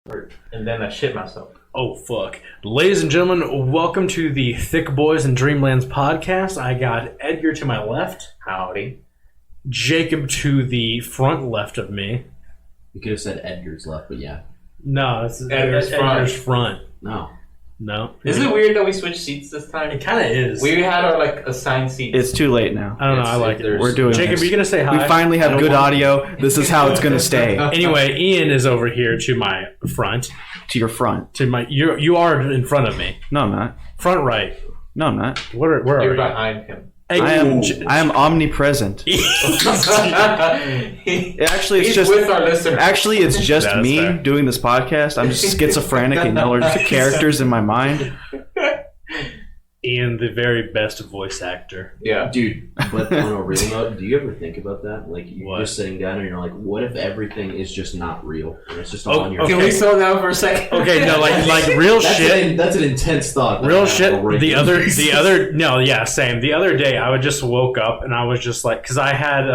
And then I shit myself. Oh, fuck. Ladies and gentlemen, welcome to the Thicc Bois and Dreamlands podcast. I got Edgar to my left. Howdy. Jacob to the front left of me. You could have said Edgar's left, but yeah. No, this is Edgar's front. No. Is it weird that we switched seats this time? It kind of is. We had our assigned seats. It's too late now. I don't know. I like it. We're doing Jacob, this. are you going to say hi? We finally have good audio. This is how it's going to stay. Anyway, Ian is over here to my front. To your front. To my, you are in front of me. No, I'm not. Front right. No, I'm not. Where are You're you? behind him. Hey, I am omnipresent. Actually, He's with our listeners. Actually, it's just That's me fair. doing this podcast. I'm just schizophrenic and y'all are just characters in my mind. Ian, the very best voice actor. Yeah. Dude, but on a real note, do you ever think about that? Like, you're What? just sitting down and you're like, what if everything is just not real? And it's just all on your okay. Can we slow down for a second? Okay, no, like real that's shit. That's an intense thought. Real shit. The other, same. The other day, I just woke up and I was just like, because I had,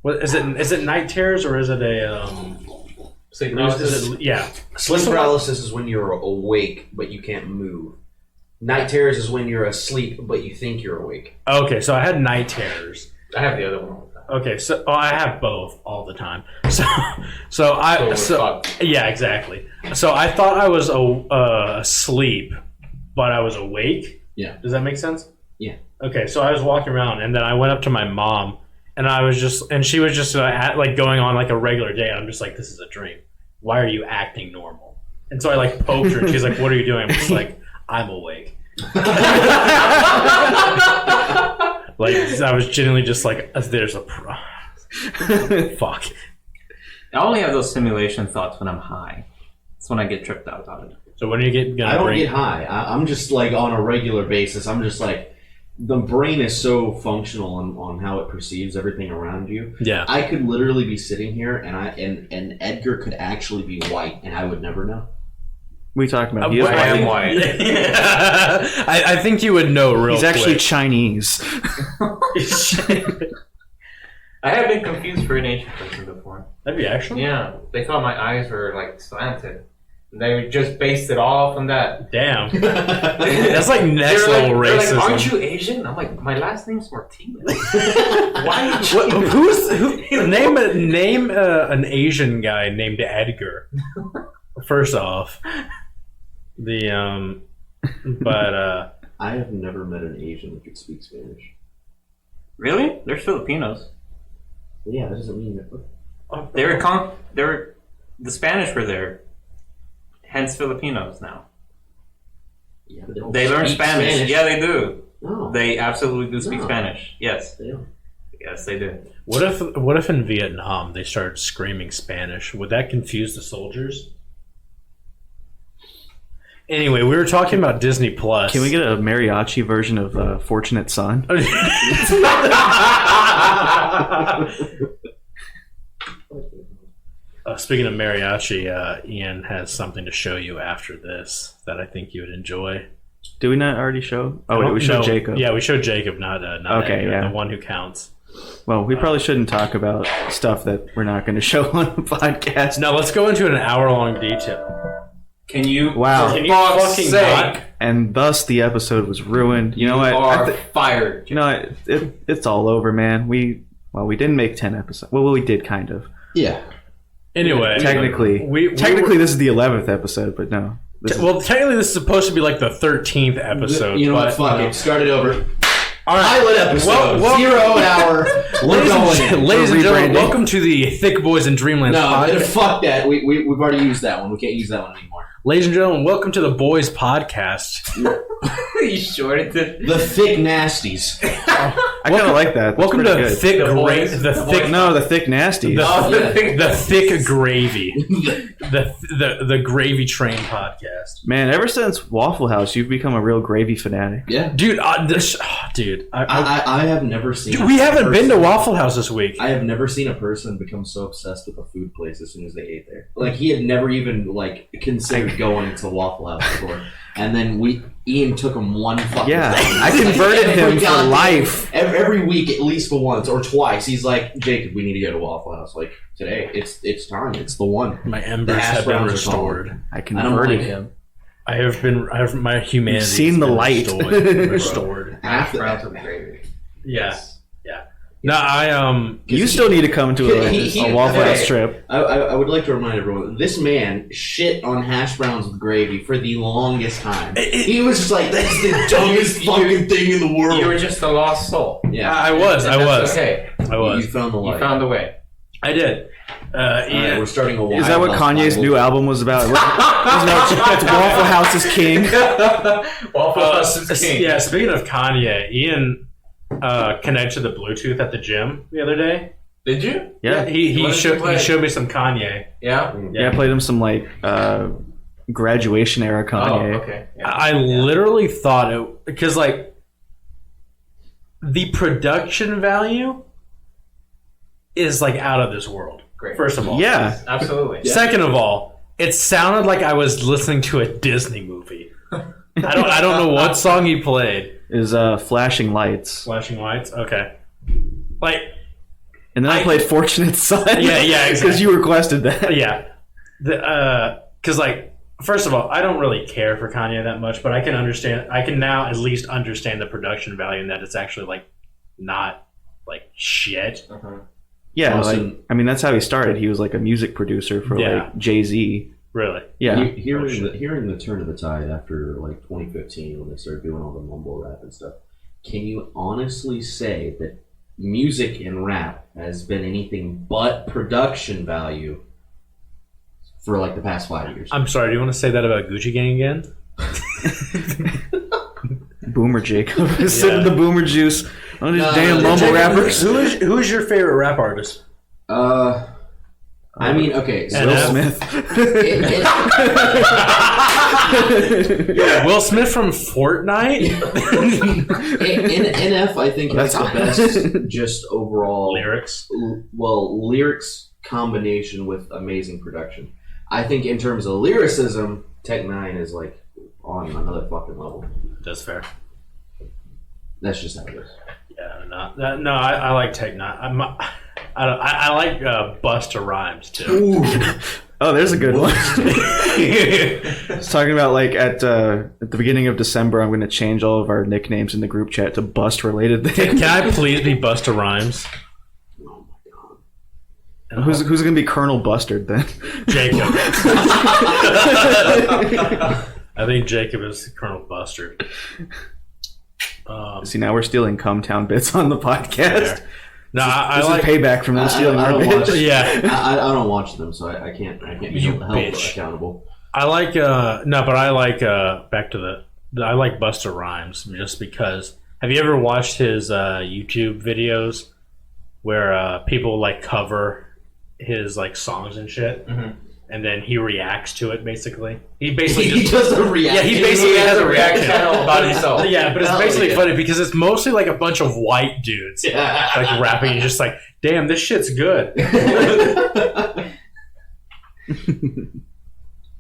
what is it? Is it night terrors or is it a Sleep is it, yeah. Sleep paralysis is when you're awake, but you can't move. Night terrors is when you're asleep, but you think you're awake. Okay, so I had night terrors. I have the other one all the time. Okay, so I have both all the time. So we're fucked. yeah, exactly. So I thought I was asleep, but I was awake. Yeah. Does that make sense? Yeah. Okay, so I was walking around, and then I went up to my mom, and she was just like going on like a regular day. And I'm just like, this is a dream. Why are you acting normal? And so I like poked her, and she's like, what are you doing? I'm just like, I'm awake. Like, I was genuinely just like, there's a fuck. I only have those simulation thoughts when I'm high. That's when I get tripped out on it. So when are you gonna I don't bring... get high. I'm just like on a regular basis. I'm just like, the brain is so functional on how it perceives everything around you. Yeah. I could literally be sitting here and Edgar could actually be white and I would never know. We talking about? He is I am white. I think you would know real He's actually quick. Chinese. I have been confused for an Asian person before. That'd be actually? Yeah. They thought my eyes were like slanted. And they just based it all from that. Damn. That's like next level they're racism. like, aren't you Asian? I'm like, my last name's Martinez. Why? Name an Asian guy named Edgar. First off, I have never met an Asian who could speak Spanish. Really? They're Filipinos. Yeah, that doesn't mean that. The Spanish were there. Hence Filipinos now. Yeah, but they don't They learn speak Spanish. Yeah, they do. No. They absolutely do speak No. Spanish. Yes. They don't. Yes, they do. what if in Vietnam they started screaming Spanish? Would that confuse the soldiers? Anyway, we were talking about Disney Plus. Can we get a mariachi version of Fortunate Son? Speaking of mariachi, Ian has something to show you after this that I think you would enjoy. Did we not already show? Oh, wait, we showed Jacob. Yeah, we showed Jacob, not Okay, Edgar, yeah. the one who counts. Well, we probably shouldn't talk about stuff that we're not going to show on the podcast. Now let's go into an hour-long detail. Can you? Wow. Can you fucking not? And thus the episode was ruined. You know what? Are fired. You know what? It's all over, man. We didn't make 10 episodes. Well, we did kind of. Yeah. Anyway, Technically, this is the 11th episode, but no. Technically, this is supposed to be like the 13th episode. You know what? but, Fuck it. Start it over. All right. Pilot episode. Well, 0 hour. We're going. Ladies and gentlemen, rebranding. welcome to the Thicc Bois and Dreamlands No, podcast. fuck that. We've already used that one. We can't use that one anymore. Ladies and gentlemen, welcome to the Boys podcast. You shorted it. The Thick Nasties. I kind of like that. That's Welcome pretty to good. Thick The Boys. the thick No, the Thick Nasties. the thick gravy. the gravy train podcast. Man, ever since Waffle House, you've become a real gravy fanatic. Yeah. Dude, I have never seen. dude, we haven't been to Waffle House this week. I have never seen a person become so obsessed with a food place as soon as they ate there. Like he had never even like considered started going to Waffle House before. And then Ian took him one fucking Yeah, time. I converted him for life. Every week, at least for once or twice, he's like, Jacob, we need to go to Waffle House. Like, today, it's time. It's the one. My The embers hash have been browns are restored. I I don't converted like him. I have my humanity. You've seen the light. Restored. Hash After browns that. with gravy. Yeah. No, I You still need to come to a Waffle House trip. I would like to remind everyone, this man shit on hash browns with gravy for the longest time. He was just like, that's the dumbest fucking thing in the world. You were just a lost soul. Yeah. I was. Okay. I was. You found the light. You found a way. I did. Alright, we're starting a Is that what Kanye's new album was about? It's Waffle House is king. Waffle House is king. Yeah, speaking of Kanye, Ian connected the Bluetooth at the gym the other day. Did you? Yeah. He What did you play? showed me some Kanye. Yeah. Yeah, I played him some like graduation era Kanye. Oh, okay. Yeah. I literally thought it because like the production value is like out of this world. Great. First of all, Yeah. Absolutely. Second of all, it sounded like I was listening to a Disney movie. I don't know what song he played. Is Flashing Lights. Flashing Lights. Okay. Like And then I played Fortunate Son. Yeah, Because exactly. you requested that. yeah, because like first of all, I don't really care for Kanye that much, but I can understand. I can now at least understand the production value and that it's actually like not like shit. Uh-huh. Yeah, Awesome. like, I mean, that's how he started. He was like a music producer for Yeah. like Jay-Z. Really. Yeah. Hearing the turn of the tide after like 2015 when they started doing all the mumble rap and stuff, can you honestly say that music and rap has been anything but production value for like the past 5 years? I'm sorry. Do you want to say that about Gucci Gang again? Boomer Jacob is sipping the boomer juice on his damn mumble Jacob- rappers. Who is your favorite rap artist? I mean, okay, so Will NF. Smith. Will Smith from Fortnite. NF I think has the best just overall Lyrics. lyrics combination with amazing production. I think in terms of lyricism, Tech Nine is like on another fucking level. That's fair. That's just how it is. Yeah, no, I like Tech Nine. I like Busta Rhymes too. Oh, there's a good one. I was talking about like at the beginning of December, I'm going to change all of our nicknames in the group chat to bust related things. Can I please be Busta Rhymes? Oh my god. Who's going to be Colonel Bustard then? Jacob. I think Jacob is Colonel Bustard. See, now we're stealing Cumtown bits on the podcast. No, I This like is payback from them stealing I our don't bits. watch- Yeah. I don't watch them, so I can't be You held bitch. accountable. I like but I like back to I like Busta Rhymes just because. Have you ever watched his YouTube videos where people like cover his like songs and shit, and then he reacts to it? Basically, he basically He just, does a reaction. yeah, he basically has a reaction about himself. Yeah, but it's Hell basically yeah. funny because it's mostly like a bunch of white dudes like rapping. You're just like, damn, this shit's good.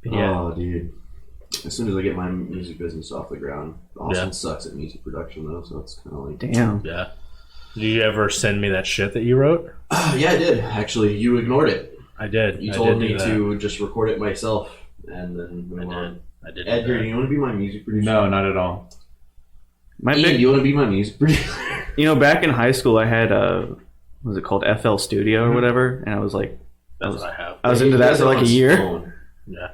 Yeah. Oh, dude. As soon as I get my music business off the ground, Austin Yeah. sucks at music production, though, so it's kind of like... Damn. Yeah. Did you ever send me that shit that you wrote? Yeah, I did. Actually, you ignored it. I did. You I told did me do that. to just record it myself, and then move on. I did. do Edgar, that. do you want to be my music producer? No, not at all. My Ian, do you want to be my music producer? You know, back in high school, I had what was it called, FL Studio or whatever, and I was like, That's what I have. I was into that for like a year. Yeah.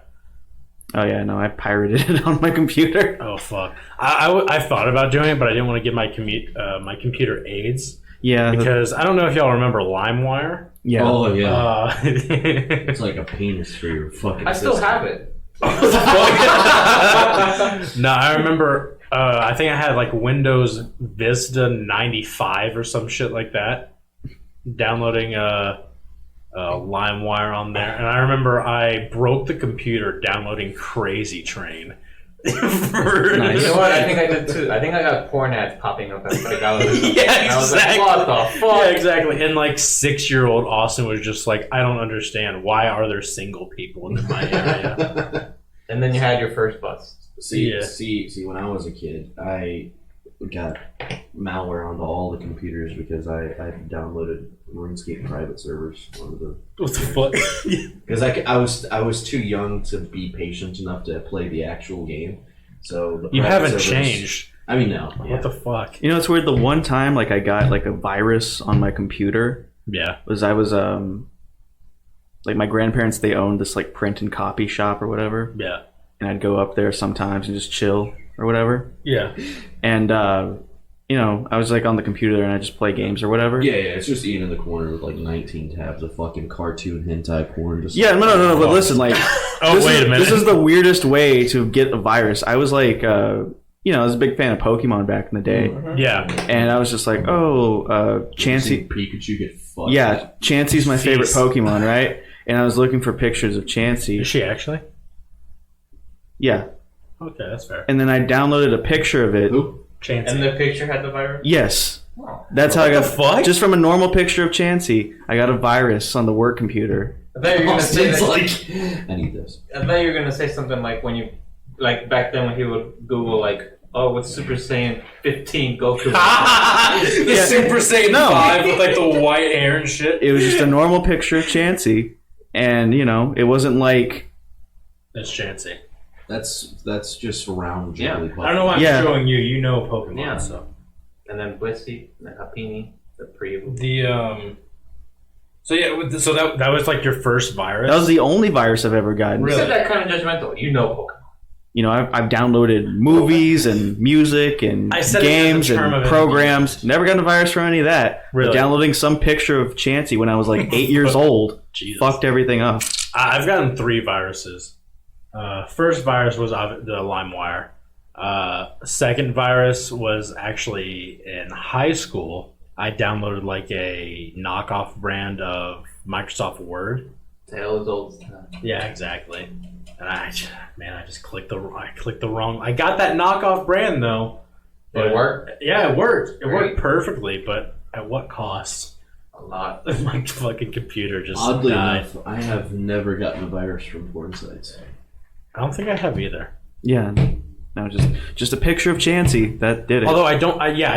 Oh yeah, no, I pirated it on my computer. Oh fuck. I thought about doing it, but I didn't want to give my computer AIDS Yeah, because I don't know if y'all remember LimeWire. yeah. Oh, yeah. It's It's like a penis for your fucking I still fist. have it. No, I remember. I think I had like Windows Vista 95 or some shit like that. Downloading LimeWire on there, and I remember I broke the computer downloading Crazy Train. Nice. You know what? I think I did too. I think I got porn ads popping up as like I was. Yeah, And I was like, exactly. what the fuck? Yeah, exactly. And like 6-year-old Austin was just like, I don't understand. Why are there single people in my area? And then you had your first bust. See, when I was a kid, I got malware onto all the computers because I downloaded RuneScape private servers onto the. What the fuck? Because I was too young to be patient enough to play the actual game. So the You private haven't servers- changed. I mean, no. What the fuck? You know, it's weird. The one time, like, I got like a virus on my computer Yeah. was like my grandparents. They owned this like print and copy shop or whatever, Yeah. and I'd go up there sometimes and just chill or whatever. Yeah. And you know, I was like on the computer and I just play games or whatever. Yeah, it's just Ian in the corner with like 19 tabs of fucking cartoon hentai porn. Just Yeah, no. But listen, like, Oh, wait a minute. This is the weirdest way to get a virus. I was like, you know, I was a big fan of Pokemon back in the day, Yeah. and I was just like, oh, Chansey. Pikachu get fucked. Yeah, Chansey's my favorite Jeez. Pokemon, right? And I was looking for pictures of Chansey. Is she actually? Yeah, Okay, that's fair. and then I downloaded a picture of it. Who? Chance. And the picture had the virus? Yes, Oh. that's how I got. the fuck? Just from a normal picture of Chansey, I got a virus on the work computer. I thought you were gonna say Austin's that, like, I need this. I thought you were gonna say something like when you, like back then when he would Google like, oh, what's Super Saiyan 15 Goku? The Yeah. Super Saiyan No. 5 with like the white hair and shit. It was just a normal picture of Chansey, and you know, it wasn't like. That's Chansey. That's just round Yeah. jiggly. I don't know why I'm Yeah. showing you. You know Pokemon, Yeah. so. And then Blissey, and then Happini, the pre. So yeah, so that was like your first virus. That was the only virus I've ever gotten. You Really? said that kind of judgmental. You know Pokemon. You know, I've downloaded movies and music and I said it games as a term and of programs. Never gotten a virus from any of that. But Really? downloading some picture of Chansey when I was like 8 years old Jesus. fucked everything up. I've gotten 3 viruses. First virus was the LimeWire. Second virus was actually in high school. I downloaded like a knockoff brand of Microsoft Word. Tale as old as time. Yeah, exactly. And I just clicked the wrong. I got that knockoff brand though. Did it work? Yeah, it worked. It Great. worked perfectly, but at what cost? A lot. My fucking computer just Oddly died. enough, I have never gotten a virus from porn sites. I don't think I have either. Yeah. No, just a picture of Chansey. That did it. Although I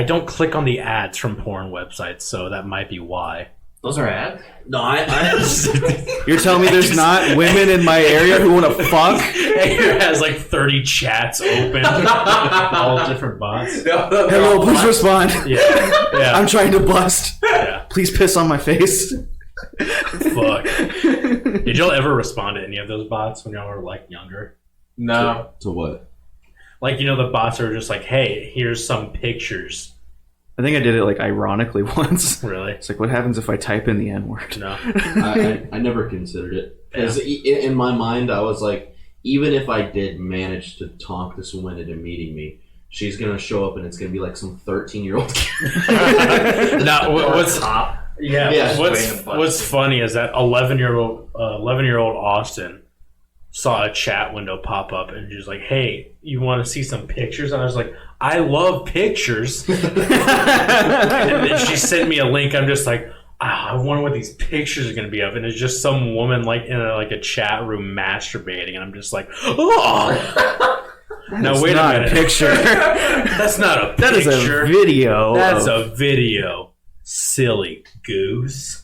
don't click on the ads from porn websites, so that might be why. Those are ads? No, I You're telling me there's not women in my area who want to fuck? It has like 30 chats open, all different bots. Hello, please respond. Yeah, I'm trying to bust. yeah. Please piss on my face. Fuck. Did y'all ever respond to any of those bots when y'all were like younger? No. to what? Like, you know, the bots are just like, hey, here's some pictures. I think I did it like ironically once. Really? It's like, what happens if I type in the N-word? No. I never considered it. Because in my mind, I was like, even if I did manage to talk this woman into meeting me, she's going to show up and it's going to be like some 13-year-old kid. Now, what's Yeah, what's funny is that 11-year-old Austin saw a chat window pop up and she's like, hey, you want to see some pictures? And I was like, I love pictures. And then she sent me a link. I'm just like, I wonder what these pictures are going to be of. And it's just some woman like in a chat room masturbating. And I'm just like, oh. Now, wait a not minute. a picture. That's not a picture. That is a video. That's of- a video. Silly goose.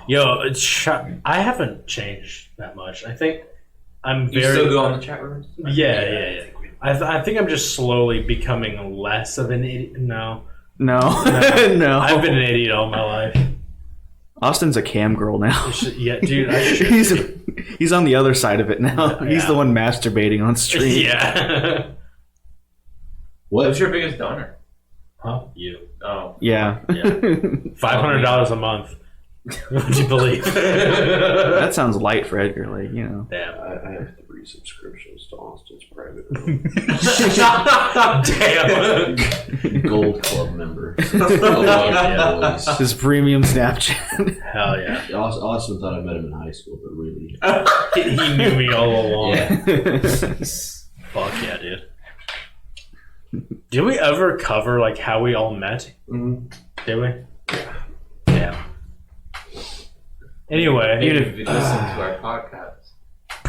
Yo, I haven't changed that much. I think I'm You very. still go on the chat rooms? Yeah. I think I'm just slowly becoming less of an idiot. No. No. No. I've been an idiot all my life. Austin's a cam girl now. Yeah, dude. I should. He's on the other side of it now. Yeah. He's the one masturbating on stream. Yeah. What's your biggest donor? Huh? You. Oh. Yeah. $500 a month. Would you believe? That sounds light for Edgar. Like, you know. Damn. I have 3 subscriptions to Austin's private Damn. Gold Club member. Yeah. His premium Snapchat. Hell yeah. Austin thought I met him in high school, but really. He knew me all along. Yeah. Fuck yeah, dude. Did we ever cover like how we all met? Mm-hmm. Did we? Yeah. Anyway, Maybe if you listen to our podcast.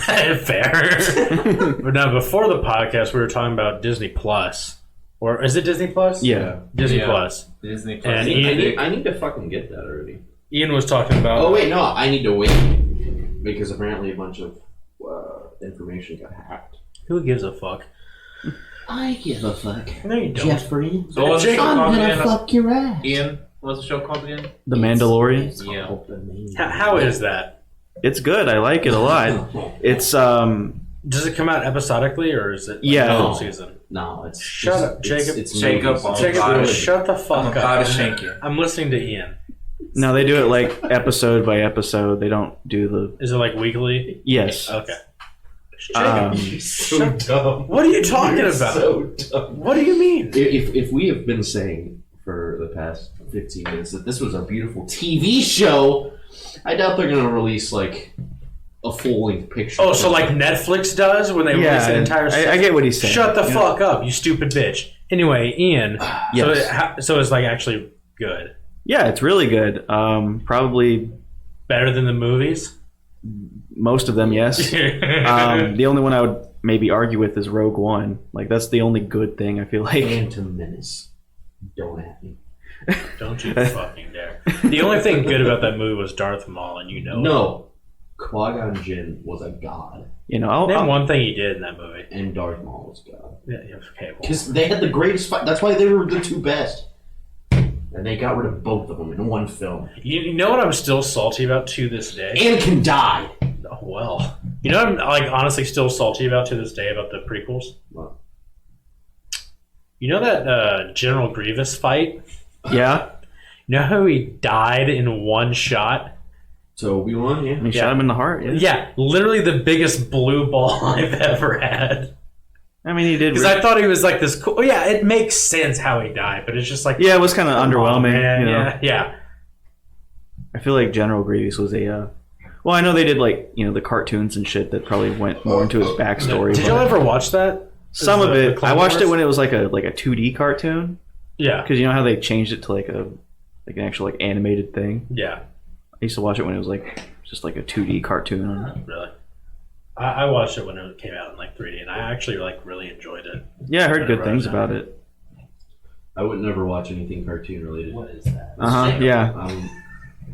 Fair. But now, before the podcast, we were talking about Disney Plus. Or is it Disney Plus? Yeah. Disney Yeah. Plus. Disney Plus. And I need to fucking get that already. Ian was talking about... Oh wait, no, I need to wait because apparently a bunch of information got hacked. Who gives a fuck? I give a fuck. No, you don't. Jeffrey. So what's the show I'm called gonna again? fuck your ass. Ian, what's the show called again? The Mandalorian. It's Yeah. called The Mandalorian. How is that? It's good. I like it a lot. It's Does it come out episodically, or is it Yeah. the whole season? No, it's Shut up, Jacob. It's Jacob, movies. oh, Jacob, God. shut the I'm fuck about up. to shank you. I'm listening to Ian. no, they do it like episode by episode. They don't do the Is it like weekly? yes. Okay. So dumb. What are you talking You're about? So dumb. What do you mean? If we have been saying for the past 15 minutes that this was a beautiful TV show, I doubt they're gonna release like a full length picture. Oh, so like Netflix does when they release an entire season? I get what he's saying. Shut the You know? fuck up, you stupid bitch. Anyway, Ian, Yes. so it's like actually good. Yeah, it's really good. Probably Better than the movies? most of them, yes. The only one I would maybe argue with is Rogue One. Like that's the only good thing I feel like. Phantom Menace. Don't at me. Don't you fucking dare. The only thing good about that movie was Darth Maul, and you know it. No, Qui-Gon Jinn was a god, You know, Name one thing he did in that movie. and Darth Maul was god. Yeah, okay, well. Because they had the greatest fight. That's why they were the two best. And they got rid of both of them in one film. You know what I'm still salty about to this day? Anakin died. Oh, well. You know what I'm like honestly still salty about to this day about the prequels? What? You know that General Grievous fight? yeah. You know how he died in one shot? So Obi-Wan, yeah. He shot him in the heart. Yeah. Yeah, literally the biggest blue ball I've ever had. I mean, he did. Because I thought he was like this cool. Yeah, it makes sense how he died, but it's just like. Yeah, it was kind of come on, underwhelming. man. You know? Yeah. I feel like General Grievous was a. Well, I know they did like the cartoons and shit that probably went more into his backstory. Did but y'all ever watch that? some of The it? Clone I watched it Wars? when it was like a 2D cartoon Yeah. because you know how they changed it to like an actual like animated thing. Yeah. I used to watch it when it was like just like a 2D cartoon. Really. I watched it when it came out in like 3D, and I actually like really enjoyed it. Yeah, I heard good Right, things right. about it. I would never watch anything cartoon related. What is that? Yeah.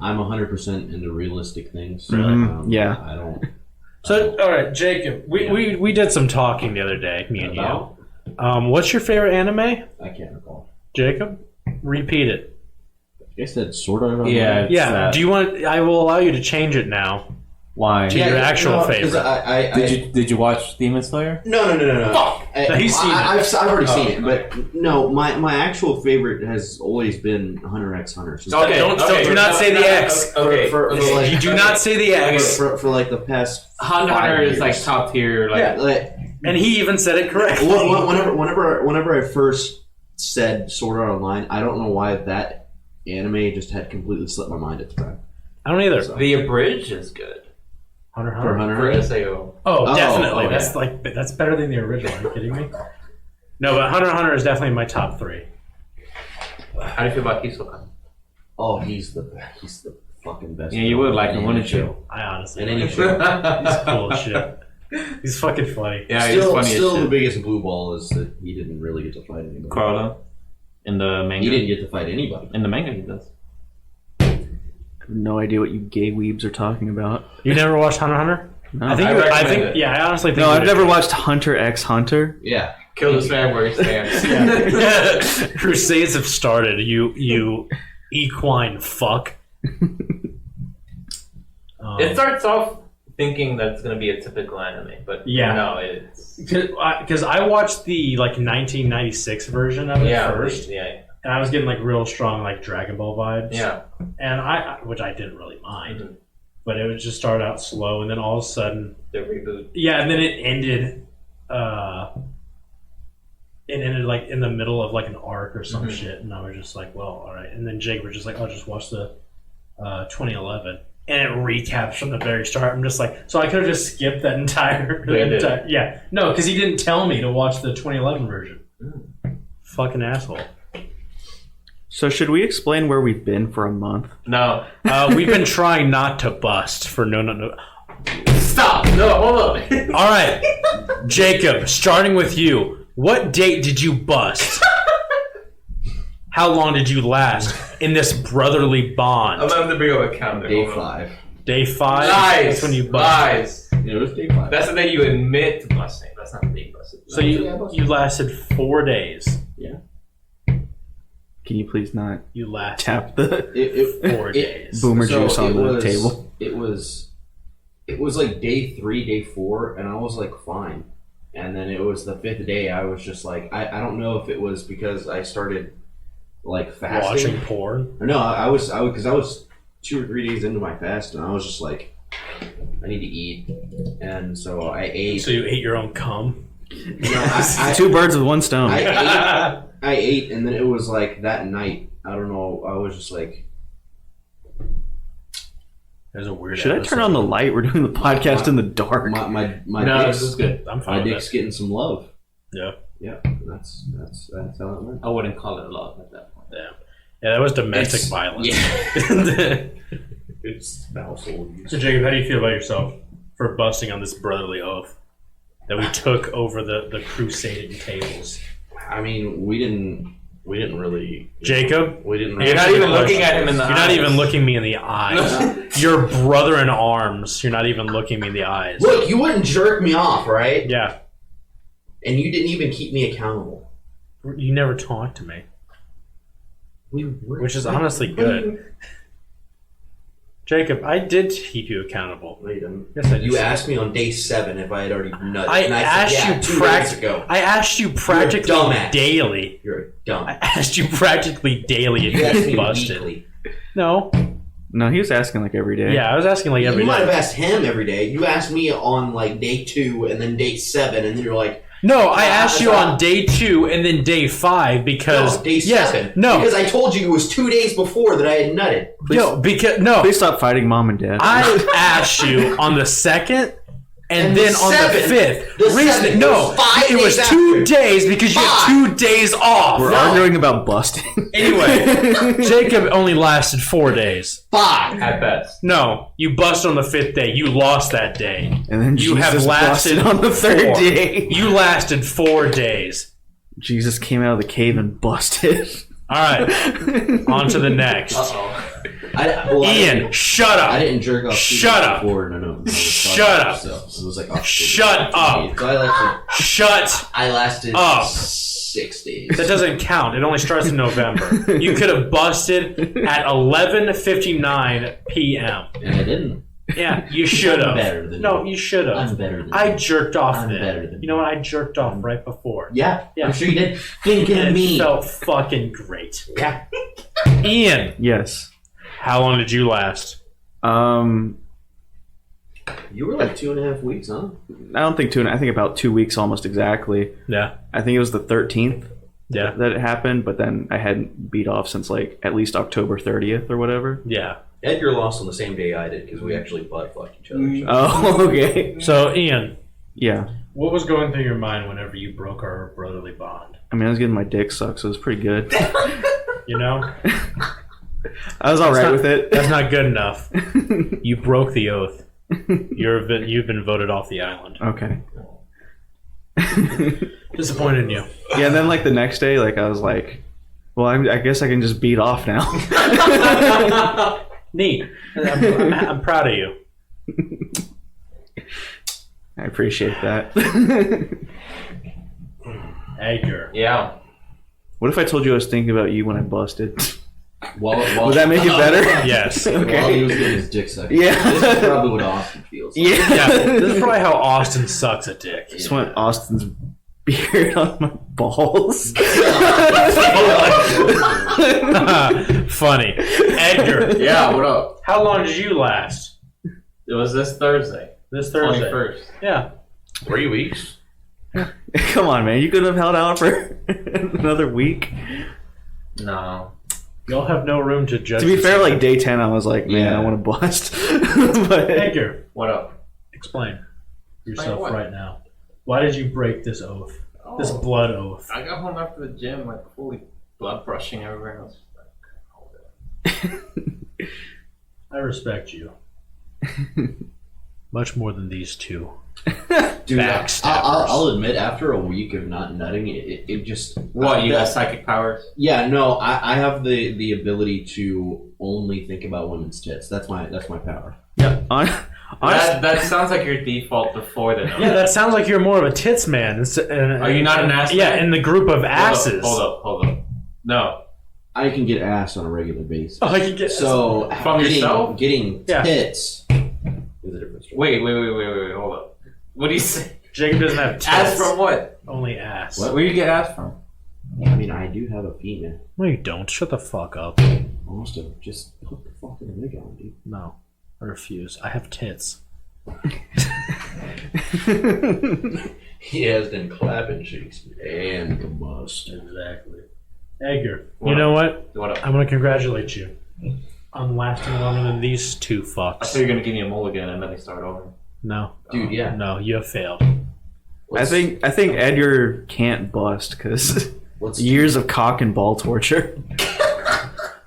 I'm 100% into realistic things. Mhm. Yeah. I don't. So, all right, Jacob, we did some talking the other day, me and About? you. What's your favorite anime, I can't recall. Jacob? Repeat it. I said Sword Art Online. Yeah. Yeah. Do you want? I will allow you to change it now. Why? To your actual favorite. Did you watch Demon Slayer? No. Fuck! He's seen it. I've already seen it, okay. but no, my actual favorite has always been Hunter x Hunter. Since Okay. Do not say the X. Okay. For like, You do not say the X. for like the past Hunter 5 is like years. top tier. Like, Yeah. Like, And he even said it correctly. whenever I first said Sword Art Online, I don't know why that anime just had completely slipped my mind at the time. I don't either. the abridged is good Hunter For Hunter for x SAO. Oh, definitely. oh, That's yeah. that's better than the original. Are you kidding me? No, but Hunter x Hunter is definitely my top 3. How do you feel about Hisoka? Oh, he's the fucking best. Yeah, you would like him, In wouldn't any you? show. I honestly In any like show. him. He's cool as shit. He's fucking funny. Yeah, he's Still, funny as still the shit. biggest blue ball is that he didn't really get to fight anybody. Crowder in the manga. He didn't get to fight anybody. In the manga, he does. I have no idea what you gay weebs are talking about. You never watched Hunter x Hunter? No, I think. I recommend it. Yeah, I honestly think. no, you I've would never enjoy watched Hunter x Hunter. Yeah. Kill the fan where he stands. it. Crusades have started. You equine fuck. It starts off thinking that it's going to be a typical anime, but Yeah. no, it's Because I watched the like 1996 version of it first, Yeah, and I was getting like real strong like Dragon Ball vibes. yeah. And which I didn't really mind, Mhm. but it would just start out slow, and then all of a sudden, The reboot. yeah, and then it ended. It ended like in the middle of like an arc or some Mhm. shit, and I was just like, well, all right. And then Jake was just like, I'll just watch the 2011, and it recaps from the very start. I'm just like, so I could have just skipped that entire, They did. yeah, no, because he didn't tell me to watch the 2011 version. Mm. Fucking asshole. So should we explain where we've been for a month? No, We've been trying not to bust for no. Stop! No, hold on. All right, Jacob, starting with you. What date did you bust? How long did you last in this brotherly bond? I'm gonna have to bring up a calendar. Day Hold on. 5. Day 5? Lies. That's when you busted. Lies. Yeah, it was day 5. That's the day you admit to busting. That's not the day you busted. So you lasted 4 days. Can you please not You lasted tap the 4 days. boomer So juice on it the was- table? It was like day 3, day 4, and I was like fine. And then it was the 5th day. I was just like, I don't know if it was because I started like fasting. Watching porn. No, I was 2 or 3 days into my fast, and I was just like, I need to eat, and so I ate. So you ate your own cum? You know, I, Two birds with one stone. I ate, and then it was like that night. I don't know. I was just like, There's a weird. Should I turn on the light? We're doing the podcast in the dark. my No, dick's, this is good. I'm my fine with dick's it. getting some love. Yeah. Yeah, that's how it went. I wouldn't call it love at that point. Yeah, that was domestic It's- violence. Yeah. It's household use. So Jacob, how do you feel about yourself for busting on this brotherly oath that we took over the crusading tables? I mean, we didn't really. Jacob, We didn't. You're not Answer the even looking question. at him in the You're eyes. not even looking me in the eyes. Your brother in arms. You're not even looking me in the eyes. Look, you wouldn't jerk me off, right? Yeah, And you didn't even keep me accountable. you never talked to me, which is honestly good. Jacob, I did keep you accountable. Wait, Yes, I did. you asked me on day 7 if I had already nutted. I and asked said, yeah, you 2 days ago. I asked you practically dumbass. daily. You're a dumb. I asked you practically daily if You asked you me busted. weekly. No. No, he was asking like every day. Yeah, I was asking like every You might have day. asked him every day. You asked me on like day 2 and then day 7, and then you're like, No, I asked that's you not- on day 2 and then day 5 because no, day 7. yes, no, Because I told you it was 2 days before that I had nutted. Please stop fighting mom and dad. I asked you on the 2nd and And then the on the 7th. 5th. The 7th, No, it was 5 it was days 2 after. days because you had 2 days off. We're arguing about busting. Anyway, Jacob only lasted 4 days. 5. At best. No, you busted on the 5th day. You lost that day. And then You Jesus have lasted busted on the third 4. day. You lasted 4 days. Jesus came out of the cave and busted. All right, on to the next. Uh-oh. Ian, shut I up. didn't jerk off 2 Shut days up. before. No. I was Shut talking up. to myself. It was like, oh, Shut up. So Shut I lasted up. 6 days. That doesn't count. It only starts in November. You could have busted at 11:59 p.m. And I didn't. Yeah, you should I'm have. better than No, you. you should I'm have. better than I you. jerked off I'm then. better than You know what? I jerked off right before. Yeah, Yeah. I'm sure you did. Thinking of And it me. felt fucking great. Yeah. Ian, Yes. how long did you last? You were like 2.5 weeks, huh? I don't think I think about 2 weeks almost exactly. Yeah. I think it was the 13th Yeah. that it happened, but then I hadn't beat off since like at least October 30th or whatever. Yeah. Edgar lost on the same day I did because we actually butt fucked each other. So. Oh, okay. So, Ian, Yeah. what was going through your mind whenever you broke our brotherly bond? I mean, I was getting my dick sucked, so it was pretty good. You know? I was all right not- with it. That's not good enough. You broke the oath. You've been voted off the island. Okay. Disappointed in you. Yeah, and then like the next day, like I was like, well, I guess I can just beat off now. Neat. I'm proud of you. I appreciate that. Edgar. Yeah. What if I told you I was thinking about you when I busted? While Would that make it better? Yes. While he Okay. was getting his dick sucked. Yeah. This is probably what Austin feels like. Yeah. Yeah. This is probably how Austin sucks a dick. Just want Austin's beard on my balls. Funny. Edgar. Yeah, what up? How long did you last? It was this Thursday. This Thursday. 21st. Yeah. 3 weeks. Come on, man. You couldn't have held out for another week. No. Y'all have no room to judge. To be this. fair, like day 10, I was like, man, Yeah. I want to bust. But Edgar, What up? explain yourself what? right now. Why did you break this oath? This Oh, blood oath. I got home after the gym, like fully blood brushing everywhere. I was just like, hold it. I respect you. Much more than these two. Dude, Backstabbers. I'll admit, after a week of not nutting, it just... What, you got psychic powers? Yeah, no, I have the ability to only think about women's tits. That's my power. That sounds like your default before the Yeah, that sounds like you're more of a tits man. Are you not an ass Yeah, man? in the group of asses. Hold up. No. I can get ass on a regular basis. Oh, I can get So From yourself? getting Yeah. tits is a different story. Wait, hold up. What do you say? Jacob doesn't have tits. Ass from what? Only ass. What? Where do you get ass from? I mean, I do have a female. No, you don't. Shut the fuck up. Almost just put the fucking wig on, dude. No, I refuse. I have tits. He has them clapping cheeks and combust. Exactly. Edgar, What you up? know what? What up? I'm gonna congratulate you on lasting longer than these two I fucks. thought you were gonna give me a mulligan and then they start over. No, Dude, yeah. no, you have failed. I think Edgar can't bust because What's years of cock and ball torture.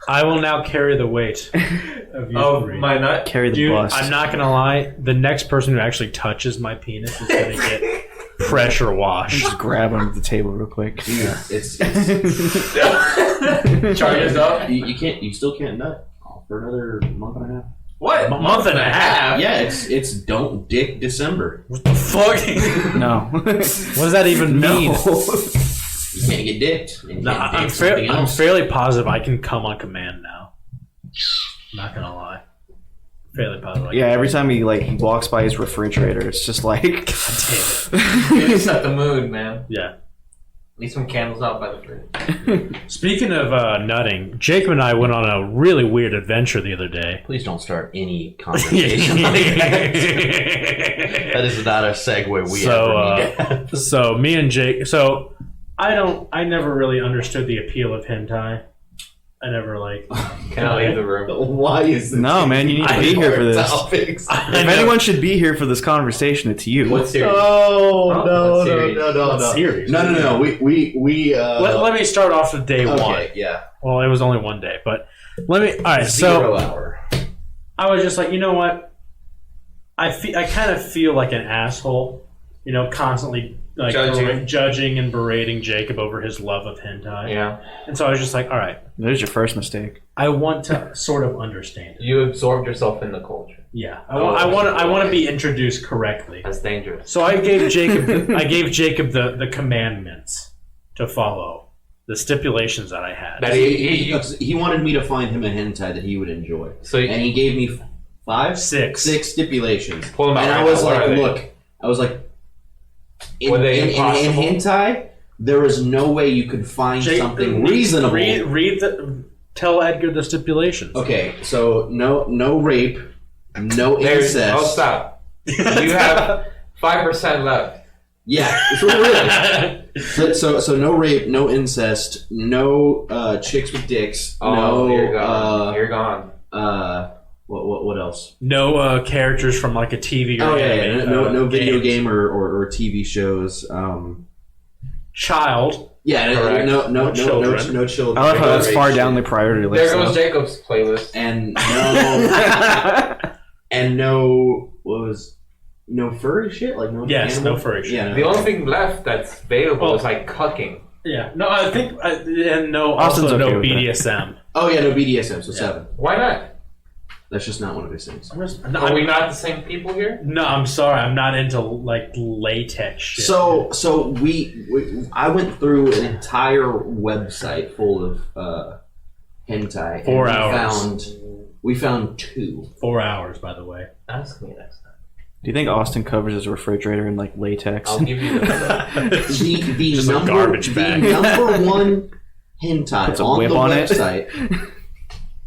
I will now carry the weight of you Oh, three. my nut? Carry the Dude, bust. I'm not gonna lie. The next person who actually touches my penis is gonna get pressure washed. Just grab him at the table real quick. Dude, it's Charges up? you still can't nut for another month and a half. What? Month and a half? Yeah, it's Don't Dick December. What the fuck? No. What does that even mean? You can't get dicked. And you No, can't I'm, dick something I'm else. fairly positive I can come on command now. Not gonna lie. Fairly positive. Yeah, every time he walks by his refrigerator, it's just like, You set the mood, man. Yeah. Leave some candles out by the fridge. Speaking of nutting, Jacob and I went on a really weird adventure the other day. Please don't start any conversation like that. That is not a segue we ever need to have. So me and Jake. So I never really understood the appeal of hentai. I never Can I leave the room? Why is this? no, man, you need to be here for this. Topics. If anyone should be here for this conversation, it's you. What series? Oh, What no, series? no. Series. No. We Let me start off with day one. okay, yeah. Well, it was only one day, but all right. 0 hour. I was just like, you know what? I kind of feel like an asshole, constantly judging and berating Jacob over his love of hentai. Yeah. And so I was just like, all right, There's your first mistake. I want to sort of understand it. You absorbed yourself in the culture. Yeah, I want to be introduced correctly. That's dangerous. So I gave Jacob the commandments to follow, the stipulations that I had. That He wanted me to find him a hentai that he would enjoy. So And he gave me Six stipulations. Pull them out And I right was now. What are they? Were they in impossible? hentai, there is no way you could find something reasonable. Tell Edgar the stipulations. Okay, so no rape, no incest. Oh, stop. You have 5% left. Yeah, it's really. So no rape, no incest, no chicks with dicks. Oh, no, you're gone. You're gone. What else? No characters from like a TV or anime, no video games. game or TV shows. Child. Yeah, Correct. no children. No children. I love how that's far down the priority list. There goes though. Jacob's playlist. And no furry shit, like no. Yes, animal? no furry shit. Yeah, The only thing left that's available Well- is like cucking. Yeah. No, I think and no Austin's also okay no with that. BDSM. Oh yeah, no BDSM. So 7. Why not? That's just not one of his things. Are we not the same people here? No, I'm sorry. I'm not into like latex shit. So I went through an entire website full of hentai. And 4 hours. We found 2. 4 hours, by the way. Ask me next time. Do you think Austin covers his refrigerator in latex? I'll give you the The Just a number garbage bag. The number one hentai Puts a on whip the on it. website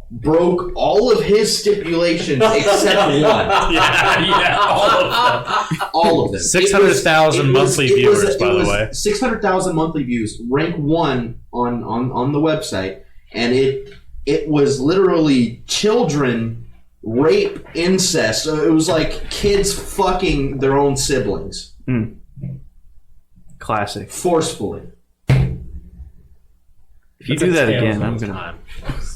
broke all of his stipulations except one. Yeah, all of them. All of them. 600,000 monthly viewers, by the way. 600,000 monthly views. Rank 1 on the website, and it was literally children, rape, incest. So it was like kids fucking their own siblings Classic. forcefully. If you do that again, I'm gonna.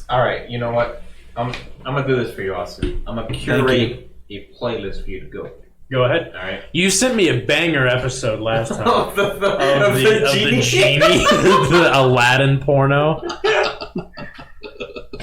All right, you know what? I'm gonna do this for you, Austin. I'm gonna curate a playlist for you to go. Go ahead. All right. You sent me a banger episode last time. Of the the genie, the Aladdin porno.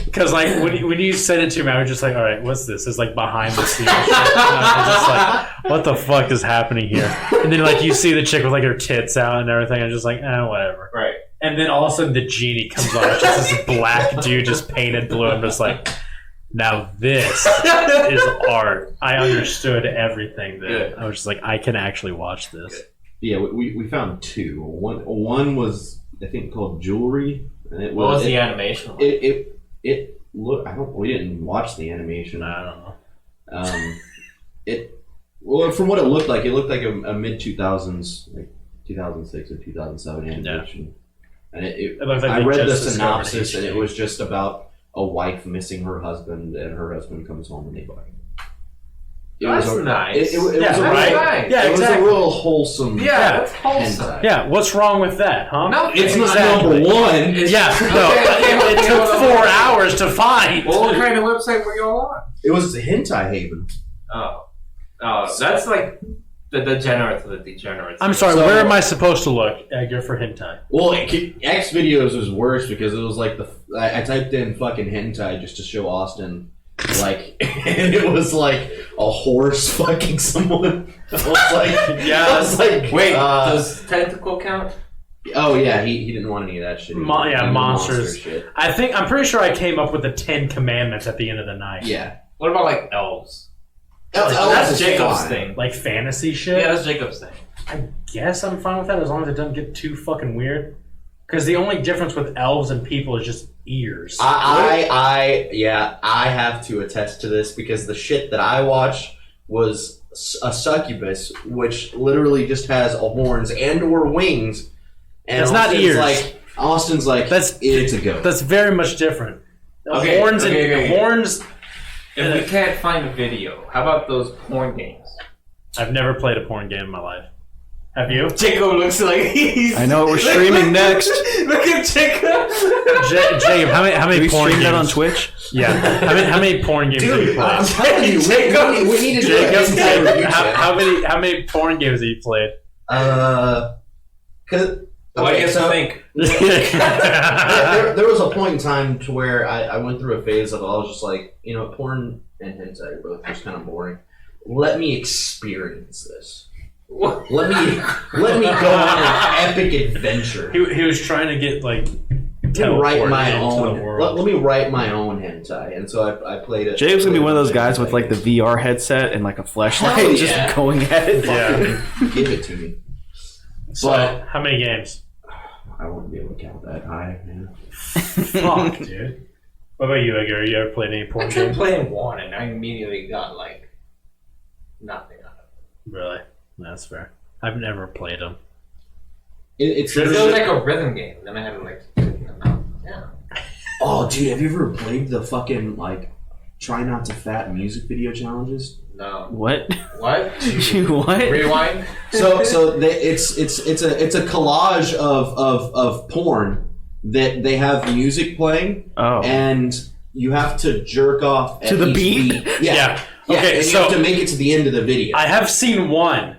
Because like when you sent it to me, I was just like, all right, what's this? It's like behind the scenes shit. And I was just like, what the fuck is happening here? And then like you see the chick with like her tits out and everything. I'm just like, whatever. Right. And then all of a sudden the genie comes on. It's just this black dude just painted blue. I'm just like, now this is art. I understood everything then. Good. I was just like, I can actually watch this. Yeah, we found two. One was I think called Jewelry, and it What was the animation? It look. We didn't watch the animation. I don't know. Well, from what it looked like a mid 2000s, like 2006 or 2007 animation. And It looks like I they read the just discovered synopsis, and HD. it was just about a wife missing her husband, and her husband comes home and they fuck. That's nice. It was Yeah, a right? Nice. Yeah, it was exactly. a real wholesome. Yeah, that's wholesome. hentai. Yeah, what's wrong with that, huh? No, It's not Exactly. number one. Yeah, no. It took 4 hours to find. Well, what kind of website were y'all on? It was Hentai Haven. Oh, that's like the degenerates of the degenerates. I'm sorry, So- where am I supposed to look, Edgar, for hentai? Well, X videos was worse because it was like I typed in fucking hentai just to show Austin, like, and it was like a horse fucking someone. I was like, I was like, Wait, does tentacle count? oh yeah, he didn't want any of that shit. He wanted the monsters. monster shit. I'm pretty sure I came up with the 10 commandments at the end of the night. Yeah, What about like elves? That's That's Jacob's fine. thing. Like fantasy shit? Yeah, that's Jacob's thing. I guess I'm fine with that as long as it doesn't get too fucking weird. Because the only difference with elves and people is just ears. I have to attest to this because the shit that I watched was a succubus, which literally just has horns and or wings. And It's not Austin's ears. Like, Austin's like, it's a goat. That's very much different. Okay, Horns okay. and horns. If we can't find a video, how about those porn games? I've never played a porn game in my life. Have you? Jacob looks like he's. I know what we're streaming next. Look at Jacob. Jacob, how Do many we porn stream games? that on Twitch? Yeah. How many porn games have you Dude, I'm played? telling you, we need to do a Jacob, hentai review channel. how many porn games have you played? What do you think? There was a point in time to where I went through a phase of I was just like, porn and hentai are both just kind of boring. Let me experience this. Let me go on an epic adventure. He was trying to get like Write teleported my into own. the world. Let me write my own hentai, and so I played it. James gonna be one of those guys with like the VR headset and like a flashlight, Hell just yeah. going at it. Yeah. Give it to me. So, But- how many games? I wouldn't be able to count that high, man. Fuck, dude. What about you, Edgar? You ever played any I porn tried games? playing one and I immediately got like nothing out of it. Really? That's fair. I've never played them. It's It feels like a rhythm game. Then I had to like stick them out. Yeah. oh, dude, have you ever played the fucking like try not to fat music video challenges? No. What? What? You what? Rewind. It's a collage of porn that they have music playing, Oh. and you have to jerk off at To the each beat? Yeah. Yeah. Yeah, Okay, and so- you have to make it to the end of the video. I have seen one.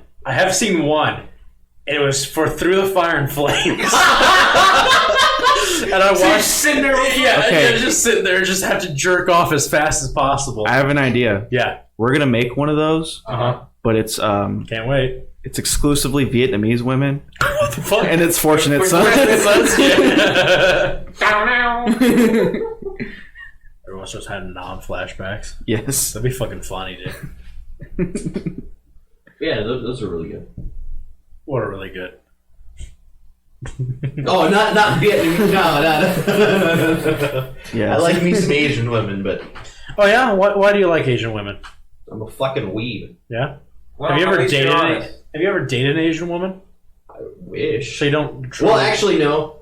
And it was for Through the Fire and Flames. And I watched. sitting there. Yeah, Okay. I just sit there and just have to jerk off as fast as possible. I have an idea. Yeah. We're gonna make one of those, Uh-huh. but it's Can't wait. exclusively Vietnamese women, What the fuck? and it's Fortunate Sons. Yeah. Down. Everyone's just having non-flashbacks. Yes. That'd be fucking funny, dude. Yeah, those are really good. What a really good. Oh, not Vietnamese. No. Yeah. I like me some Asian women, but Oh yeah? Why do you like Asian women? I'm a fucking weeb. Yeah? Well, Have you at ever least you're dated honest. Have you ever dated an Asian woman? I wish. So you don't Well, actually, no.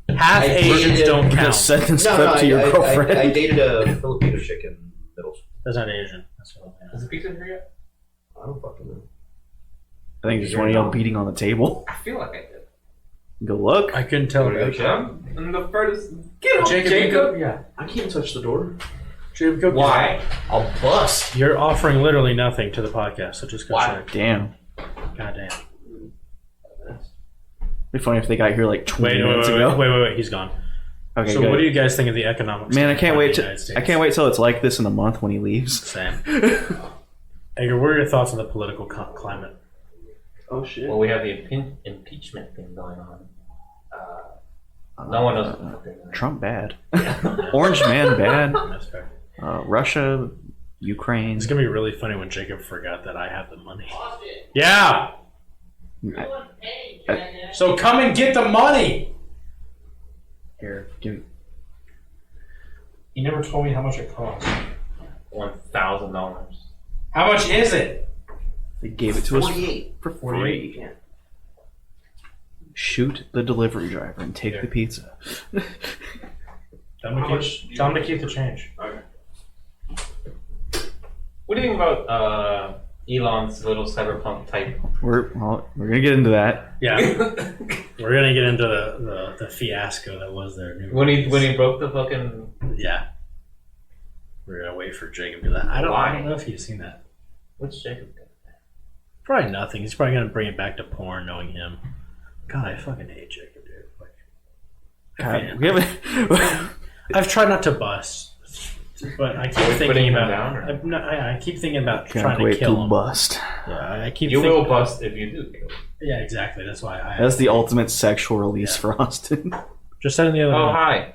half I Asians dated- don't count. Just sentence No, clip to your girlfriend. I dated a Filipino chick in middle school. That's not Asian. That's Filipino. Is the pizza here yet? I don't fucking know. I think just one of y'all beating on the table. I feel like I did. Go look. I couldn't tell. Okay. I'm in the furthest. Get off, Jacob, Jacob. Yeah. I can't touch the door. Jacob, go Why? I'll bust. You're offering literally nothing to the podcast, so just go Why? check. Damn. Goddamn. It'd be funny if they got here like 20 minutes Wait, ago. he's gone. Okay, So good. what do you guys think of the economics? Man, I of can't the wait United States? I can't wait till it's like this in a month when he leaves. Same. Edgar, what are your thoughts on the political climate? Oh shit. Well, we have the impeachment thing going on. No one knows what the fuck they're doing. Trump bad. Orange man bad. That's fair. Russia, Ukraine. It's gonna be really funny when Jacob forgot that I have the money. Yeah. So come and get the money. Here, give me. You never told me how much it costs. $1,000. How much is it? They gave it to us 48. for free. Shoot the delivery driver and take Here. the pizza. Tell him to keep the change. What do you think about Elon's little cyberpunk type? We're gonna get into that. Yeah. We're gonna get into the fiasco that was their new. When he broke the fucking Yeah. We're gonna wait for Jacob to do that. I don't know if you've seen that. what's Jacob doing? Probably nothing. He's probably gonna bring it back to porn, knowing him. God, I fucking hate Jacob, dude. Like, God, we haven't. I've tried not to bust, but I keep putting thinking him about. down, or- I keep thinking about Can't trying to wait kill to him. bust. Yeah, I keep. You thinking, will bust if you do kill him. Yeah, exactly. That's why I That's the ultimate sexual release for Austin. just said in the other. Oh room. hi.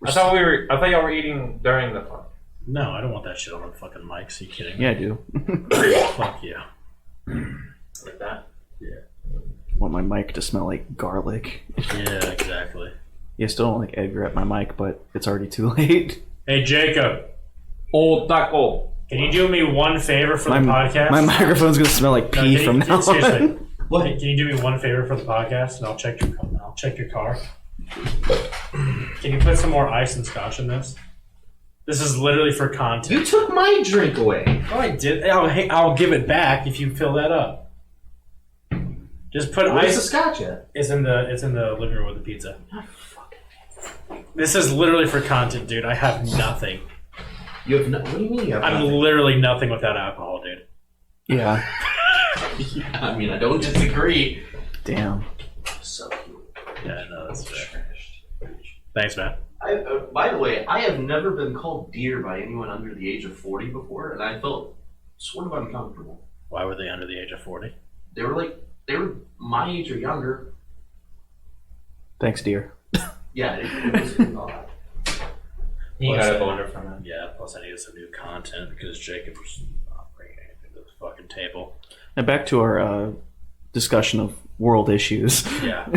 I thought y'all were eating during the fun. No, I don't want that shit on the fucking mics. Are you kidding? Yeah, I do. Fuck you. Like that. Want my mic to smell like garlic. Yeah, exactly. Yeah, still don't like Edgar at my mic, but it's already too late. Hey, Jacob, Old taco. can you do me one favor for the podcast? My microphone's gonna smell like No, pee can from you- now seriously. on. What? Can you do me one favor for the podcast, and I'll check your car. Can you put some more ice and scotch in this? This is literally for content. You took my drink away. Oh, I did. I'll give it back if you fill that up. Just put Where's ice. the scotch at? It's in the living room with the pizza. This is literally for content, dude. I have nothing. You have no. What do you mean you have I'm nothing? literally nothing without alcohol, dude. Yeah. I mean, I don't disagree. Damn. So cute. Yeah, no, that's fair. Thanks, man. By the way, I have never been called dear by anyone under the age of 40 before, and I felt sort of uncomfortable. Why were they under the age of 40? They were my age or younger. Thanks, dear. Yeah, it was odd. He got a boner from it. Yeah, plus I needed some new content because Jacob was not bringing anything to the fucking table. And back to our discussion of world issues. Yeah.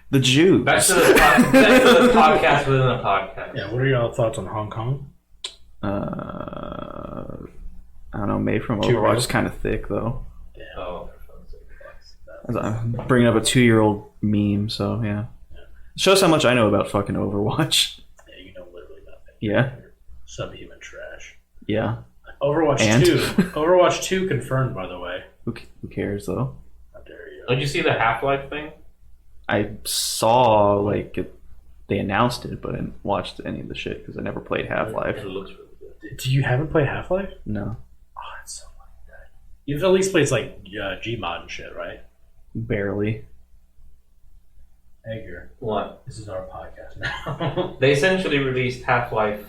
The Jews. Back to the podcast within the podcast. Yeah, what are your thoughts on Hong Kong? I don't know. Made from Too Overwatch real? is kind of thick though. Oh. I'm bringing up a 2-year-old meme, so yeah. Shows how much I know about fucking Overwatch. Yeah, you know literally nothing. Yeah. Subhuman trash. Yeah. Overwatch And? 2. Overwatch 2 confirmed, by the way. Who cares though? How dare you? Did you see the Half-Life thing? I saw they announced it, but I didn't watch any of the shit because I never played Half-Life. It looks really good. Do you haven't played Half-Life? No, Oh, it's so like that. You've at least played like Gmod and shit, right? barely. Edgar, What? this is our podcast now. They essentially released Half-Life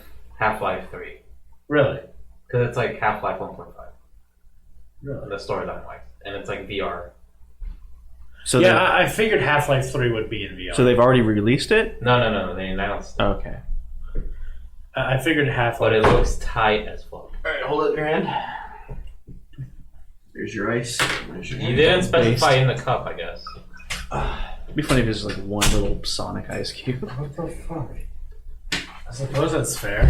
3. Really? Because it's like Half-Life 1.5. Really? The storyline wise. And it's like VR. So Yeah, I figured Half-Life 3 would be in VR. so they've already released it. No. They announced it. Okay. I figured But Half-Life. it looks tight as fuck. Alright, hold up your hand. There's your ice. There's your You didn't specify in the cup, I guess. It'd be funny if there's like one little Sonic ice cube. What the fuck? I suppose that's fair.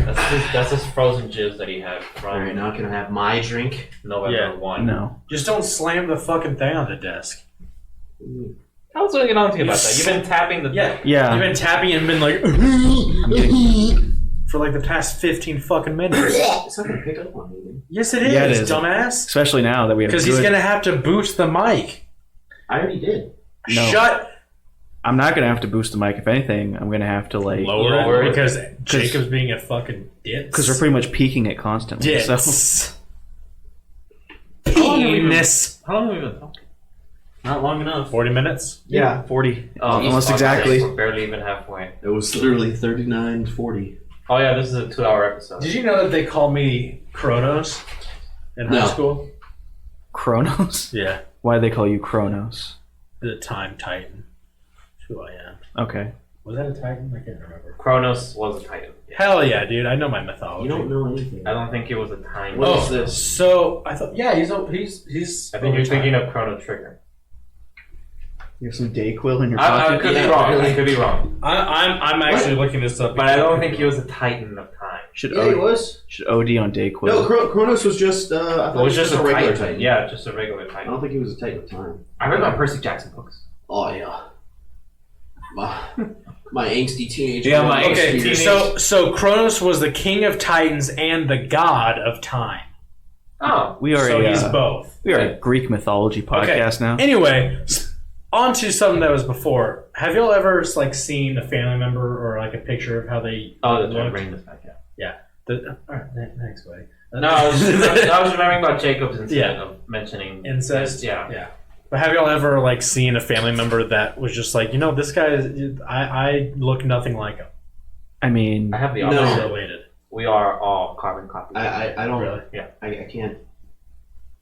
That's his frozen jizz that he had from Alright, now can I have my drink? November Yeah. 1. No. Just don't slam the fucking thing on the desk. I was going to get on to you about that. You've been tapping the Yeah. Yeah. You've been tapping and been like for like the past 15 fucking minutes. It's not gonna pick up on me. Yes, it is, Yeah, it is. dumbass. Especially now that we have Because good... he's gonna have to boost the mic. I already did. No. Shut. I'm not gonna have to boost the mic. If anything, I'm gonna have to like lower it because Jacob's being a fucking ditz. because we're pretty much peaking it constantly. So Ditz. How long have we been- Penis. How long have we been talking? Not long enough. 40 minutes? yeah, 40, Oh, almost fuck, exactly. We're barely even halfway. It was literally 39:40. Oh yeah, this is a 2-hour episode. Did you know that they call me Kronos in high No. school? Kronos. Yeah. Why do they call you Kronos? The Time Titan. That's who I am. Okay. Was that a Titan? I can't remember. Kronos was a titan. Hell yeah, dude. I know my mythology. You don't know anything. I don't think it was a time. What is Oh, this? so I thought, yeah, he's. I think you're thinking of Chrono Trigger. You have some Dayquil in your I pocket. could Yeah, be wrong. really. I could be wrong. I'm actually looking this up, But I don't think he was a titan of time. Should Yeah, he was. should OD on Dayquil. No, Kronos was just. I thought It was he just a regular titan. Titan. Yeah, just a regular I titan. don't think he was a Titan of time. I read my Percy Jackson books. Oh yeah. My angsty teenager. Yeah, my Okay, Teenage- so Kronos was the king of Titans and the god of time. Oh. We are So a he's both. we are a Greek mythology podcast now. Anyway, on to something that was before. Have y'all ever like seen a family member or like a picture of how they Oh, the looked? bring this back, yeah. All right, thanks, buddy. No, I was remembering about Jacob's instead Yeah. of mentioning Incest? Yeah. Yeah. But have y'all ever like seen a family member that was just like, this guy is, I look nothing like him. I mean, I have the No. opposite. Related. We are all carbon copies. I don't. Really? Yeah. I can't.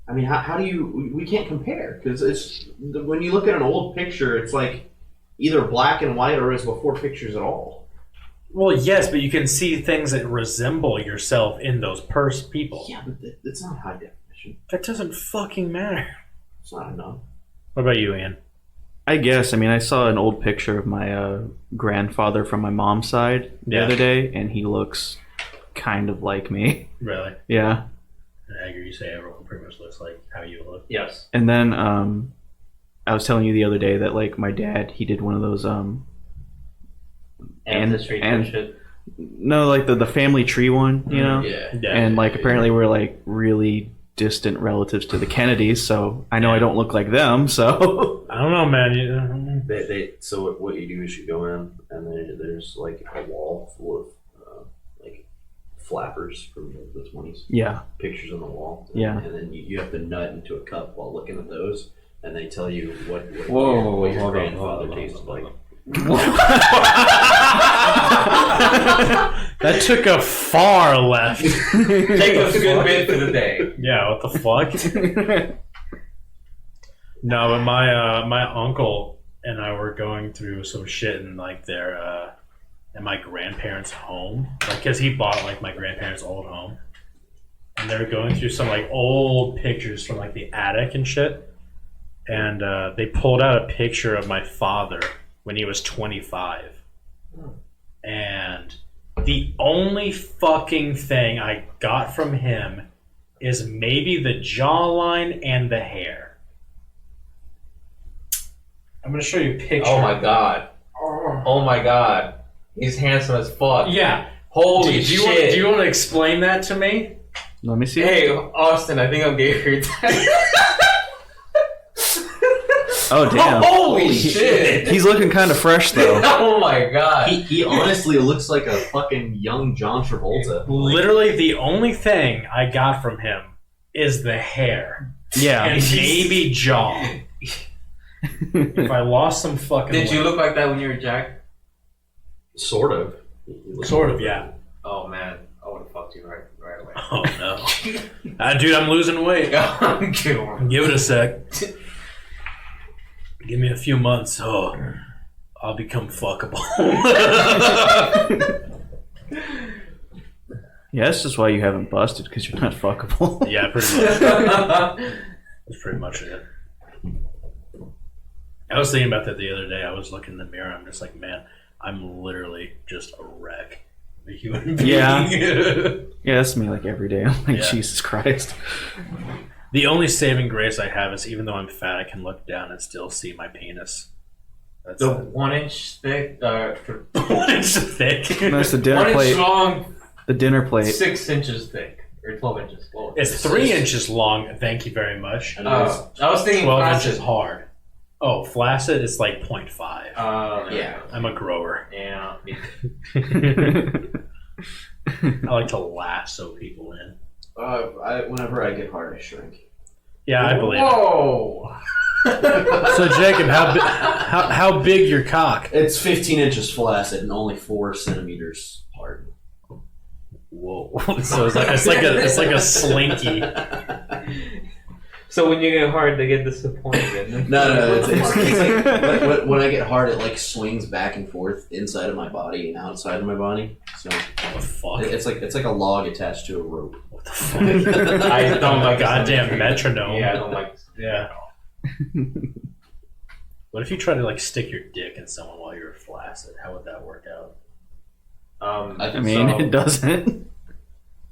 I mean, how do you? We can't compare because it's when you look at an old picture, it's like either black and white or it's before pictures at all. Well, yes, but you can see things that resemble yourself in those people. Yeah, but it's not high definition. That doesn't fucking matter. It's not enough. What about you, Ian? I guess. I mean, I saw an old picture of my grandfather from my mom's side the Yeah. other day, and he looks kind of like me. Really? Yeah. I hear you say everyone pretty much looks like how you look. Yes. And then I was telling you the other day that like my dad, he did one of those Ancestry and- shit. no, like the family tree one, you know. Yeah. Yeah. And like apparently we're like really distant relatives to the Kennedys, so I know I don't look like them. So I don't know, man. So what you do is you go in and there's like a wall full of like flappers from the 20s. yeah, Pictures on the wall. Yeah. And then you have to nut into a cup while looking at those, and they tell you what Whoa, what your hold on, grandfather hold on, tasted hold on. like. That took a far left. Jacob's good bit for the day. Yeah, what the fuck? No, but my uncle and I were going through some shit in like their in my grandparents' home, like because he bought like my grandparents' old home, and they were going through some like old pictures from like the attic and shit, and they pulled out a picture of my father when he was 25, and the only fucking thing I got from him is maybe the jawline and the hair. I'm gonna show you a picture. Oh my god. Oh my god. He's handsome as fuck. Yeah. Holy do you shit. do you want to explain that to me? let me see. Hey, Austin, I think I'm gay for your time. Oh damn, Holy shit. he's looking kind of fresh though. Oh my god. He honestly looks like a fucking young John Travolta. Literally, the only thing I got from him is the hair Yeah, and maybe jaw. If I lost some fucking Did you weight. look like that when you were Jack? Sort of. Sort of, yeah. Oh man, I would have fucked you right away. Oh no, dude, I'm losing weight. Good one. Give it a sec. Give me a few months. Oh, I'll become fuckable. yeah. That's just why you haven't busted, because you're not fuckable. Yeah, pretty much. That's pretty much it. I was thinking about that the other day. I was looking in the mirror. I'm just like, man, I'm literally just a wreck. A human being. Yeah. Yeah, that's me like every day. I'm like, Yeah. Jesus Christ. The only saving grace I have is even though I'm fat, I can look down and still see my penis. That's The 1 inch thick, 1 inch thick. That's the 1 dinner inch plate. long, The dinner plate. 6 inches thick, or 12 inches. Well, It's 3 inches long. Thank you very much. And I was thinking 12 flaccid. inches hard. Oh, flaccid is like 0.5. Yeah. I'm a grower. Yeah. I like to lasso people in. Whenever I get hard, I shrink. Yeah, I believe Whoa! it. So, Jacob, how big your cock? It's 15 inches flaccid and only 4 centimeters hard. Whoa! So it's like a slinky. So when you get hard, they get disappointed. No, it's like when I get hard, it like swings back and forth inside of my body and outside of my body. So What the fuck? it's like a log attached to a rope. What the fuck? I don't like Goddamn this. metronome. Yeah, I don't like this. Yeah. What if you try to like stick your dick in someone while you're flaccid? How would that work out? I mean, it doesn't.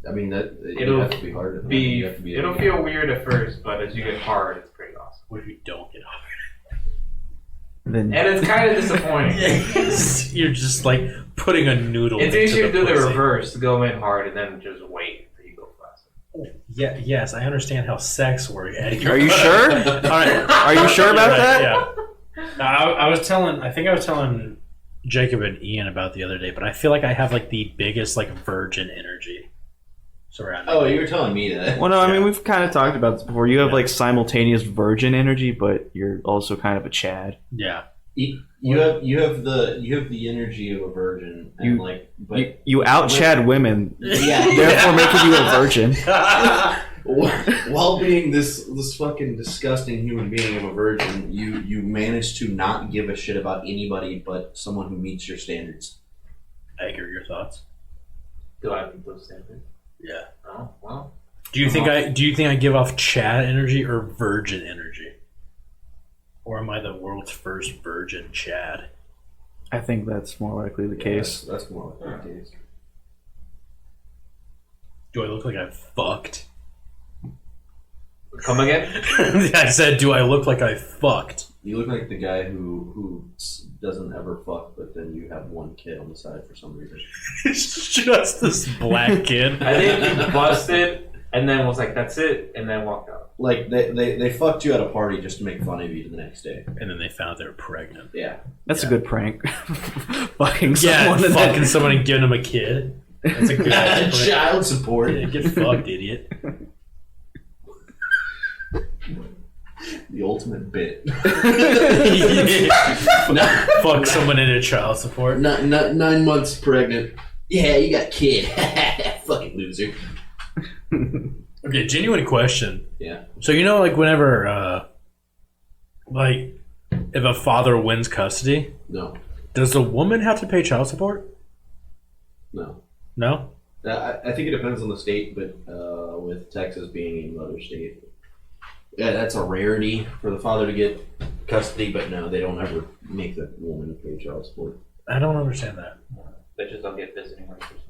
I mean that It'll have to be hard. It'll feel weird at first, but as you get hard, it's pretty awesome. What if you don't get hard? Then And it's kind of disappointing. You're just like putting a noodle. It's into easier to do the pussy. reverse, to go in hard and then just wait until you go fast. Yeah. Yes, I understand how sex works. Eddie. are you sure? All right. Are you sure about You're right, that? Yeah. No, I was telling Jacob and Ian about the other day, but I feel like I have like the biggest like virgin energy surrounding. Oh, me. you were telling me that. Well, no, I mean, we've kind of talked about this before. You have like simultaneous virgin energy, but you're also kind of a Chad. Yeah. You have the energy of a virgin, and You out Chad women, yeah. therefore making you a virgin. While being this fucking disgusting human being of a virgin, you manage to not give a shit about anybody but someone who meets your standards. Edgar, your thoughts? Do I meet those standards? Yeah. Oh, well. Do you think I give off Chad energy or virgin energy? Or am I the world's first virgin Chad? I think that's more likely the case. That's more like the case. Do I look like I fucked? Come again? I said, do I look like I fucked? You look like the guy who doesn't ever fuck, but then you have one kid on the side for some reason. It's just this black kid. I think he busted and then was like, that's it, and then walked out. Like they fucked you at a party just to make fun of you the next day. And then they found out they were pregnant. Yeah. That's a good prank. Fucking Yeah, someone. and fucking then- someone and giving him a kid. That's a good idea. Child support. Yeah, get fucked, idiot. The ultimate bit. Fuck someone into child support. 9 months pregnant. Yeah, you got a kid. Fucking loser. Okay, genuine question. Yeah. So you know, like whenever, like, if a father wins custody, No. does the woman have to pay child support? No. No. I think it depends on the state, but with Texas being a mother state, yeah, that's a rarity for the father to get custody. But no, they don't ever make the woman pay child support. I don't understand that. They just don't get visiting rights or something.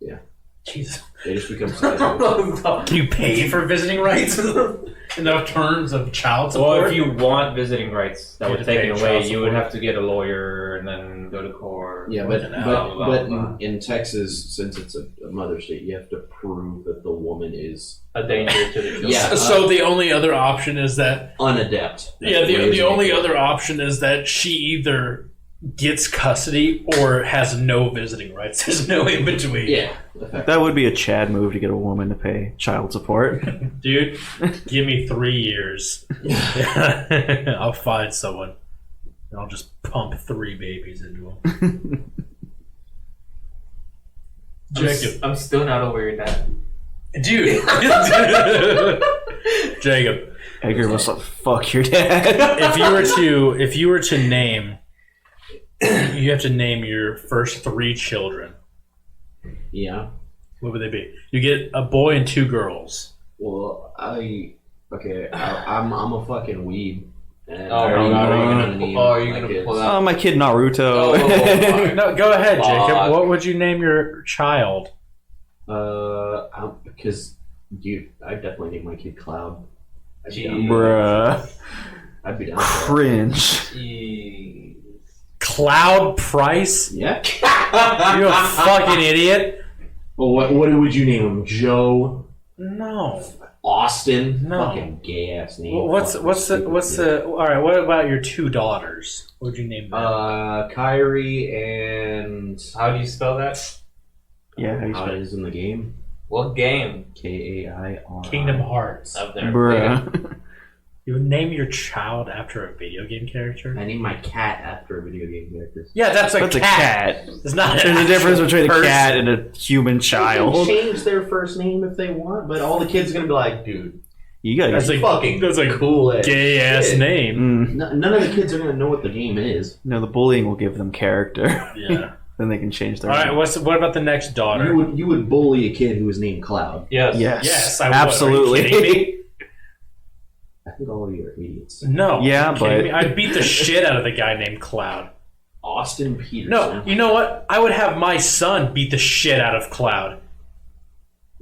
Yeah, Jesus. they just become sizable. Can you pay for visiting rights in the terms of child support? Well, if you want visiting rights that You were have to pay taken child away, you would support. have to get a lawyer and then go to court. Yeah, but blah, blah, but blah. in Texas, since it's a mother state, you have to prove that the woman is A danger to the children. Yeah. So the only other option is that unadept. yeah, the only other option is that she either gets custody or has no visiting rights. There's no in between. Yeah. That would be a Chad move to get a woman to pay child support. Dude, give me 3 years. I'll find someone. And I'll just pump 3 babies into them. Jacob. I'm still not over your dad. Dude. Jacob. Edgar was like, "Fuck your dad." If you were to name, you have to name your first 3 children. Yeah. What would they be? You get a boy and 2 girls. Well, I'm a fucking weeb. And Oh, are you gonna pull out? Oh, my kid Naruto. Oh, No, go ahead, Jacob. Fuck. What would you name your child? Because I'd definitely name my kid Cloud. I'd be down. Bruh. I'd be down. for Cringe. Jeez. Cloud Price? that. Yeah. You a fucking idiot? Well, what would you name him? Joe? No. Austin. No. Fucking gay ass name. What's the? All right. What about your 2 daughters? What would you name them? Kyrie and How do you spell that? Yeah, how you how spell it is in the game. What game? Kair. Kingdom Hearts. Up there. Bruh. You would name your child after a video game character? I named my cat after a video game character. Yeah, that's a That's a cat. cat. It's not. There's a difference between a person. cat and a human They child. can change their first name if they want, but all the kids are gonna be like, dude, You gotta. That's that's a fucking that's a cool ass gay ass kid. name. None of the kids are gonna know what the game is. No, the bullying will give them character. Yeah. Then they can change their. All right. name. What about the next daughter? You would bully a kid who was named Cloud. Yes. Yes. Yes, I would. absolutely. Are you kidding me? I think all of you are idiots. No. Yeah, are you kidding but- me? I'd beat the shit out of the guy named Cloud. Austin Peterson. No, you know what? I would have my son beat the shit out of Cloud.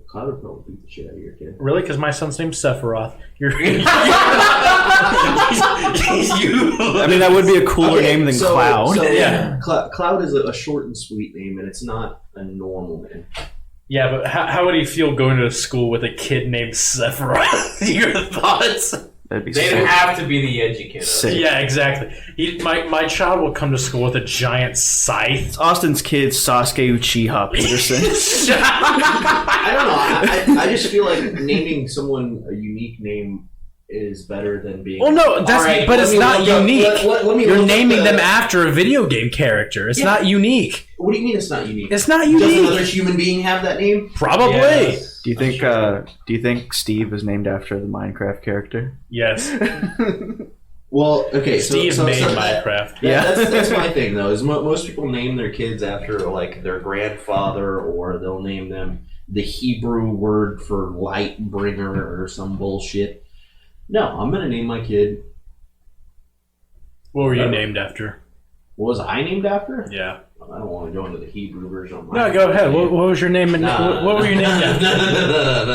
Cloud would probably beat the shit out of your kid. Really? Because my son's name's Sephiroth. You're. I mean, that would be a cooler name than Cloud. So, Yeah. Cloud is a short and sweet name, and it's not a normal name. Yeah, but how would he feel going to school with a kid named Sephiroth? Your thoughts? That'd be They'd sick. have to be the educator. Sick. Yeah, exactly. My child will come to school with a giant scythe. It's Austin's kid, Sasuke Uchiha Peterson. I don't know. I just feel like naming someone a unique name is better than being. Well, no, that's All right, but let it's me not look up- unique. let me You're look up naming the- them after a video game character. It's Yeah. not unique. What do you mean it's not unique? It's not Does another unique. human being have that name? Probably. Yes. Do you think? Do you think Steve is named after the Minecraft character? Yes. Well, okay. Steve made Minecraft. Yeah. That's my thing though. Is most people name their kids after like their grandfather, or they'll name them the Hebrew word for light bringer or some bullshit. No, I'm gonna name my kid. What were you Whatever. named after? What was I named after? Yeah. I don't want to go into the Hebrew version. Of my No, go ahead. What was your name? Nah, What were you named after?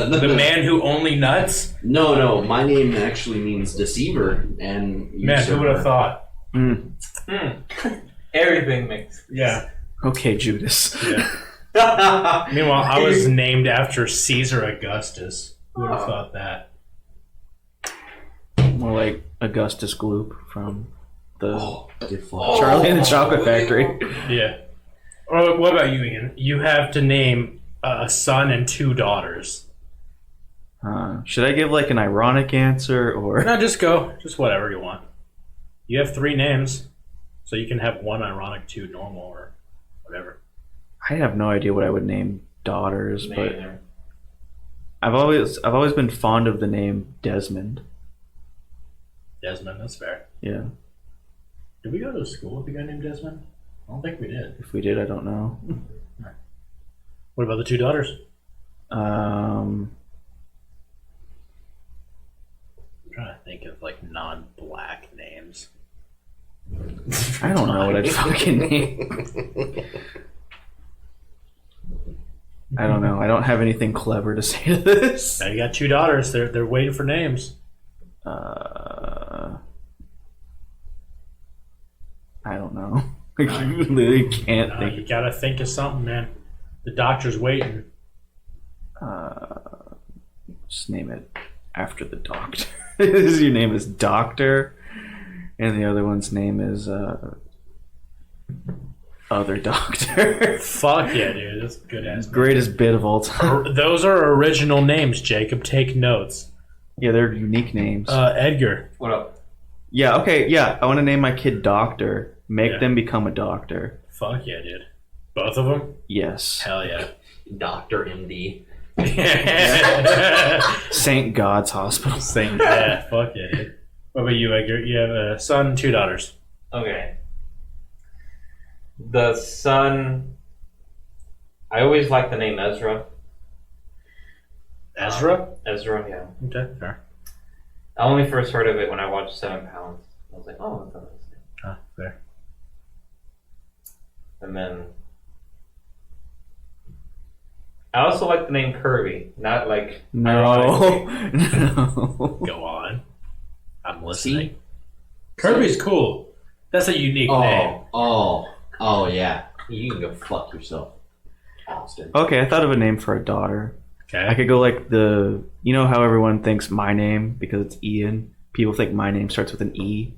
No, The man who only nuts? No, my name actually means deceiver and Man, who would have usurper. thought? Everything makes. Yeah. Okay, Judas. Yeah. Meanwhile, I was named after Caesar Augustus. Who would have thought that? More like Augustus Gloop from the Get fucked. Charlie and the Chocolate Factory. Yeah. Or what about you, Ian? You have to name a son and 2 daughters. Should I give like an ironic answer or? No, just go. Just whatever you want. You have 3 names, so you can have 1 ironic, 2 normal, or whatever. I have no idea what I would name daughters, Me but either. I've always been fond of the name Desmond. Desmond, that's fair. Yeah. Did we go to school with a guy named Desmond? I don't think we did. If we did, I don't know. What about the 2 daughters? Um, I'm trying to think of like non-black names. I don't know what I'd fucking name. I don't know. I don't have anything clever to say to this. Now you got 2 daughters. They're waiting for names. I don't know. I literally can't think. You gotta think of something, man. The doctor's waiting. Just name it after the doctor. Your name is Doctor, and the other one's name is Other Doctor. Fuck yeah, dude. That's a good ass. Greatest bit of all time. Those are original names, Jacob. Take notes. Yeah, they're unique names. Edgar. What up? Yeah, okay, yeah. I want to name my kid Doctor. Make Yeah. them become a doctor. Fuck yeah, dude. Both of them? Yes. Hell yeah. Dr. MD. St. God's Hospital. Yeah, fuck yeah, dude. What about you, Edgar? You have a son and 2 daughters. Okay. The son. I always like the name Ezra. Ezra? Ezra, yeah. Okay, fair. I only first heard of it when I watched 7 Pounds. I was like, oh, that's what it's name. Ah, fair. And then I also like the name Kirby, not like No. No. Go on. I'm listening. Kirby's cool. That's a unique name. Oh, yeah. You can go fuck yourself, Austin. Okay, I thought of a name for a daughter. Okay. I could go like the, you know how everyone thinks my name because it's Ian. People think my name starts with an E.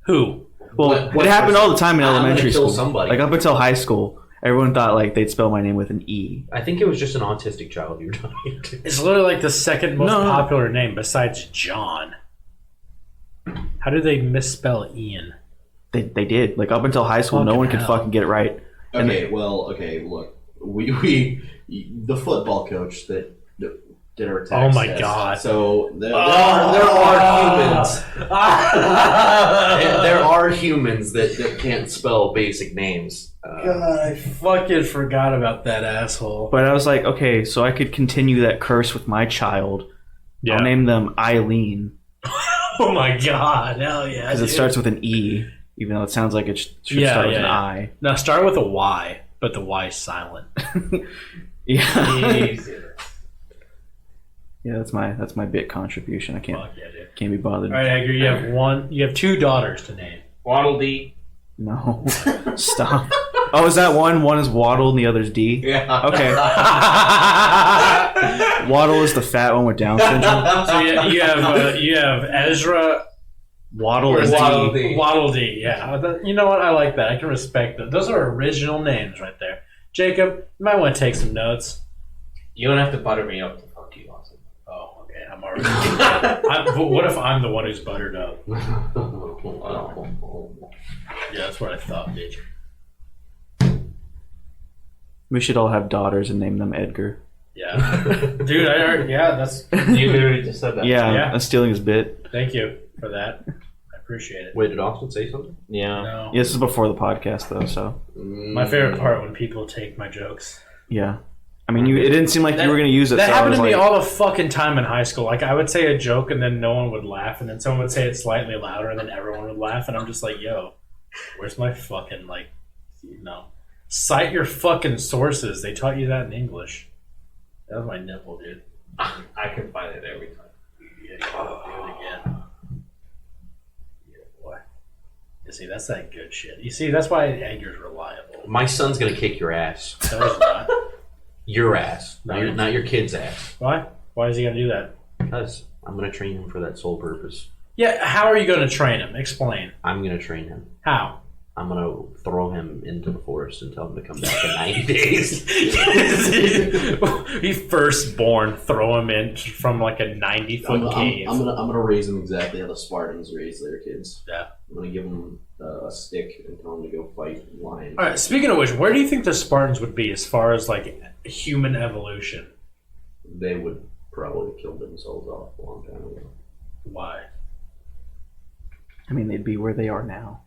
Who? Well, What it happened person? all the time in I'm gonna elementary kill school. somebody. Like up until high school, everyone thought like they'd spell my name with an E. I think it was just an autistic child you were talking to. It's literally like the second most No. popular name besides John. How did they misspell Ian? They did. Like up until high school, no Fucking one could hell. fucking get it right. Okay, look, we the football coach that did our tax Oh my test. God. So there are humans. There are humans that can't spell basic names. God, I fucking forgot about that asshole. But I was like, okay, so I could continue that curse with my child. Yeah. I'll name them Eileen Oh my god, hell yeah. because it dude. starts with an E, even though it sounds like it should Yeah, start with yeah, an yeah. I. Now start with a Y, but the Y is silent. Yeah. Jesus. Yeah, that's my bit contribution. I can't Fuck yeah, dude. be bothered. All right, Edgar, you have two daughters to name. Waddle Dee. No, stop. Oh, is that one? One is Waddle and the other's D. Yeah. Okay. Waddle is the fat one with Down syndrome. So you have Ezra Waddle or is Waddle D. D. Waddle Dee. Yeah, you know what? I like that. I can respect that. Those are original names right there. Jacob, you might want to take some notes. You don't have to butter me up to fuck you, awesome. Oh, okay. I'm already. But what if I'm the one who's buttered up? Yeah, that's what I thought, bitch. We should all have daughters and name them Edgar. Yeah, dude. I heard. Yeah, that's. You literally just said that. Yeah, Yeah. I'm stealing his bit. Thank you for that. I appreciate it. Wait, did Austin say something? Yeah. No. Yeah, this is before the podcast though, so My favorite part when people take my jokes. yeah. I mean, it didn't seem like you were going to use it. That so I happened was to me like, all the fucking time in high school. Like, I would say a joke and then no one would laugh, and then someone would say it slightly louder and then everyone would laugh, and I'm just like, yo, where's my fucking, like, cite your fucking sources. They taught you that in English. That was my nipple, dude. I can find it every time. Yeah, do it again. Yeah, boy. You see, that's that good shit. You see, that's why Edgar's reliable. My son's gonna kick your ass. No, he's not. Your ass, No. not your kid's ass. Why? Why is he gonna do that? Because I'm gonna train him for that sole purpose. Yeah, how are you gonna train him? Explain. I'm gonna train him. How? I'm gonna throw him into the forest and tell him to come back in 90 days. He firstborn, throw him in from like a 90-foot cave. I'm gonna raise him exactly how the Spartans raise their kids. Yeah. I'm gonna give him a stick and tell him to go fight lions. All right. Speaking of which, where do you think the Spartans would be as far as like human evolution? They would probably have killed themselves off a long time ago. Why? I mean, they'd be where they are now.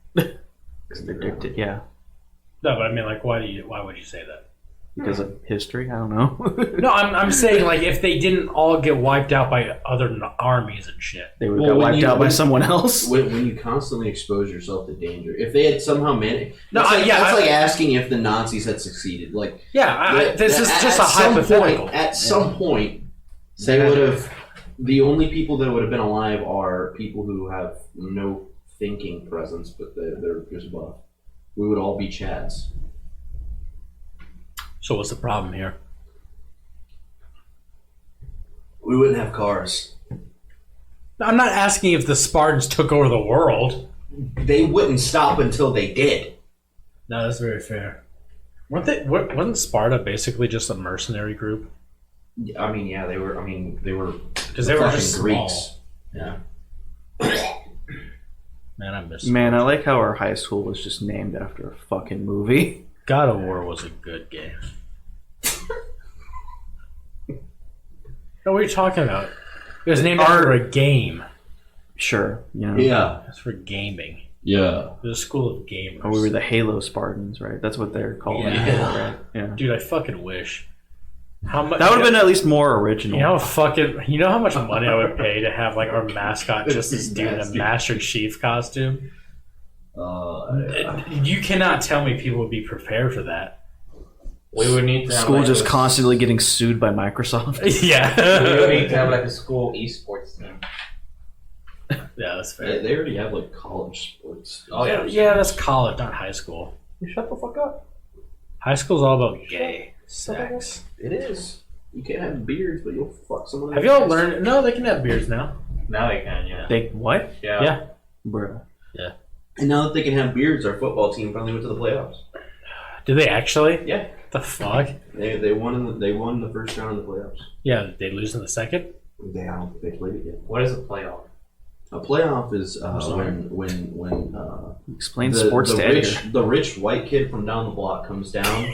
Yeah, No, but I mean, like, why would you say that? because of history. I don't know. No, I'm saying like if they didn't all get wiped out by other armies and shit. They would have Well, got when wiped you- out by when- someone else. When you constantly expose yourself to danger, if they had somehow managed, No, that's I- like asking if the Nazis had succeeded. Like, Yeah, this is just a at some hypothetical. Point, at some point, they would have. The only people that would have been alive are people who have no thinking presence, but they're just buff. We would all be Chads. So what's the problem here? We wouldn't have cars. I'm not asking if the Spartans took over the world. They wouldn't stop until they did. No, that's very fair. Wasn't Sparta basically just a mercenary group? I mean, yeah, they were. I mean, they were Because they were fucking just Greeks. small. Yeah. Man, I miss. Man, I like how our high school was just named after a fucking movie. God of War was a good game. No, what are you talking about? It was named after a game. Sure, you know. Yeah, That's for gaming. yeah. It was a school of gamers. Oh, we were the Halo Spartans, right? That's what they're called. Yeah. Right? Yeah. Dude, I fucking wish. How much? That would have been at least more original. You know how much money I would pay to have like our mascot just this dude in a Master Chief costume? You cannot tell me people would be prepared for that. We would need to have School like just a- constantly getting sued by Microsoft. We would need Yeah. to have like a school esports team. Yeah, that's fair. They already have like college sports. Oh yeah. Yeah, that's college, not high school. Shut the fuck up. High school's all about gay sex. It is. You can't have beards, but you'll fuck someone. Have y'all learned? No, they can have beards now. Now they can, yeah. They what? Yeah. Yeah. Bruh. And now that they can have beards, our football team finally went to the playoffs. Did they actually? Yeah. The fuck? They won the first round of the playoffs. Yeah, did they lose in the second? I don't think they played it yet. What is a playoff? A playoff is sorry. when Explain sports to Edgar. the rich white kid from down the block comes down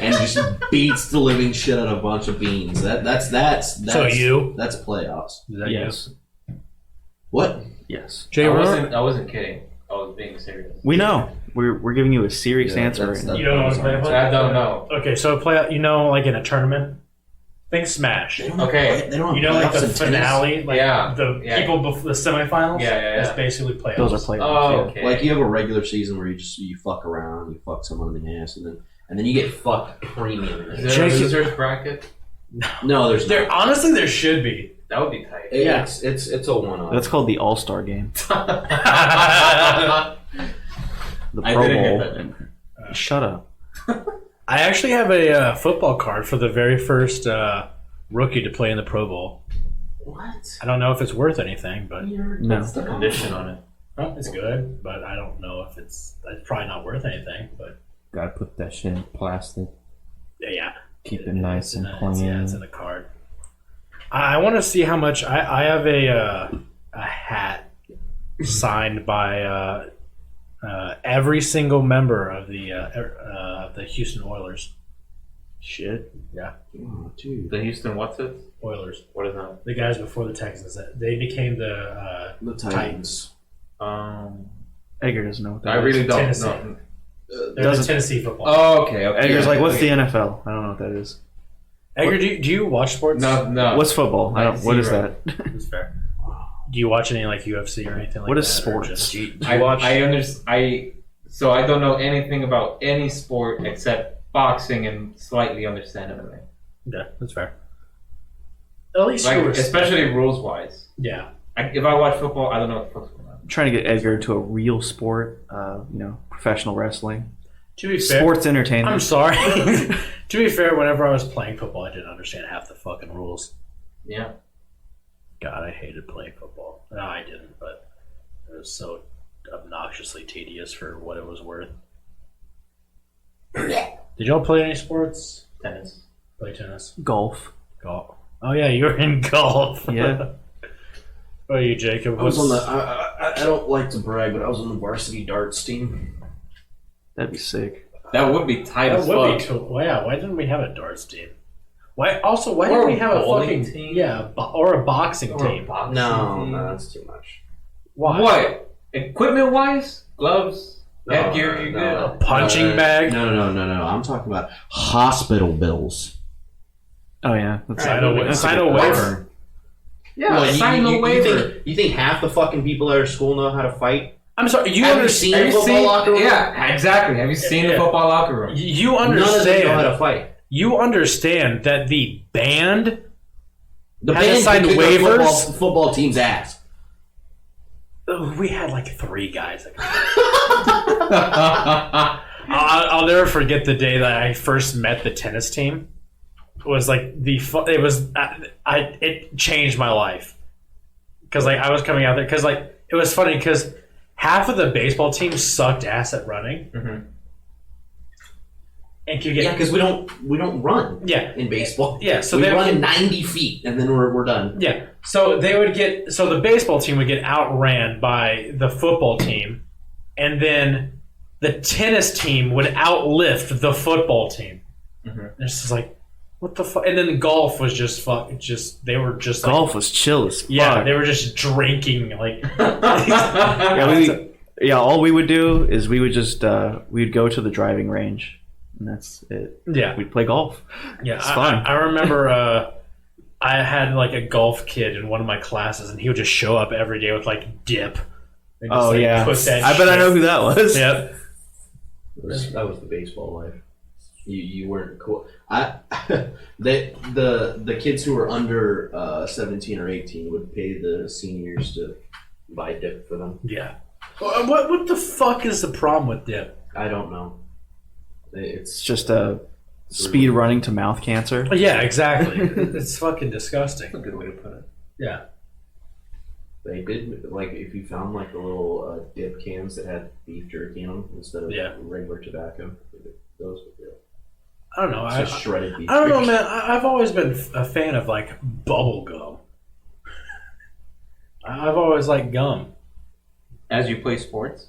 and just beats the living shit out of a bunch of beans. That's So you? That's playoffs. Is that Yes. What? Yes. Jay, I wasn't kidding. I was being serious. We know. We're giving you a serious answer right now. You don't know what a playoff is? I don't know. Okay, so you know, like in a tournament, think Smash. Okay. They don't have You know, like playoffs the in tennis. finale, like Yeah. the people before the semifinals. Yeah. That's basically playoffs. Those are playoffs. Oh, yeah. okay. Like you have a regular season where you fuck around, you fuck someone in the ass, and then you get fucked premium. Is there a losers bracket? No, there's There not. honestly, there should be. That would be tight. It's a one-off. That's called the All-Star game. The I Pro didn't Bowl. get that. And- Shut up. I actually have a football card for the very first rookie to play in the Pro Bowl. What? I don't know if it's worth anything, but No. What's the condition on it? well, it's good. But I don't know if it's probably not worth anything. But Gotta put that shit in plastic. yeah, Keep it nice and clean. Yeah, it's in a card. I want to see how much. I have a hat signed by every single member of the Houston Oilers. Shit. Yeah, Oh, dude. The Houston what's it? Oilers. What is that? The guys before the Texans. They became the The Titans. Edgar doesn't know what I that really is. don't Tennessee. know. They're the Doesn't- Tennessee football. Oh, okay. Edgar's like, what's the yeah. NFL? I don't know what that is. Edgar, do you watch sports? No. What's football? I don't. What is Zero. that? That's fair. Do you watch any like UFC or anything like that? What is or sports? just- So I don't know anything about any sport except boxing and slightly understand MMA. Yeah, that's fair. At least Like, you were- especially rules wise. yeah. If I watch football, I don't know what football is. I'm trying to get Edgar into a real sport. Professional wrestling. To be fair, Sports entertainment. I'm sorry. To be fair, whenever I was playing football, I didn't understand half the fucking rules. Yeah. God, I hated playing football. No, I didn't, but it was so obnoxiously tedious for what it was worth. Did y'all play any sports? Tennis. Play tennis? Golf. Golf. Oh yeah, you were in golf. Yeah. What are you, Jacob? I was on the. I don't like to brag, but I was on the varsity darts team. That'd be sick. That would be tight That as would be fuck. cool. Well, yeah, why didn't we have a darts team? Why Or didn't we a have a bowling fucking team? or a boxing Or a team? boxing No, team. that's too much. Why? What? Equipment wise? Gloves? Headgear? You good? A punching bag? No. I'm talking about hospital bills. Oh yeah. That's Sign a that's sign good a point. waiver. Yeah, What, sign the waiver. You think half the fucking people at our school know how to fight? I'm sorry. You Have you understand? seen Have you football seen? locker room? Yeah, exactly. Have you seen the Yeah. football locker room? You None of them know how understand? to fight. You understand that the band The Had to band sign kicked our waivers? football team's ass. we had like 3 guys. I'll never forget the day that I first met the tennis team. It was like it changed my life because like I was coming out there because like it was funny because half of the baseball team sucked ass at running Mhm. and could Yeah, get because we don't run yeah in baseball. so we they run would 90 feet and then we're done. yeah so they would get so the baseball team would get outran by the football team and then the tennis team would outlift the football team. Mhm. It's just like what the fuck, and then the golf was just they were just like, Golf was chill as fuck. yeah, they were just drinking like. Yeah, all we would do is we would just we'd go to the driving range, and that's it. Yeah, We'd play golf. yeah. It's fun. I remember I had like a golf kid in one of my classes, and he would just show up every day with like dip. And just, Oh like, yeah, put that I bet I shit- know who that was. Yep. That was the baseball life. You weren't cool. The kids who were under 17 or 18 would pay the seniors to buy dip for them. Yeah. What the fuck is the problem with dip? I don't know. It's just a Speed running to mouth cancer. Yeah, exactly. It's fucking disgusting. That's a good way to put it. Yeah. They did, like, if you found, like, the little dip cans that had beef jerky in them instead of regular tobacco, those were good. I don't know. It's just shredded beef I don't know, jerky. man. I've always been a fan of, like, bubble gum. I've always liked gum. As you play sports?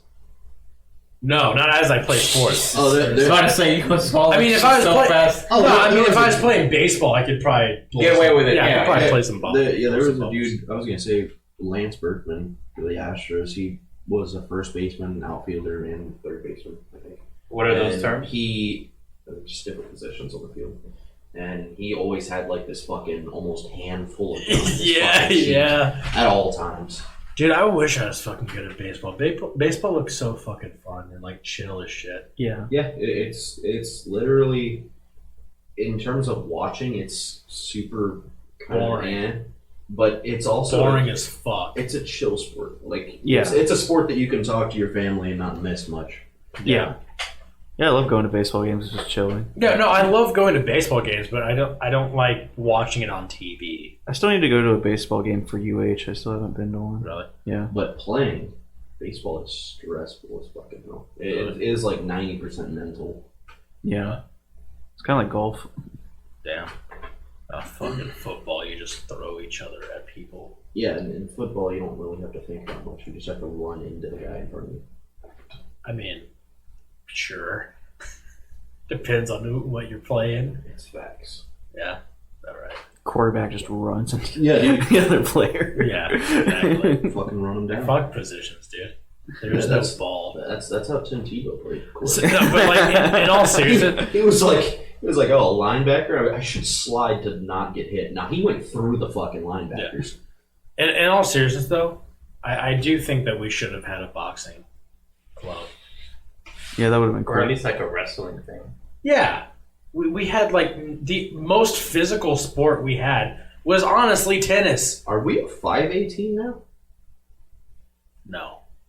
No, not as I play sports. Oh, I was about to say, you go swallow I mean, that if shit I was so play- fast. Oh, no, there- I mean, there if was I a- was playing baseball, I could probably Get away with it, Yeah, I yeah, could probably yeah. play some ball. There was some a balls. dude, I was going to say Lance Berkman for the Astros. He was a first baseman, outfielder, and third baseman, I think. What are those And terms? He, just different positions on the field. And he always had like this fucking almost handful of gum in his Yeah, fucking cheek yeah. at all times. Dude, I wish I was fucking good at baseball. Baseball looks so fucking fun and like chill as shit. Yeah. Yeah, it's literally, in terms of watching, it's super kind Boring. of but it's also Boring as fuck. It's a chill sport. Like, Yeah. it's a sport that you can talk to your family and not miss much. Yeah. Yeah, I love going to baseball games. It's just chilling. Yeah, no, I love going to baseball games, but I don't like watching it on TV. I still need to go to a baseball game for UH. I still haven't been to one. Really? Yeah. But playing baseball is stressful as fucking hell. It is like 90% mental. Yeah. It's kind of like golf. Damn. Fucking football, you just throw each other at people. Yeah, and in football, you don't really have to think that much. You just have to run into the guy in front of you. I mean, sure. Depends on what you're playing. It's facts. Yeah, all right. Quarterback just runs into Yeah, dude. the other player. Yeah, exactly. Fucking run him down. Fuck positions, dude. There's Yeah, no that's- ball. That's how Tim Tebow played. So, no, but like in all seriousness, It was like, oh, a linebacker? I should slide to not get hit. Now, he went through the fucking linebackers. in all seriousness though, I do think that we should have had a boxing club. Yeah, that would have been Or at cool. least like a wrestling thing. Yeah, we had like the most physical sport we had was honestly tennis. Are we a 5A team now?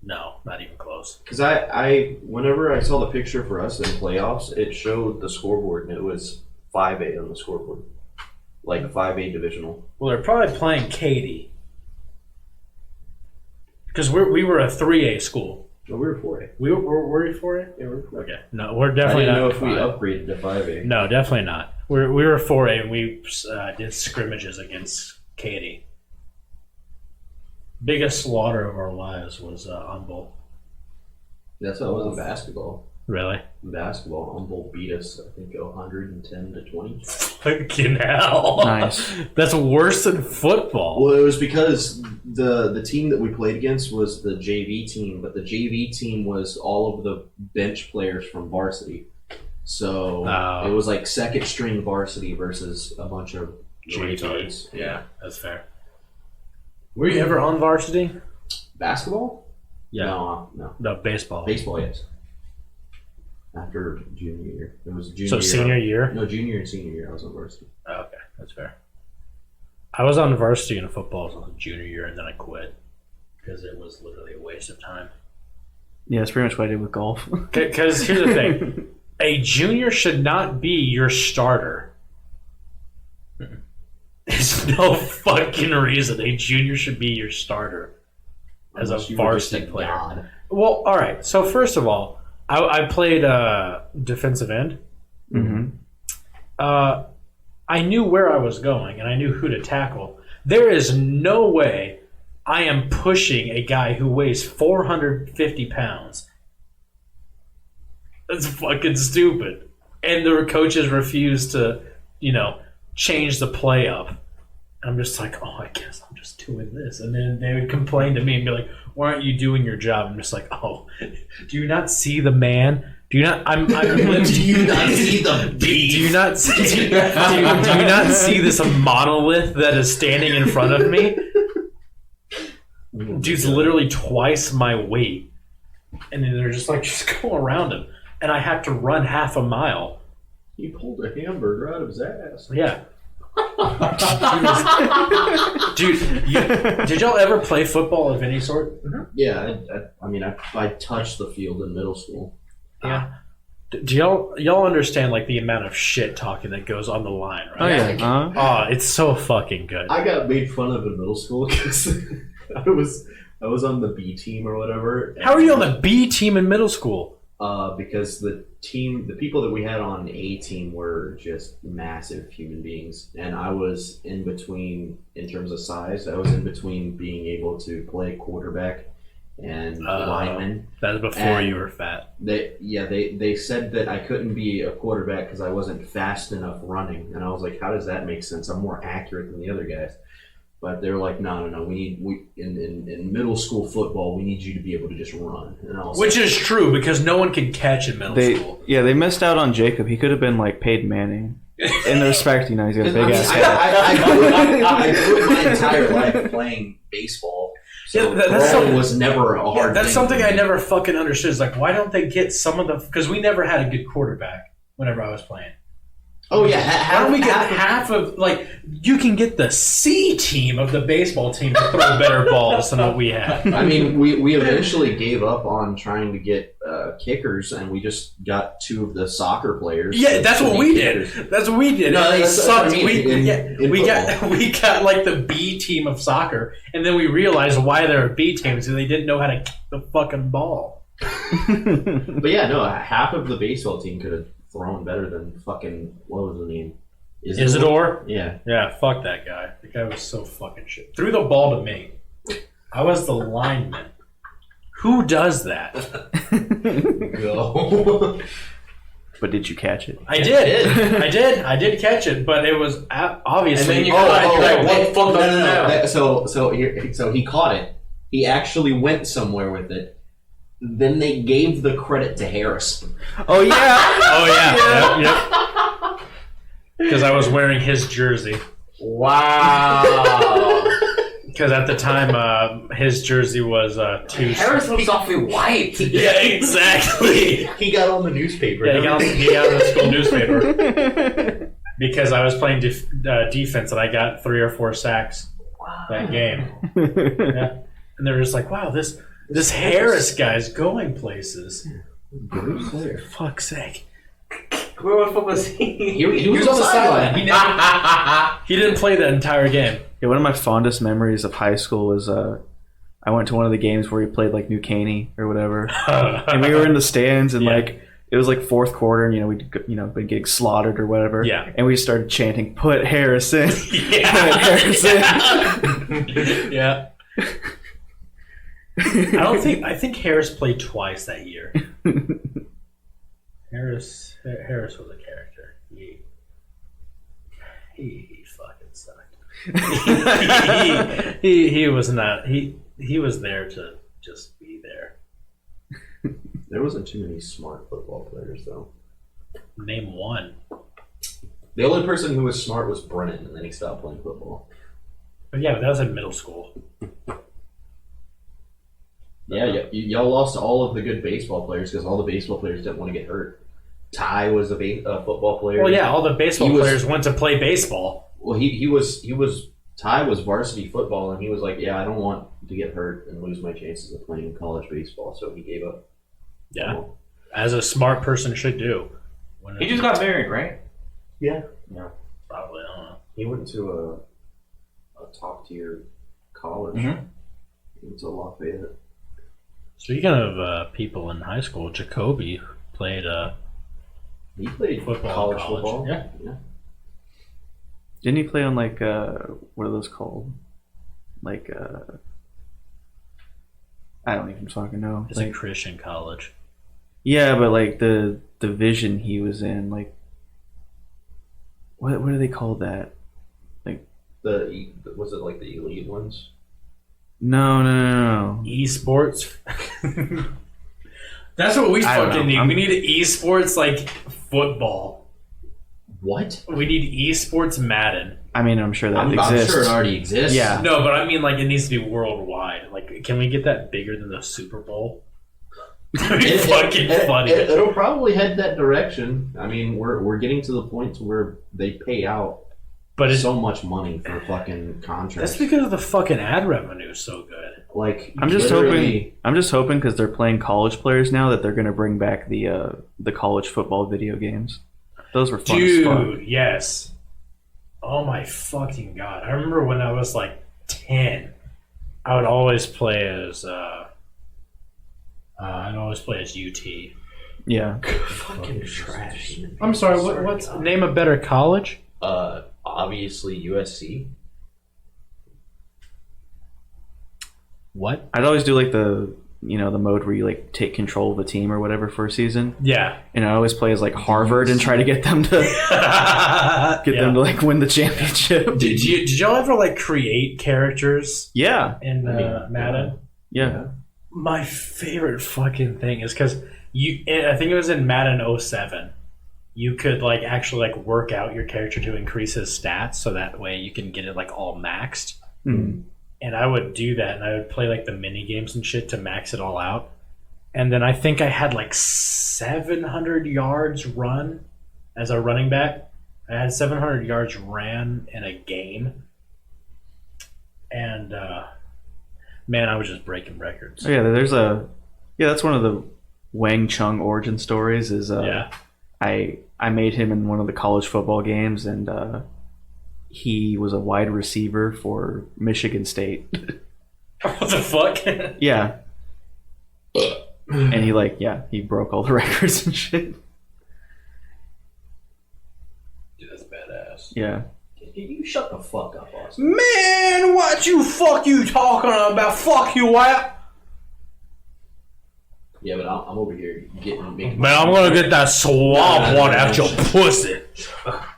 No, not even close. Because I whenever I saw the picture for us in playoffs, it showed the scoreboard, and it was 5A on the scoreboard. Like a 5A divisional. Well, they're probably playing Katie because we were a 3A school. No, we were 4A. Were we 4A? Yeah, we were 4A. Okay, no, we're I definitely didn't not. know if we 5. upgraded to 5A. No, definitely not. We were 4A and we did scrimmages against Katy. Biggest slaughter of our lives was Humboldt. That's how it was in basketball. Really? In basketball, Humboldt beat us, I think, 110 to 20. Fucking hell. Nice. That's worse than football. Well, it was because the team that we played against was the JV team, but the JV team was all of the bench players from varsity. So Oh. it was like second string varsity versus a bunch of JV. retards. Yeah, that's fair. Were you ever on varsity? Basketball? Yeah. No. No, baseball. Baseball, yes. After junior year. It was junior So year. senior year? No, junior and senior year I was on varsity. Oh, okay, that's fair. I was on varsity in football until junior year, and then I quit because it was literally a waste of time. Yeah, that's pretty much what I did with golf. Because here's the thing: a junior should not be your starter. There's no fucking reason a junior should be your starter as Unless a you were just varsity player. god. Well, all right. So first of all, I played defensive end. Mm-hmm. I knew where I was going and I knew who to tackle. There is no way I am pushing a guy who weighs 450 pounds. That's fucking stupid. And the coaches refuse to, change the play up. And I'm just like, oh, I guess I'm just doing this. And then they would complain to me and be like, why aren't you doing your job? I'm just like, oh, do you not see the man? Do you not? I'm Do you not see the do beef? you not see? Do you not see this monolith that is standing in front of me? Dude's literally twice my weight, and then they're just go around him, and I have to run half a mile. He pulled a hamburger out of his ass. Yeah, dude. Did y'all ever play football of any sort? Yeah, I mean, I touched the field in middle school. Yeah. Do y'all understand like the amount of shit talking that goes on the line, right? Oh yeah. Oh, it's so fucking good. I got made fun of in middle school because I was on the B team or whatever. How are you on the B team in middle school? Because the people that we had on A team were just massive human beings, and I was in between in terms of size. I was in between being able to play quarterback and lineman. That was before And you were fat. They said that I couldn't be a quarterback because I wasn't fast enough running, and I was like, how does that make sense? I'm more accurate than the other guys. But they were like, no. In middle school football, we need you to be able to just run. And I was Which is true because no one can catch in middle school. They missed out on Jacob. He could have been like Peyton Manning. In the respect, he's got a big ass head. I grew my entire life playing baseball. So throwing was never a hard that's thing something for me. I never fucking understood. Is like, why don't they get some of the... Because we never had a good quarterback whenever I was playing. Oh, yeah. Why don't we get half of... Like, you can get the C team of the baseball team to throw better balls than what we had. I mean, we eventually gave up on trying to get kickers, and we just got two of the soccer players. Yeah, that's what we did. That's what we did. No, They that's sucked. what I mean. We got like the B team of soccer, and then we realized why they were B teams because they didn't know how to kick the fucking ball. But yeah, no, half of the baseball team could have thrown better than fucking, what was the name? Isidore? Yeah. Yeah, fuck that guy. The guy was so fucking shit. Threw the ball to me. I was the lineman. Who does that? Go. But did you catch it? I did. I did catch it, but it was obviously. And then what fuck now? So he caught it. He actually went somewhere with it. Then they gave the credit to Harris. Oh yeah. Oh yeah. Yep. Because I was wearing his jersey. Wow. Because at the time, his jersey was too. Harris looks awfully white. Yeah, exactly. He got on the newspaper. Yeah, he got on the school newspaper. Because I was playing defense and I got 3 or 4 sacks that game. Yeah. And they were just like, wow, this Harris guy's going places. Good player. Fuck's sake. Where the fuck was he? He was on the sideline. He didn't play that entire game. Yeah, one of my fondest memories of high school was I went to one of the games where he played like New Caney or whatever, and we were in the stands and like it was like fourth quarter and we'd been getting slaughtered or whatever. Yeah, and we started chanting, "Put Harris in." Yeah. Put Harris in. Yeah. I think Harris played twice that year. Harris was a character. He fucking sucked. he was not. He was there to just be there. There wasn't too many smart football players though. Name one. The only person who was smart was Brennan, and then he stopped playing football. But yeah, that was in middle school. Yeah, y'all lost all of the good baseball players because all the baseball players didn't want to get hurt. Ty was a football player. Well, yeah, all the baseball players went to play baseball. Well, Ty was varsity football, and he was like, yeah, I don't want to get hurt and lose my chances of playing college baseball, so he gave up. Yeah, as a smart person should do. He just got married, right? Yeah. Probably, I don't know. He went to a top tier college. Mhm. He went to Lafayette. Speaking of people in high school, Jacoby played He played football in college college. football. Yeah. Didn't he play on like what are those called? Like I don't even fucking know. It's a Christian college. Yeah, but like the division he was in, like what do they call that? Was it like the elite ones? No. Esports. That's what we I don't fucking know. need. We need esports like football. What? We need esports Madden. I mean, I'm sure that I'm exists. sure it already exists. Yeah. No, but I mean like it needs to be worldwide. Like, can we get that bigger than the Super Bowl? That'd be fucking funny. It'll probably head that direction. I mean, we're getting to the point where they pay out But it's so much money for fucking contracts. that's because the fucking ad revenue is so good. Like I'm just literally- hoping because they're playing college players now that they're going to bring back the college football video games. Those were fun as fuck. Dude, yes. Oh my fucking god! I remember when I was like 10, I would always play as UT. Yeah. fucking trash. I'm sorry. What's name a better college? Obviously USC. What? I'd always do like the mode where you like take control of a team or whatever for a season, Yeah. and I always play as like Harvard and try to get them to them to like win the championship. Did y'all ever like create characters Yeah. in Madden? Yeah. My favorite fucking thing is because I think it was in Madden 07. You could like actually like work out your character to increase his stats, so that way you can get it like all maxed. Mhm. And I would do that, and I would play like the mini games and shit to max it all out. And then I think I had like 700 yards run as a running back. I had 700 yards ran in a game, and man, I was just breaking records. Oh, yeah. That's one of the Wang Chung origin stories. Is I made him in one of the college football games, and he was a wide receiver for Michigan State. What the fuck? Yeah. And he broke all the records and shit. Dude, that's badass. Yeah. You shut the fuck up, Austin. Man, what you talking about? Fuck you, what? Yeah, but I'm over here making. Man, I'm gonna get that swamp water out your pussy.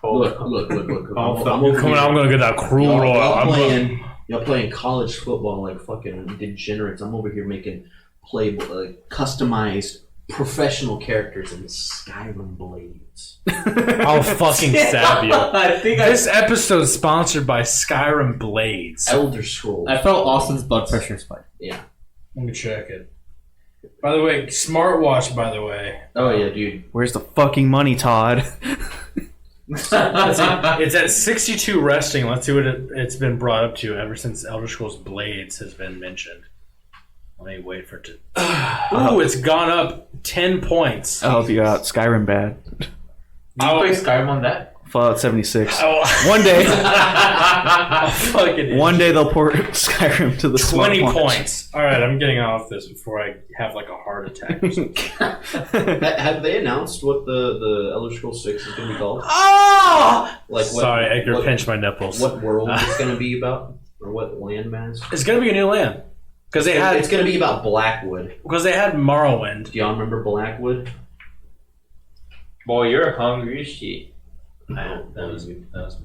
Look. I'm over Come on, I'm gonna get that crude oil. Y'all playing college football like fucking degenerates. I'm over here making customized professional characters in Skyrim Blades. I'll fucking stab you. I think This episode's sponsored by Skyrim Blades. Elder Scrolls. I felt Austin's blood pressure spike. Yeah. Let me check it. By the way, smartwatch, by the way. Oh yeah, dude. Where's the fucking money, Todd? It's at 62 resting. Let's see what it's been brought up to ever since Elder Scrolls Blades has been mentioned. Let me wait for it to... Ooh, it's gone up 10 points. I'll help you out. Skyrim bad. Did you play Skyrim on that? Fallout 76. Oh. One day, Fucking one day they'll port Skyrim to the 20 smartwatch. points. All right, I'm getting off this before I have like a heart attack or something. Have they announced what the Elder Scrolls 6 is going to be called? Oh! Like what? Sorry, Edgar what, pinched my nipples. What world it's going to be about, or what landmass? It's going to be a new land. Because It's going to be about Blackwood. they had Morrowind. Do y'all remember Blackwood? Boy, you're hungry as shit. That was me. That was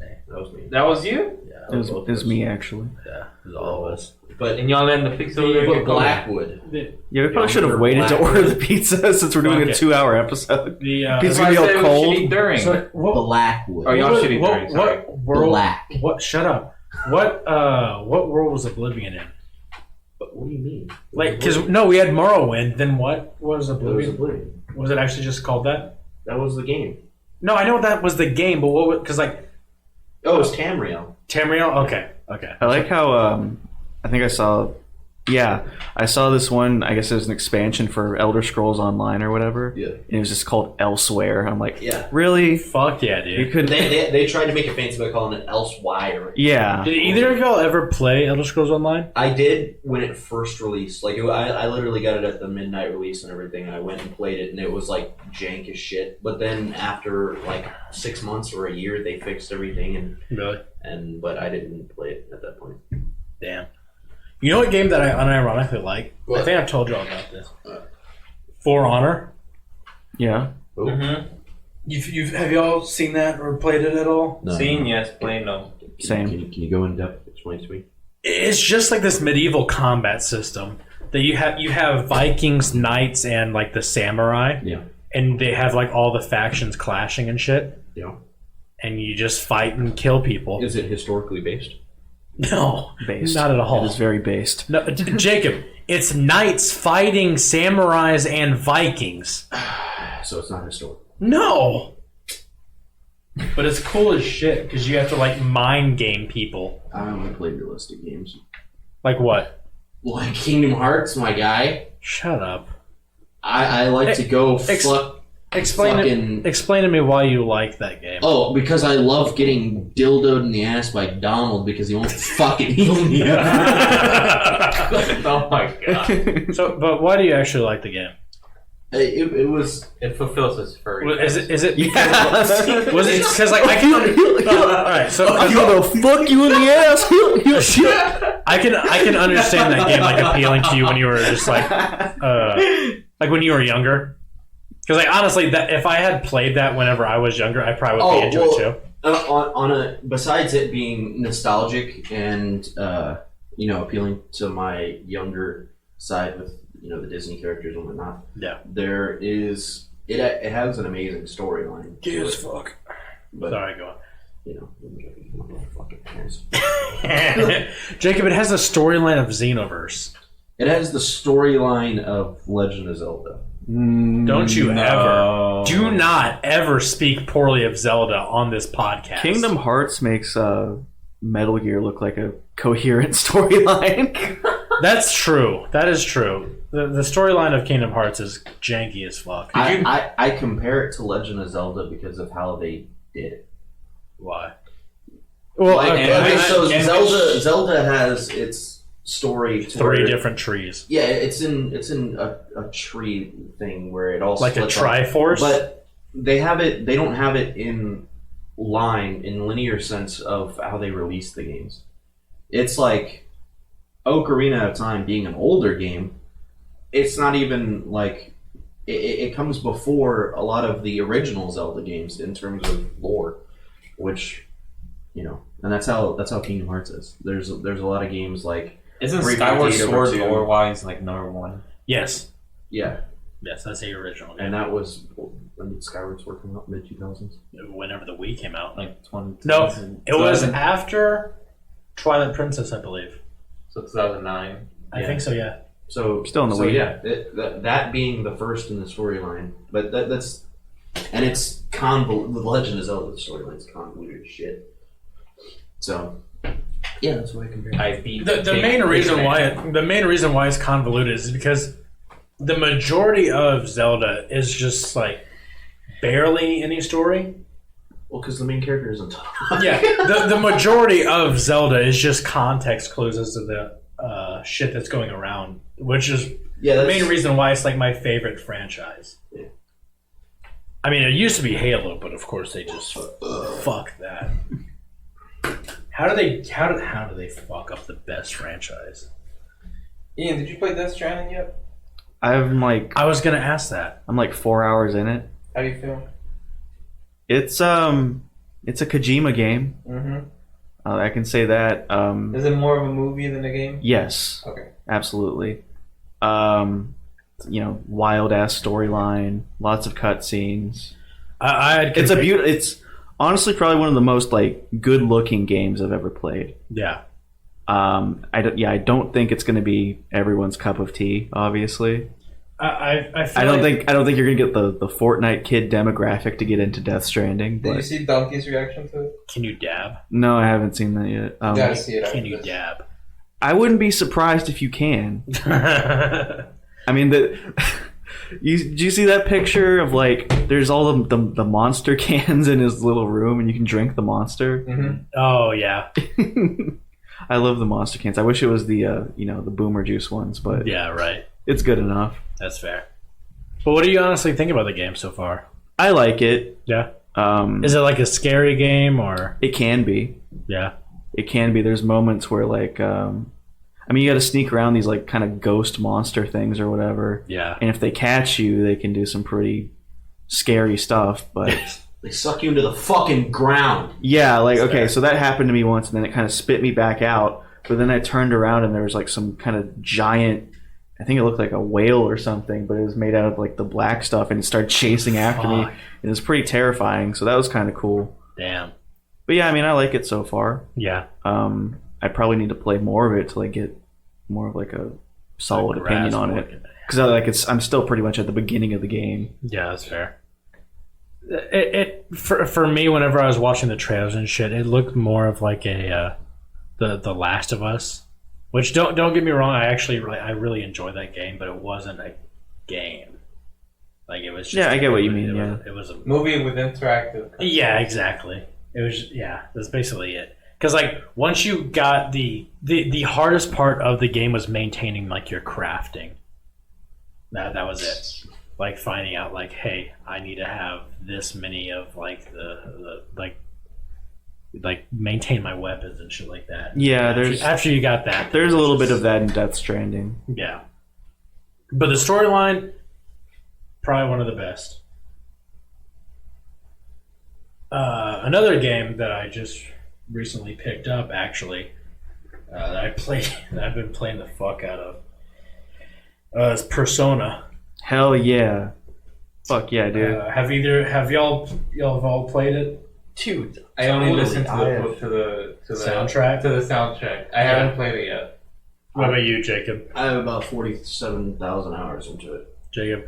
me. That was you? Yeah, It was me, actually. yeah, it was all of us. But And y'all letting the pixel but Blackwood. Yeah, we probably should have remember waited to Blackwood? order the pizza since we're doing a Okay. 2-hour episode. The Pizza's That's why gonna I be said all we cold. should eat during. so what? Blackwood. Oh, y'all should eat during. Sorry. What world? Black. What? Shut up. What world was Oblivion in? But what do you mean? Like, because no, we had Morrowind. Then what was It was Oblivion? Oblivion. Was it actually just called that? That was the game. No, I know that was the game, but what? Because like Oh, it was Tamriel. Tamriel. Okay. I like how I think I saw this one. I guess it was an expansion for Elder Scrolls Online or whatever. Yeah. And it was just called Elsewhere. I'm like, Yeah. really? Fuck yeah, You dude. could? They tried to make it fancy by calling it Elsewire. Yeah. Did either of y'all ever play Elder Scrolls Online? I did when it first released. Like, I literally got it at the midnight release and everything. I went and played it, and it was like jank as shit. But then after like 6 months or a year, they fixed everything, Really? but I didn't play it at that point. Damn. You know what game that I unironically like? I What? think I've told y'all about this. For Honor. Yeah. Oh. You've have y'all seen that or played it at all? No. Seen, yes, plain, no. Same. Can you go in depth? Explain to me. It's just like this medieval combat system that you have Vikings, knights, and like the samurai, Yeah. and they have like all the factions clashing and shit, Yeah. and you just fight and kill people. Is it historically based? No, Based. not at all. It is very based. No, Jacob, it's knights fighting samurais and Vikings. So it's not historical. No. But it's cool as shit because you have to like mind game people. I only play realistic games. Like what? Like Kingdom Hearts, my guy. Shut up. I like to go Explain to me why you like that game. Oh, because I love getting dildoed in the ass by Donald because he won't fucking heal me. Oh my god. So, but why do you actually like the game? It fulfills his furry. Is it? Yeah. Was it because like I can? All right, so I'm gonna fuck you in the ass. I can understand that game like appealing to you when you were just like when you were younger. Because like honestly, that if I had played that whenever I was younger, I probably would be into it too. Besides it being nostalgic and appealing to my younger side with the Disney characters and whatnot. Yeah, it has an amazing storyline. Gay as fuck. But, sorry, go on. Fucking parents. Jacob, it has the storyline of Xenoverse. It has the storyline of Legend of Zelda. Don't you ever, do not ever speak poorly of Zelda on this podcast. Kingdom Hearts makes Metal Gear look like a coherent storyline. That's true. That is true. The storyline of Kingdom Hearts is janky as fuck. I compare it to Legend of Zelda because of how they did it. Why? Well, Zelda has its story. Three different trees. Yeah, it's in a tree thing where it all like a splits Triforce. But they have it. They don't have it in linear sense of how they release the games. It's like Ocarina of Time being an older game. It's not even like it comes before a lot of the original Zelda games in terms of lore, which and that's how Kingdom Hearts is. There's a lot of games like. Isn't Skyward Sword lore-wise like number one? Yes. Yeah. Yes, that's the original game. And that was when did Skyward Sword come out? Mid-2000s? Whenever the Wii came out. Like 20. No, it was after Twilight Princess, I believe. So 2009. I think so, yeah. So still in the Wii. Yeah, that being the first in the storyline, but that's and it's convoluted. The Legend of Zelda storyline is convoluted as shit. So. Yeah, that's why I compare. The main reason why it's convoluted is because the majority of Zelda is just like barely any story. Well, because the main character isn't. Yeah, the majority of Zelda is just context clues as to the shit that's going around, which is the main reason why it's like my favorite franchise. Yeah. I mean, it used to be Halo, but of course they just fuck that. How do they fuck up the best franchise? Ian, did you play Death Stranding yet? I was gonna ask that. I'm like 4 hours in it. How do you feel? It's a Kojima game. Mm-hmm. I can say that. Is it more of a movie than a game? Yes. Okay. Absolutely. Wild ass storyline, lots of cutscenes. It's honestly probably one of the most like good looking games I've ever played. Yeah. I don't think it's going to be everyone's cup of tea. Obviously. I don't think you're gonna get the Fortnite kid demographic to get into Death Stranding. Did you see Donkey's reaction to it? Can you dab? No, I haven't seen that yet. You gotta see it. Can you dab? I wouldn't be surprised if you can. I mean, did you see that picture of like there's all the monster cans in his little room and you can drink the monster? Mm-hmm. Oh yeah. I love the monster cans. I wish it was the the boomer juice ones, but yeah, right. It's good enough. That's fair. But what do you honestly think about the game so far? I like it. Yeah. Is it like a scary game or? It can be. Yeah. It can be. There's moments where like, you got to sneak around these like kind of ghost monster things or whatever. Yeah. And if they catch you, they can do some pretty scary stuff. But they suck you into the fucking ground. Yeah. Like okay, so that happened to me once, and then it kind of spit me back out. But then I turned around and there was like some kind of giant. I think it looked like a whale or something, but it was made out of like the black stuff, and it started chasing after me. And it was pretty terrifying, so that was kind of cool. Damn. But yeah, I mean, I like it so far. Yeah. I probably need to play more of it to like get more of like a solid opinion on it, because I'm still pretty much at the beginning of the game. Yeah, that's fair. For me, whenever I was watching the trailers and shit, it looked more of like a the Last of Us Which don't get me wrong, I really enjoyed that game, but it wasn't a game. Like it was just I get what you mean. It was a Movie with interactive. Yeah, exactly. It was that's basically it. Because like once you got the hardest part of the game was maintaining like your crafting. That was it. Like finding out like, hey, I need to have this many of like the like maintain my weapons and shit like that. Yeah, after you got that, there's a little bit of that in Death Stranding. Yeah, but the storyline, probably one of the best. Another game that I just recently picked up, actually, that I've been playing the fuck out of, is Persona. Hell yeah. Fuck yeah, dude. Have y'all all played it? Dude, I only listened to the soundtrack. To the soundtrack. I haven't played it yet. What about you, Jacob? I have about 47,000 hours into it. Jacob,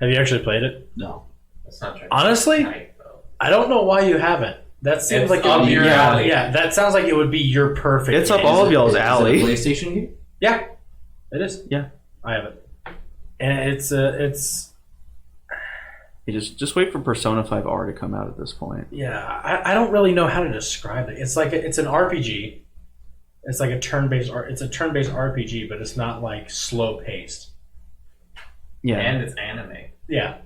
have you actually played it? No. The soundtrack. Honestly, Nice, though. I don't know why you haven't. That seems It's like it would up be your alley. Yeah, that sounds like it would be your perfect. It's up game. all of y'all's Is it alley. a PlayStation game? Yeah, it is. Yeah. I have it, and it's You just wait for Persona 5R to come out at this point. yeah. I don't really know how to describe it. It's like it's an RPG. It's like a turn-based RPG, but it's not like slow paced. Yeah. And it's anime. Yeah.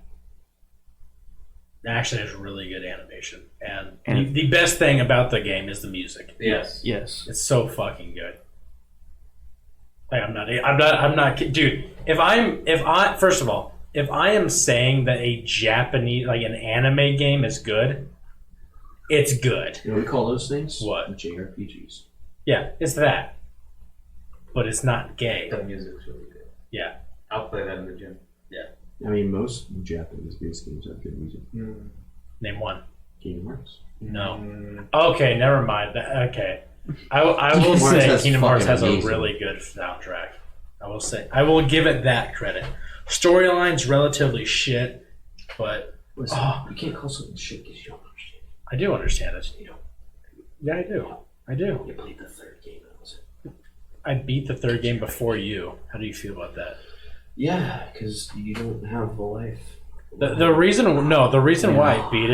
It actually has really good animation, and And- the best thing about the game is the music. Yes. Yes. It's so fucking good. Like I'm not, dude. First of all, if I am saying that a Japanese, like an anime game is good, it's good. You know what we call those things? What? JRPGs. Yeah, it's that. But it's not gay. The music's really good. Yeah. I'll play that in the gym. I mean, most Japanese-based games have good music. Name one. Kingdom Hearts. No. Okay, never mind. Okay. I will Kingdom Hearts say has Kingdom Hearts has fucking a amazing. really good soundtrack. I will give it that credit. Storyline's relatively shit, but Listen, you can't call something shit because you don't understand. I do understand it. You don't. Yeah, I do. I do. You played the third game. That was it. I beat the third game before you. How do you feel about that? Yeah, because you don't have a life. The reason why I beat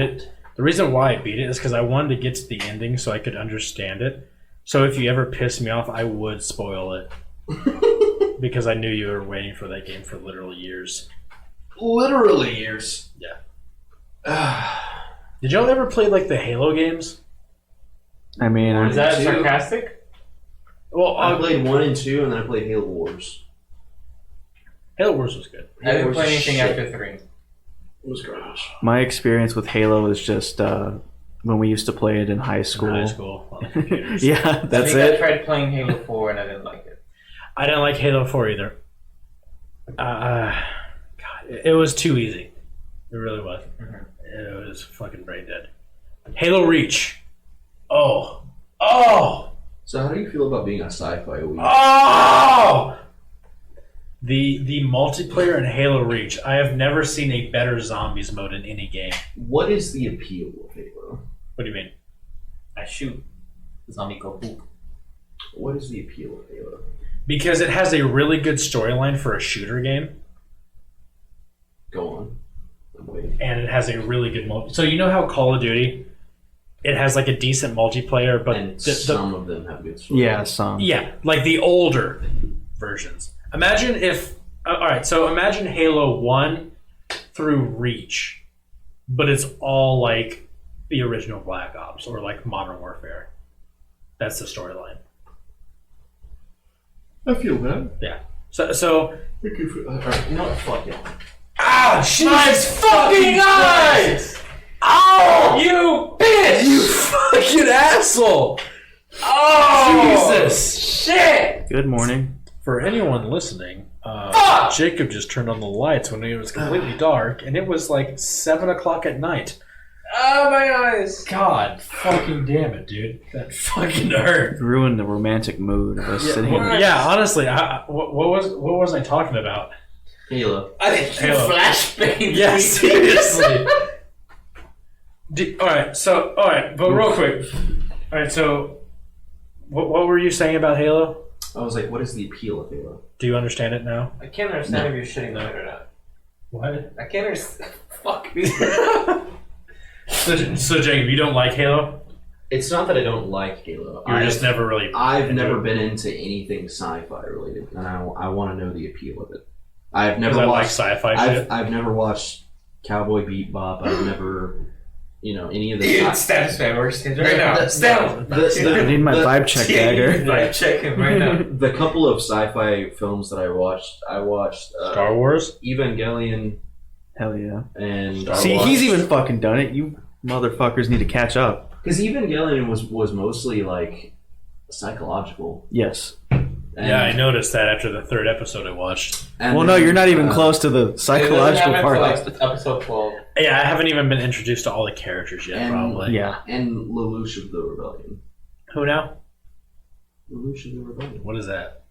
it is because I wanted to get to the ending so I could understand it. So if you ever pissed me off, I would spoil it because I knew you were waiting for that game for literally years. Literally years. Yeah. Did y'all ever play like the Halo games? I mean, Is that Two. sarcastic? Well, I played 1 and 2, and then I played Halo Wars. Halo Wars was good. I didn't Wars play is anything shit. after 3. It was garbage. my experience with Halo is just when we used to play it in high school. In high school. On the computers. Yeah, that's I it. tried playing Halo 4 and I didn't like it. I didn't like Halo 4 either. God, it was too easy. It really was. It was fucking brain dead. Halo Reach. Oh. So how do you feel about being a sci-fi week? Oh! The multiplayer in Halo Reach. I have never seen a better zombies mode in any game. What is the appeal of Halo? What do you mean? I shoot. Zombie go poop. What is the appeal of Halo? Because it has a really good storyline for a shooter game, Go on. I'm waiting. and it has a really good So you know how Call of Duty, it has like a decent multiplayer, but And the, some of them have good stories. Yeah, some. yeah, like the older versions. Imagine if, all right, so imagine Halo 1 through Reach, but it's all like the original Black Ops or like Modern Warfare. That's the storyline. I feel that. Yeah. So Thank you for. Alright, you know what? Fuck it. ah, Jesus fucking eyes! Oh, you bitch! You fucking asshole! Oh, Jesus! Shit! Good morning. For anyone listening, Jacob just turned on the lights when it was completely dark, and it was like 7 o'clock at night. Oh, my eyes! God fucking damn it, dude. That fucking hurt. Ruined the romantic mood of us sitting here. Yeah, honestly, what was I talking about? Halo. I think you Halo. flashbang. Yeah, seriously. All right, but real quick. All right, so what were you saying about Halo? I was like, what is the appeal of Halo? Do you understand it now? I can't understand if you're shitting the internet. What? I can't understand. Fuck. So Jacob, you don't like Halo? It's not that I don't like Halo. You're just never really. I've into never it. been into anything sci-fi related, and I want to know the appeal of it. I've Because never I like watched. sci-fi shit. I've never watched Cowboy Bebop. I've never, any of the. Stab spam. We're standing right now. Stab. I need my vibe check dagger. Vibe check him right now. The couple of sci-fi films that I watched Star Wars. Evangelion, Hell yeah. and See, he's even fucking done it. You motherfuckers need to catch up. because Evangelion was mostly like psychological. Yes. And, Yeah, I noticed that after the third episode I watched. and Well, no, then, you're not even close to the psychological part. Like episode 12. Yeah, I haven't even been introduced to all the characters yet. And- Probably. Yeah. And Lelouch of the Rebellion. Who now? Lelouch of the Rebellion. What is that?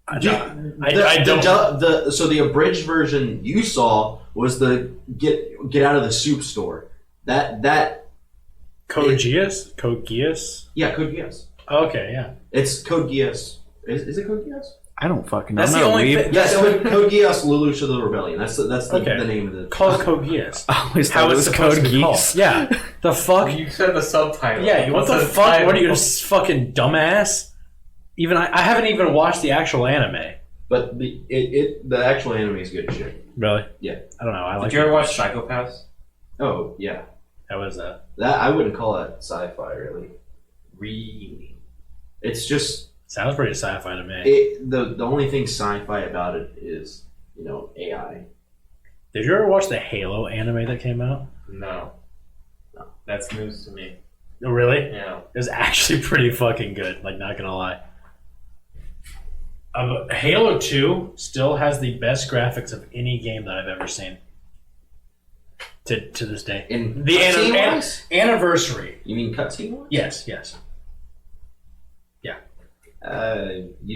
I The- don't. so the abridged version you saw was the get out of the soup store. That Code Geass? Code Geass? yeah, Code Geass. Okay, yeah. It's Code Geass. Is it Code Geass? I don't fucking know. That's I'm the not a only weeb. thing. Yes, Code Geass, Lelouch of the Rebellion. That's the Okay. name of the. Call it Code Geass. I always How thought it it's was supposed Code to be called. Geass. Yeah. The fuck? You said the subtitle. Yeah, what the fuck? What are you, just fucking dumbass? Even I haven't even watched the actual anime. But the actual anime is good shit. Really? Yeah. I don't know. I like. Did you ever it. watch Psychopaths? Oh yeah, How was that? that I wouldn't call that sci-fi really. Really, it's just Sounds pretty sci-fi to me. the only thing sci-fi about it is AI. Did you ever watch the Halo anime that came out? No. That's news to me. Oh, really? Yeah. It was actually pretty fucking good. Like, not gonna lie. Halo 2 still has the best graphics of any game that I've ever seen. To this day. In The cutscene-wise? anniversary. You mean cutscene? Yes. You'd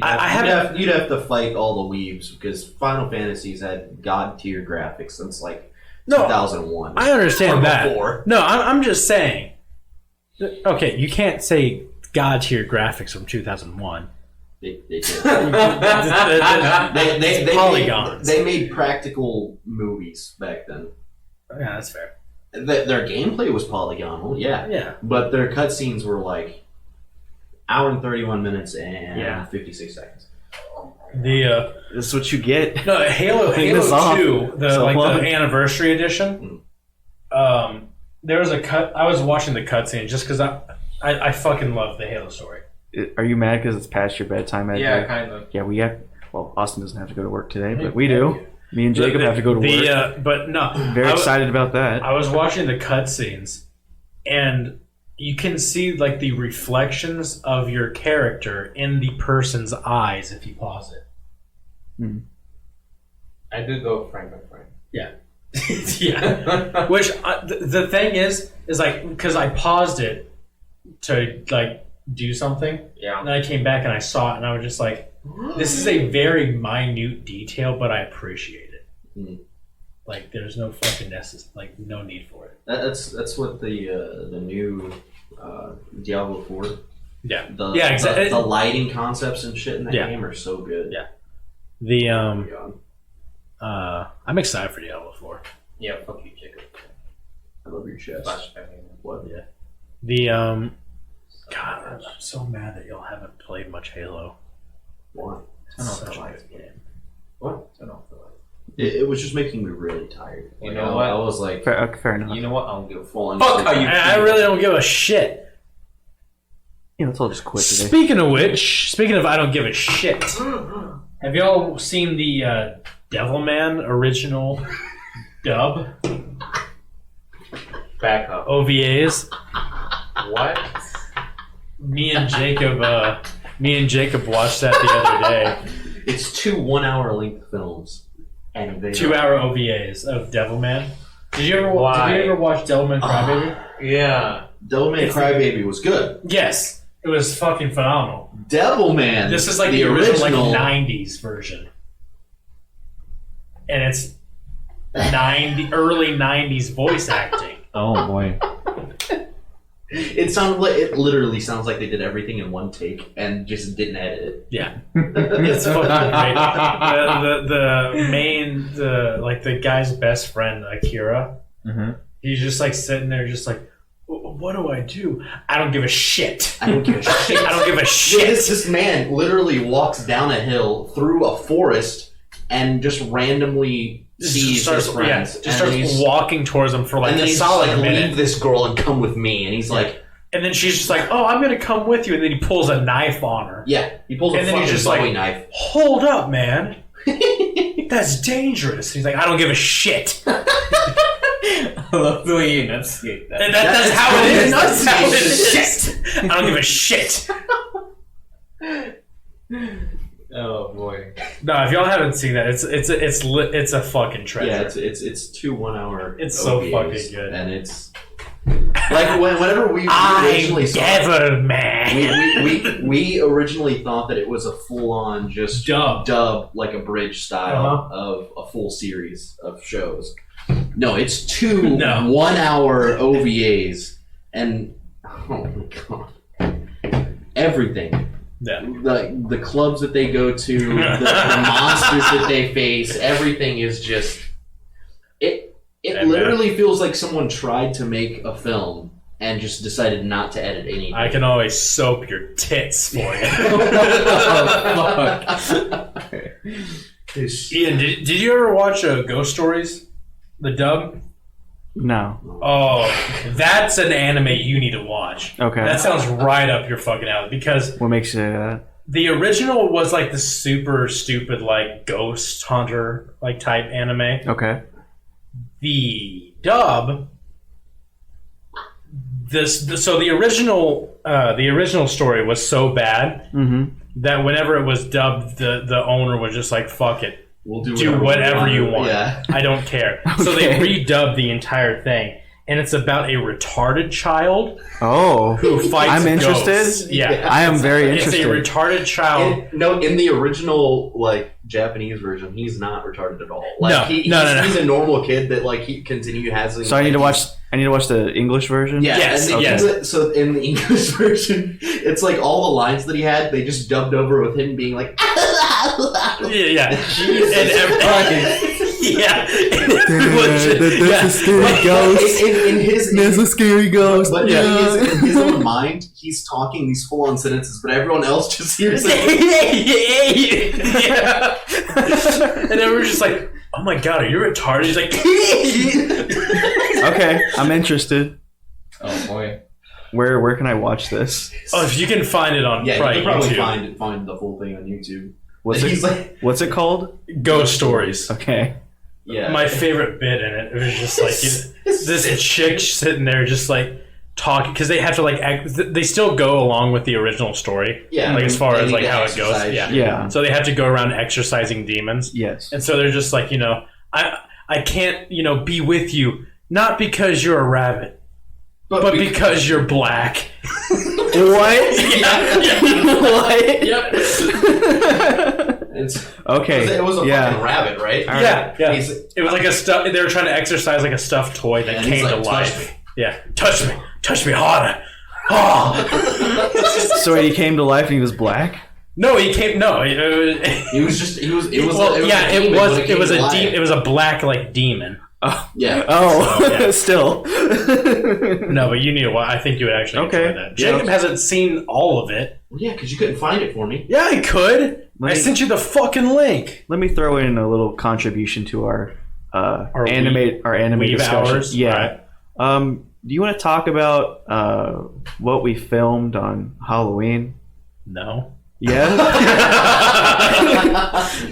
I you'd have to fight all the weebs because Final Fantasy's had god tier graphics since like 2001. I understand Or that. before. No, I'm just saying. Okay, you can't say God tier graphics from 2001. They did. It's polygons. They made practical movies back then. Yeah, that's fair. Their gameplay was polygonal, yeah, Yeah. but their cutscenes were like hour and 31 minutes and Yeah. 56 seconds. The This is what you get. no Halo Clean this Halo off. 2, the So long. the anniversary edition. There was a cut. I was watching the cutscene just because I fucking love the Halo story. Are you mad because it's past your bedtime? Ed? Yeah, kind of. Yeah, we have. Well, Austin doesn't have to go to work today, but we do. Me and Jacob have to go to work. But no, Very excited about that. I was watching the cutscenes, and you can see like the reflections of your character in the person's eyes if you pause it. I do go frame by frame. Yeah. Which the thing is like because I paused it to like do something, Yeah. and then I came back and I saw it, and I was just like, "This is a very minute detail, but I appreciate it." Mm. Like, there's no fucking no need for it. That's what the new Diablo 4. Yeah. The, Exactly. The lighting concepts and shit in that Yeah. game are so good. Yeah. The Yeah. I'm excited for Diablo 4. Yeah, fuck you, Jacob. I love your chest. Flashbang. What? Yeah. The God, I'm so mad that y'all haven't played much Halo. Why? It's such a good game. What? Turn off the light. It was just making me really tired. You Like, know what? I was like, Fair enough. You know what? I don't give a full on. fuck how you I really don't give a shit. Yeah, let's all just quit today. Speaking of I don't give a shit. Have y'all seen the Devilman original dub back up. OVAs? What? Me and Jacob watched that the other day. It's 2 1-hour length films, and they 2-hour OVAs of Devilman. Did you ever watch Devilman Crybaby? Yeah. Devilman Crybaby was good. Yes, it was fucking phenomenal. Devilman. This is like the original like 90s version, and it's early 90s voice acting. Oh boy. It literally sounds like they did everything in one take and just didn't edit it. Yeah, it's fucking great. The guy's best friend, Akira. Mm-hmm. He's just like sitting there, just like, what do I do? I don't give a shit. I don't give a shit. I don't give a shit. This man literally walks down a hill through a forest and just randomly sees his friends. Just starts walking towards them for like and then a he's solid like, minute. leave this girl and come with me. And he's like, and then she's just like, oh, I'm gonna come with you. And then he pulls a knife on her. yeah, he pulls a And then fucking he's just Bowie like, knife. hold up, man. That's dangerous. He's like, I don't give a shit. I love the way you enunciate that. That's how it is. That's how it is. Shit. I don't give a shit. Oh boy. No, if y'all haven't seen that, it's a fucking treasure. Yeah, it's 2 1 hour. It's so OVAs, fucking good. and it's like whenever we originally saw it, Never, man. we originally thought that it was a full on just dub like a bridge style of a full series of shows. No, it's 2 1 hour OVAs, and oh my god, everything. Yeah. The clubs that they go to, the monsters that they face, everything is just it literally feels like someone tried to make a film and just decided not to edit anything. I can always soap your tits for you. Ian, did you ever watch Ghost Stories? The dub? No. Oh, that's an anime you need to watch. Okay. That sounds right up your fucking alley because What makes you say that? the original was like the super stupid like ghost hunter like type anime. Okay. The dub, so the original story was so bad that whenever it was dubbed, the owner was just like, "Fuck it, We'll do whatever you want. Yeah. I don't care." So they redubbed the entire thing, and it's about a retarded child Oh. who fights I'm ghosts. interested. Yeah, I am very it's interested. a retarded child. In the original like Japanese version, he's not retarded at all. Like, No. He's a normal kid that like he has. So I need to watch the English version? Yeah, Yes, and yes. So in the English version, it's like all the lines that he had, they just dubbed over with him being like, Yeah. And That's a scary ghost. in his There's a scary ghost. but Yeah. in his own mind, he's talking these full-on sentences, but everyone else just hears it. Yeah. And then we're just like, oh my god, are you retarded? He's like, Okay, I'm interested. Oh boy. Where can I watch this? oh, if you can find it on Yeah, you can probably YouTube. find the full thing on YouTube. What's it called? Ghost Stories. Okay. Yeah, My favorite bit in it was just like this chick sitting there just like talking because they have to like they still go along with the original story. Yeah, like as far they as need like to how it goes. exercise. Yeah. So they have to go around exorcising demons. Yes. And so they're just like, I can't, be with you, not because you're a rabbit, but because you're black. What? What? Yep. Okay. It was a yeah. fucking rabbit, right? Yeah. He's- It was like a stuff. They were trying to exercise like a stuffed toy that and he's came like, to "Touch life. me." Yeah. Touch me harder. Oh. So he came to life and he was black? No, he came. No, it was a black like demon. Yeah. Oh, So, yeah. still. No, but you need to watch. I think you would actually Okay. enjoy that. Jacob hasn't seen all of it. Yeah, because you couldn't find it for me. Yeah, I could. Let I me- sent you the fucking link. Let me throw in a little contribution to our anime Weave discussion. hours. Yeah. Right. Do you want to talk about what we filmed on Halloween? No. Yeah.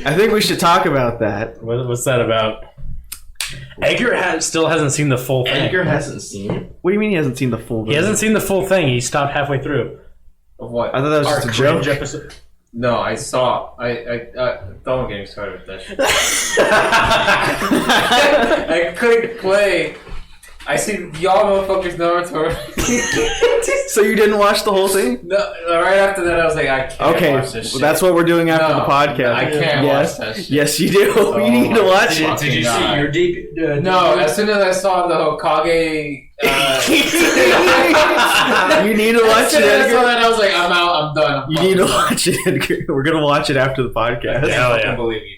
I think we should talk about that. What's that about? Edgar still hasn't seen the full thing. Edgar hasn't seen it. What do you mean he hasn't seen the full? He hasn't seen the full thing. He stopped halfway through. Of what? I thought that was Our just a joke. cringe episode. No, I saw. I don't get me started with that shit. I couldn't play I see y'all motherfuckers Naruto. So you didn't watch the whole thing? No, right after that, I was like, I can't Okay, watch this shit. well, that's what we're doing after No, the podcast. I can't yes. watch that shit. Yes, you do. You need to watch it. Did you see your deep? No, as soon as I saw the Hokage. You need to watch As soon it, as I saw Edgar. that, I was like, I'm out. I'm done. You need to watch it, Edgar. We're gonna watch it after the podcast. Hell I yeah. can't believe you.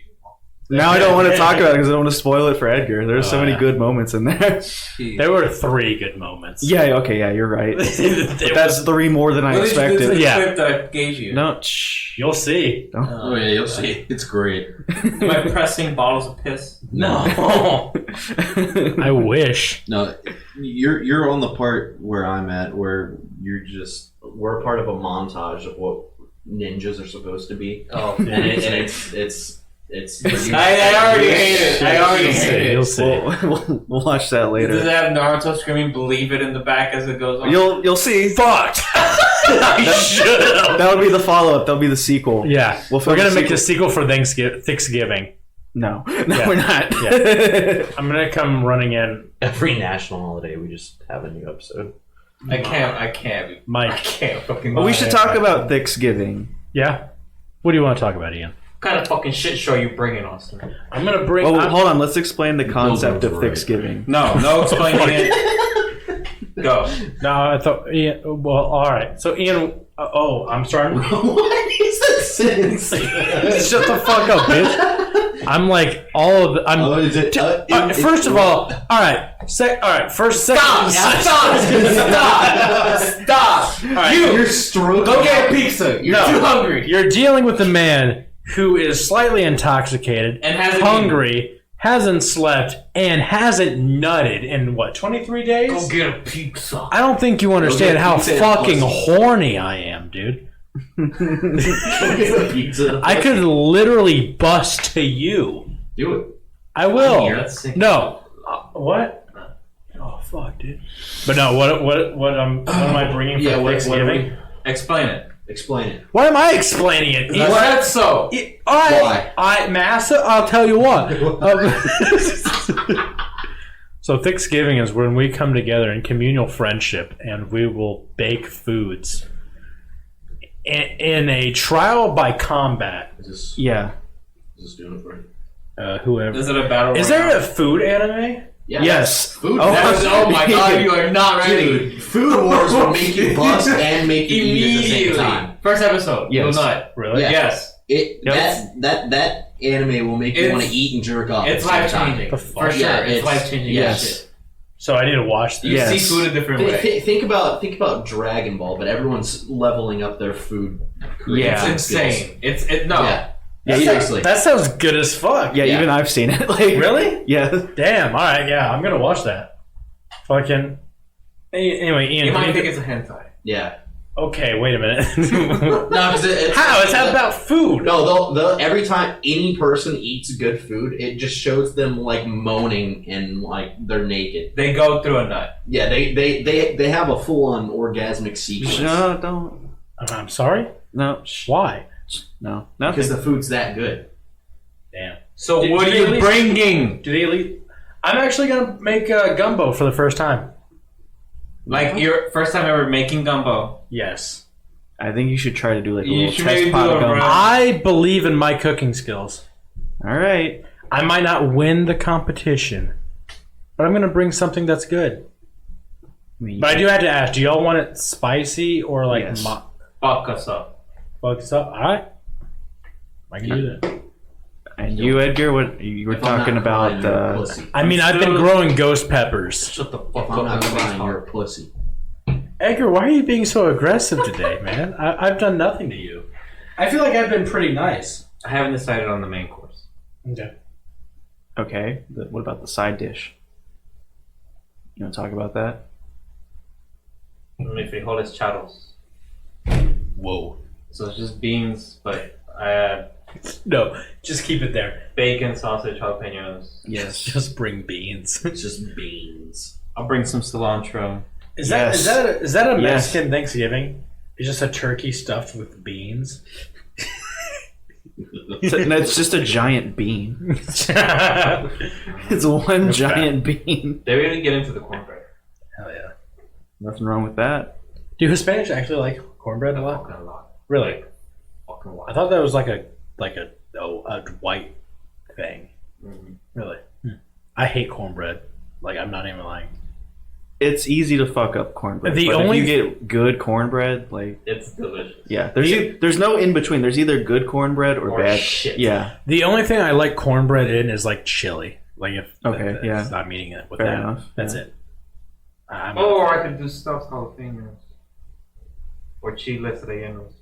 Now I don't want to talk about it because I don't want to spoil it for Edgar. There's so many good moments in there. There were 3 good moments. Yeah, okay, yeah, you're right. It But that's 3 more than I What did you do to expected. the Yeah. clip that I gave you? No, shh. You'll see. Oh yeah, you'll see. It's great. Am I pressing bottles of piss? No. I wish. No, you're on the part where I'm at, where we're part of a montage of what ninjas are supposed to be, Oh, and it's. I already hate it. I already hate You'll it. see. We'll watch that Does later. it have Naruto screaming "Believe it" in the back as it goes on? You'll see. Fucked. I should have. That'll be the follow up. That'll be the sequel. Yeah, We'll we're film gonna a make a sequel. sequel for Thanksgiving. No, Yeah. we're not. I'm gonna come running in, Every national holiday, we just have a new episode. I can't. Mike. I can't fucking. Well, we should talk about Thanksgiving. Yeah. What do you want to talk about, Ian? What kind of fucking shit show are you bringing, Austin? I'm gonna bring. Well, I'm- hold on. Let's explain the concept of right. Thanksgiving. No explaining it. Go. No, I thought Ian. Well, all right. So Ian. I'm starting. What is that sentence? Shut the fuck up, bitch. I'm like all of the. I'm. Oh, is it? First of all right. First, second. Stop! All right. You're stroking. Go get a pizza. You're too hungry. You're dealing with a man who is slightly intoxicated, And hasn't hungry, hasn't slept, and hasn't nutted in what 23 days. Go get a pizza. I don't think you understand get how pizza and fucking pussy. horny I am, dude. Pizza. I could literally bust to you. Do it. I will. Here, let's see. No. What? Oh fuck, dude. But no. What am I bringing for Yeah, what- Thanksgiving? Explain it. Explain it. Why am I explaining it? I said so. Massa, I'll tell you what. So Thanksgiving is when we come together in communal friendship and we will bake foods in a trial by combat. Is Yeah. this doing it for you? Whoever. Is it a battle? Is royale? there a food anime? Yeah. Yes. Food. Oh my god, you are not ready. Dude, Food Wars will make you bust and make you eat at the same Immediately. time. First episode. Yes. You'll nut. Really? Yeah. Yes. That anime will make you It's- want to eat and jerk off. It's at the same life time. changing. The For fuck? sure. Yeah, it's it's- life changing. yes. So I need to watch You this. Yes. see food a different way. Think about Dragon Ball, but everyone's leveling up their food. Yeah. It's insane. No. Yeah. Yeah, Seriously. That sounds good as fuck. Yeah, Yeah. even I've seen it. Like, Really? Yeah. Damn. All right. Yeah, I'm gonna watch that. Fucking. Anyway, Ian. You might we- think it's a hentai. Yeah. Okay, wait a minute. No, because How? It's about food. No, they'll every time any person eats good food, it just shows them like moaning and like they're naked. They go through a nut. Yeah, they have a full on orgasmic sequence No, don't. I'm sorry. No. Why? No. because Nothing. the food's that good. Damn. So Did- what did are they at you least- bringing? Do they at least? I'm actually gonna make gumbo for the first time. Like your first time ever making gumbo? Yes. I think you should try to do like a You little should test maybe pot do of a gum. round. I believe in my cooking skills. All right. I might not win the competition, but I'm gonna bring something that's good. I mean, But I do have to ask: do y'all want it spicy or like Yes. Fuck us up. fuck us up? All right, I can do that. and you, Edgar, what you were If I'm talking not crying, about? you're a pussy. I mean, I've been growing ghost peppers. Shut the fuck If I'm up. not That makes crying, you're hard. a pussy. Edgar, why are you being so aggressive today, man? I've done nothing to you. I feel like I've been pretty nice. I haven't decided on the main course. Okay. Okay. What about the side dish? You want to talk about that? Mi frijoles charros. Whoa. So it's just beans, but I add No, just keep it there. bacon, sausage, jalapenos. Yes. Just bring beans. It's just beans. I'll bring some cilantro. Is that Yes. is that a Yes. Mexican Thanksgiving? It's just a turkey stuffed with beans. It's just a giant bean. It's one giant bean. They really get into the cornbread. Hell yeah. Nothing wrong with that. Do Hispanics actually like cornbread a lot? Fucking a lot. Really? Fucking a lot. I thought that was like a white thing. Mhm. Really? I hate cornbread. Like, I'm not even lying. It's easy to fuck up cornbread. The but only- if you get good cornbread, like It's delicious. yeah, there's no in between. There's either good cornbread or bad shit. Yeah, The only thing I like cornbread in is like chili. Like if Okay, yeah. I'm eating it with Fair that. enough, That's yeah. it. I'm Or I could do stuffed jalapenos. Or chiles rellenos.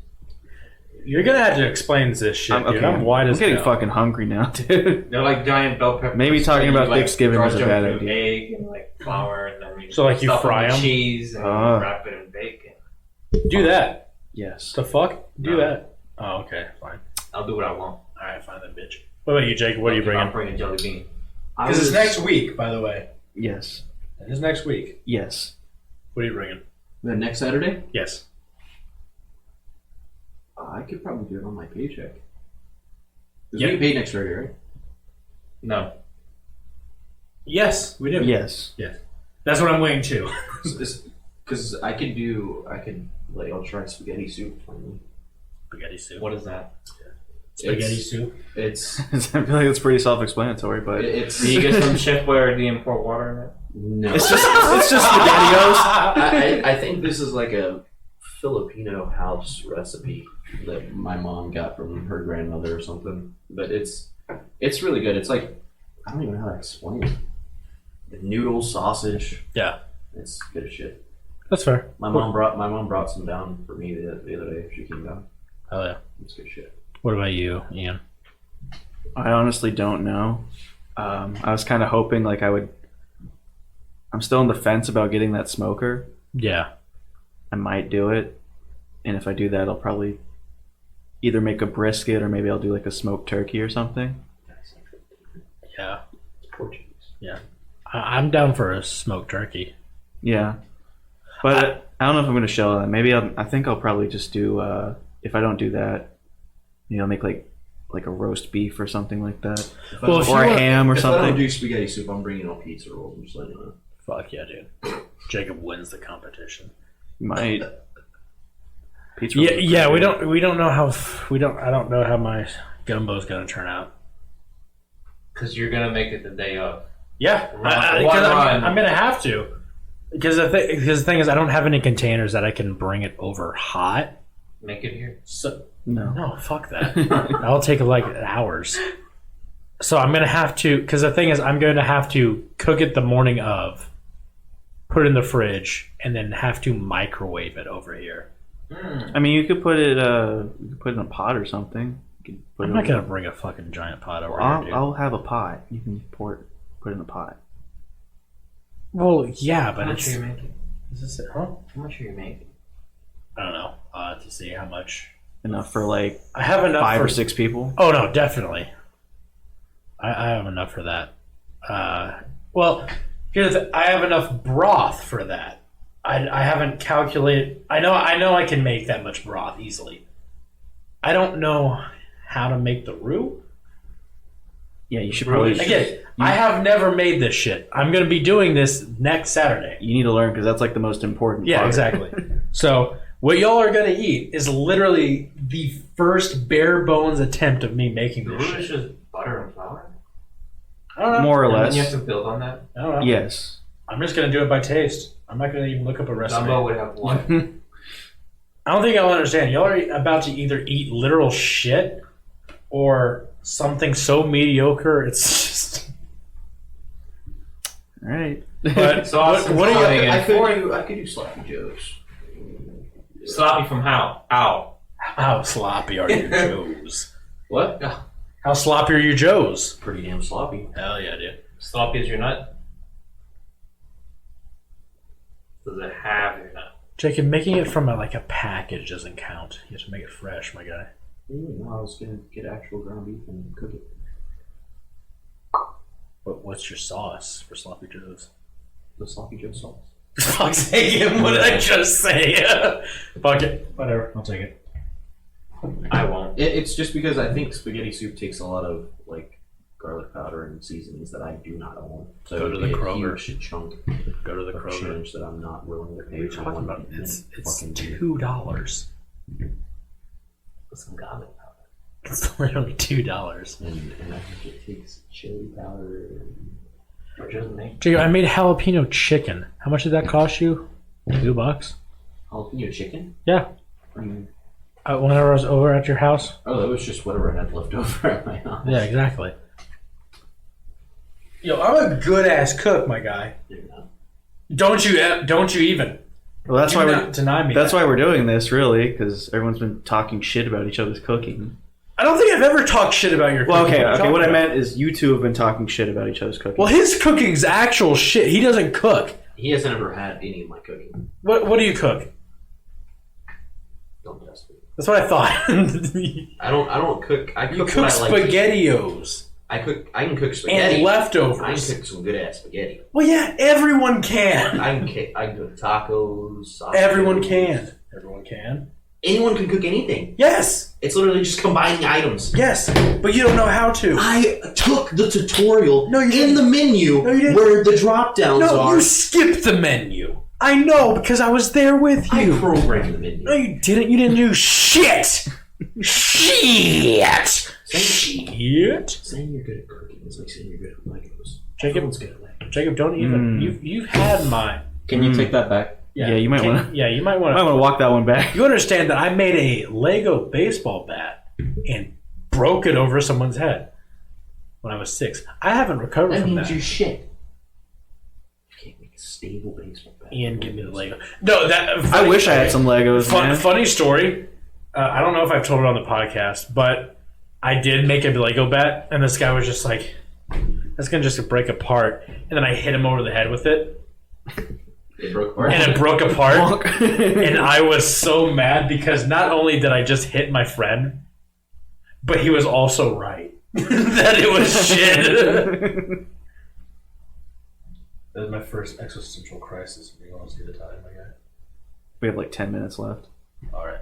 You're gonna have to explain this shit, dude. I'm wide as getting hell. fucking hungry now, dude. They're like giant bell peppers. Maybe talking that you, about Thanksgiving draw is a them bad through idea. Egg and like flour and then you So, like, you stuff fry them with 'em? cheese and Ah. wrap it in bacon. Do that. Yes. The fuck? Do No. that. Oh, okay, fine. I'll do what I want. Alright, fine then, bitch. What about you, Jake? What are you I'm bringing? bringing jelly bean. Because it's next week, by the way. Yes. It is next week. Yes. What are you bringing? The next Saturday, Yes. I could probably do it on my paycheck. Because Yeah. we get paid next Friday, right? No. Yes, we do. Yes. That's what I'm waiting to. Because I'll try spaghetti soup finally. Spaghetti soup. What is that? Spaghetti It's- soup. It's I feel like it's pretty self-explanatory, but it's Do you get some shit where you import water in it? no. it's just spaghettios. I think this is like a Filipino house recipe that my mom got from her grandmother or something. But it's really good. It's like, I don't even know how to explain it. The noodle sausage. Yeah. It's good as shit. That's fair. My mom brought some down for me the other day. She came down. Oh yeah. It's good shit. What about you, Ian? I honestly don't know. I was kind of hoping like I'm still on the fence about getting that smoker. Yeah. I might do it, and if I do that, I'll probably either make a brisket or maybe I'll do like a smoked turkey or something. Yeah. It's Portuguese. I'm down for a smoked turkey. Yeah, but I don't know if I'm going to shell that. Maybe I think I'll probably just do. If I don't do that, make like a roast beef or something like that, Well, if or you a want- ham or If I don't something. do spaghetti soup, I'm bringing on pizza rolls. I'm just letting you know. Fuck yeah, dude. Jacob wins the competition. Might. Pizza Yeah, rolls are yeah. pretty We good. don't know how I don't know how my gumbo's gonna turn out. Because you're gonna make it the day of. Yeah, One because run. I'm gonna have to. Because the thing is, I don't have any containers that I can bring it over hot. Make it here. So No. no, fuck that. That'll take like hours. So I'm gonna have to. Because the thing is, I'm going to have to cook it the morning of, put it in the fridge, and then have to microwave it over here. I mean, you could put it. You could put it in a pot or something. You can put I'm it not over- gonna bring a fucking giant pot over Well, here, dude. I'll have a pot. You can put it in a pot. Well, yeah, but How much it's. are you making? Is this it? Huh? How much are you making? I don't know. To see how much. Enough for like I have enough 5 for or 6 people. Oh no, definitely. I have enough for that. Well, here's the I have enough broth for that. I haven't calculated. I know I can make that much broth easily. I don't know how to make the roux. Yeah, you should probably. Again, I have never made this shit. I'm going to be doing this next Saturday. You need to learn because that's like the most important. Yeah, part. exactly. So what y'all are going to eat is literally the first bare bones attempt of me making The this roux is shit. just butter and flour? I don't know. More or And then less. you have to build on that? I don't know. Yes. I'm just going to do it by taste. I'm not going to even look up a recipe. Dumbo would have what? I don't think I'll understand. Y'all are about to either eat literal shit or something so mediocre it's just. All right. But So Austin's what are coming you? in. I could do sloppy joes. Sloppy from how? Ow. How sloppy are your Joes? What? How sloppy are your Joes? Pretty damn sloppy. Hell yeah, dude. Sloppy as your nut? Does it have your nut? Jacob, making it from a package doesn't count. You have to make it fresh, my guy. No, I was gonna get actual ground beef and cook it. What's your sauce for sloppy Joes? The sloppy joe sauce. Fuck's sake, what did I just say? Fuck it. Whatever. I'll take it. I won't. It's just because I think spaghetti soup takes a lot of garlic powder and seasonings that I do not own. So Go to the Kroger. a huge chunk Go to the of Kroger. change that I'm not willing to pay What are you for talking one about? minute It's fucking $2. With some garlic powder. It's literally $2. and I think it takes chili powder. Or just make. Jacob, I made jalapeno chicken. How much did that cost you? $2. Jalapeno chicken? Yeah. Whenever I was over at your house. Oh, that was just whatever I had left over at my house. Yeah, exactly. Yo, I'm a good ass cook, my guy. You know. Don't you even? Well, that's Do why not we're deny me. that's that. why we're doing this, really, because everyone's been talking shit about each other's cooking. I don't think I've ever talked shit about your Well, cooking. okay. What I meant is you two have been talking shit about each other's cooking. Well, his cooking's actual shit. He doesn't cook. He hasn't ever had any of my cooking. What do you cook? Don't test me. That's what I thought. I don't cook. I cook You cook what I like. SpaghettiOs I can cook spaghetti. and leftovers. I can cook some good ass spaghetti. Well, yeah, everyone can. I can cook tacos. Sausages. Everyone can. Everyone can. Anyone can cook anything. Yes. It's literally just combining items. Yes. But you don't know how to. I took the tutorial No, you in didn't. the menu No, you didn't. where the drop downs No, are. you skipped the menu. I know because I was there with I you. programmed the menu. No, you didn't. You didn't do shit. Shit. Shit. Saying you're good at cooking is like saying you're good at Legos. Jacob, Everyone's good at Legos. Jacob, don't even. You've had mine. Can you take that back? Yeah, you might want to. Yeah, you might want Might want to walk that one back. You understand that I made a Lego baseball bat and broke it over someone's head when I was 6. I haven't recovered That from means that. you're shit. You can't make a stable baseball bat. Ian, give me the Lego. No, that. I wish I had some Legos, man. Funny story. I don't know if I've told it on the podcast, but I did make a Lego bat, and this guy was just like, "That's gonna just break apart." And then I hit him over the head with it, It broke apart. and it broke apart. And I was so mad because not only did I just hit my friend, but he was also right that it was shit. That was my first existential crisis. If you want to see the time, my guy. We have like 10 minutes left. All right.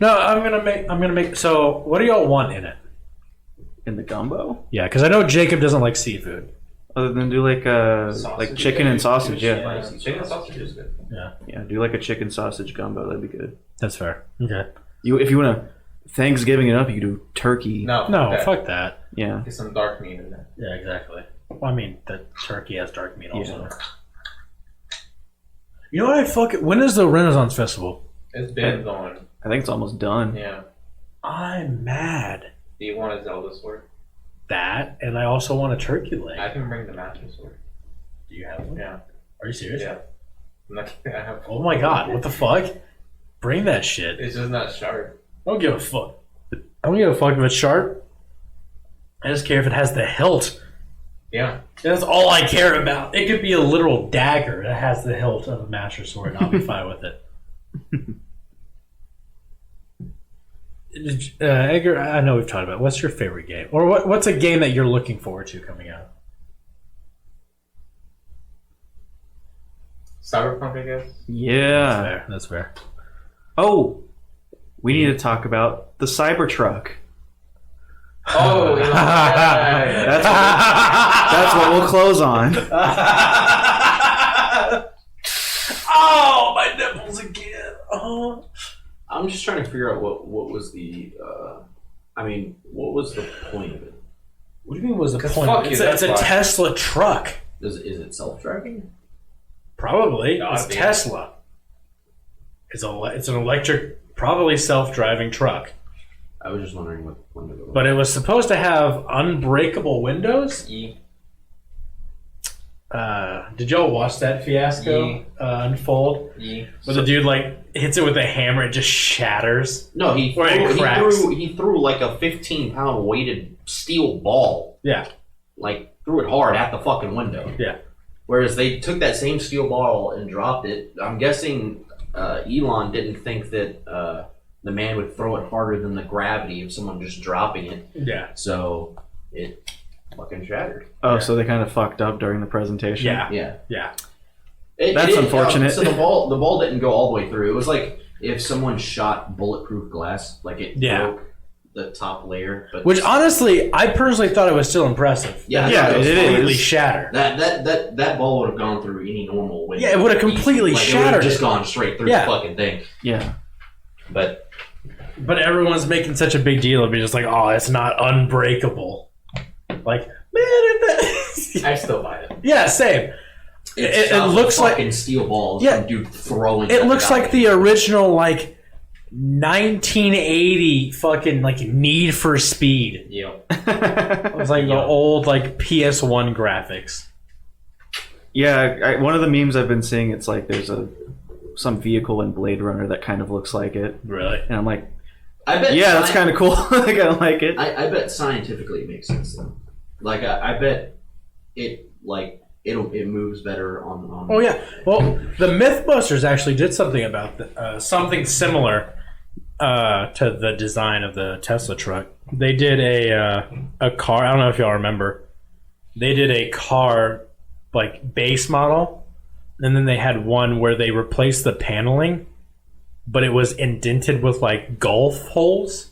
No, I'm gonna make. So, what do y'all want in it? In the gumbo? Yeah, because I know Jacob doesn't like seafood. Other than do like Sausage. chicken and sausage, yeah. Chicken and sausage is good. Yeah, do like a chicken sausage gumbo. That'd be good. That's fair. Okay. If you want to Thanksgiving it up, you do turkey. No, No, that. fuck that. Yeah. Get some dark meat in there. Yeah, exactly. Well, I mean, the turkey has dark meat also. Yeah. You know what when is the Renaissance Festival? It's been going. I think it's almost done. Yeah. I'm mad. Do you want a Zelda sword? That, and I also want a turkey leg. I can bring the master sword. Do you have one? Yeah. Are you serious? Yeah. I'm not kidding. I have. Oh my god, what the fuck? Bring that shit. It's just not sharp. I don't give a fuck. I don't give a fuck if it's sharp. I just care if it has the hilt. Yeah. That's all I care about. It could be a literal dagger that has the hilt of a master sword, and I'll be fine with it. Edgar, I know we've talked about it. What's your favorite game? Or what's a game that you're looking forward to coming out? Cyberpunk, I guess. Yeah. That's fair. Oh, we need to talk about the Cybertruck. Oh, yeah. That's what we'll close on. Oh, my nipples again. Oh. I'm just trying to figure out what was the. What was the point of it? What do you mean was the 'Cause point? fuck you, It's that's a why. Tesla truck. Is it self-driving? Probably. Gotta It's be. Tesla. It's an electric, probably self-driving truck. I was just wondering what the point of it was. But it was supposed to have unbreakable windows. Did y'all watch that fiasco unfold? Where the dude hits it with a hammer, it just shatters. No, he Or it cracks. threw like a 15-pound weighted steel ball. Yeah. Threw it hard at the fucking window. Yeah. Whereas they took that same steel ball and dropped it. I'm guessing Elon didn't think that the man would throw it harder than the gravity of someone just dropping it. Yeah. So it fucking shattered. Oh, so they kind of fucked up during the presentation. Yeah. Yeah. Yeah. That's unfortunate. So the ball didn't go all the way through. It was like if someone shot bulletproof glass, like it Yeah. broke the top layer, but Which honestly, I personally thought it was still impressive. yeah, Yeah, it was it fine. Completely is. shattered. That ball would have gone through any normal window. Yeah, it would have completely It would shattered have just it. gone straight through Yeah. the fucking thing. Yeah. But But everyone's making such a big deal of being just like, oh, it's not unbreakable. Like, man, if that... I still buy it. Yeah, same. it looks like- fucking steel balls Yeah. from dude throwing. It that looks guy. like the original, like, 1980 fucking, like, Need for Speed. Yep. It was like the old, like, PS1 graphics. Yeah, one of the memes I've been seeing, it's like there's some vehicle in Blade Runner that kind of looks like it. Really? And I'm like, I bet. yeah, that's kind of cool. I kind of like it. I bet scientifically it makes sense though. Like I bet it it moves better on. Oh, yeah. Well, the Mythbusters actually did something about something similar to the design of the Tesla truck. They did a car. I don't know if y'all remember. They did a car like base model, and then they had one where they replaced the paneling, but it was indented with like golf holes,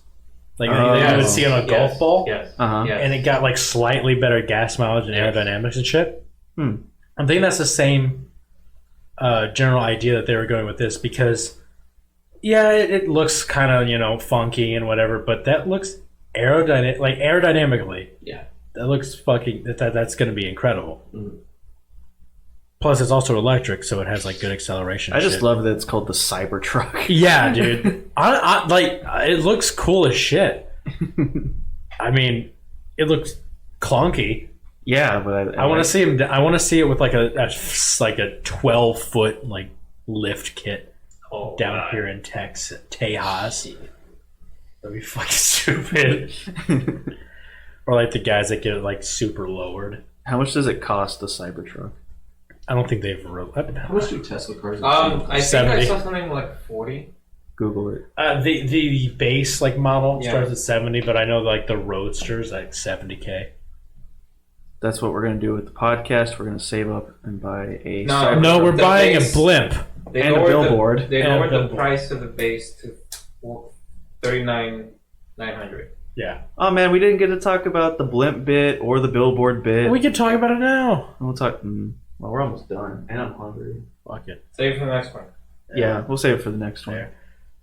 like you would see on a golf ball. Yes. Uh-huh. Yes. And it got like slightly better gas mileage and aerodynamics and shit. I think that's the same general idea that they were going with this, because yeah, it looks kind of funky and whatever, but that looks aerodynamically. Yeah. That looks fucking. That's going to be incredible. Mhm. Plus, it's also electric, so it has like good acceleration. I just shit. love that it's called the Cybertruck. Yeah, dude. I like. It looks cool as shit. I mean, it looks clunky. Yeah, but I want to see him. I want to see it with like a 12-foot like lift kit down here in Texas, Tejas. That'd be fucking stupid. Or like the guys that get it like super lowered. How much does it cost, the Cybertruck? I don't think they've. How much do Tesla cars? I think 70. I saw something like 40. Google it. The base like model Yeah. starts at 70, but I know like the Roadster's like 70K. That's what we're going to do with the podcast. We're going to save up and buy a No, Cybertruck. No, we're The buying base- a blimp. They And a lowered billboard. They And a lowered the billboard. price of the base to $39,900. Yeah, Oh man, we didn't get to talk about the blimp bit or the billboard bit. we can talk about it now. We'll talk. Well, we're almost done, and I'm hungry. Fuck it. Save it for the next one. Yeah, we'll save it for the next one. Fair.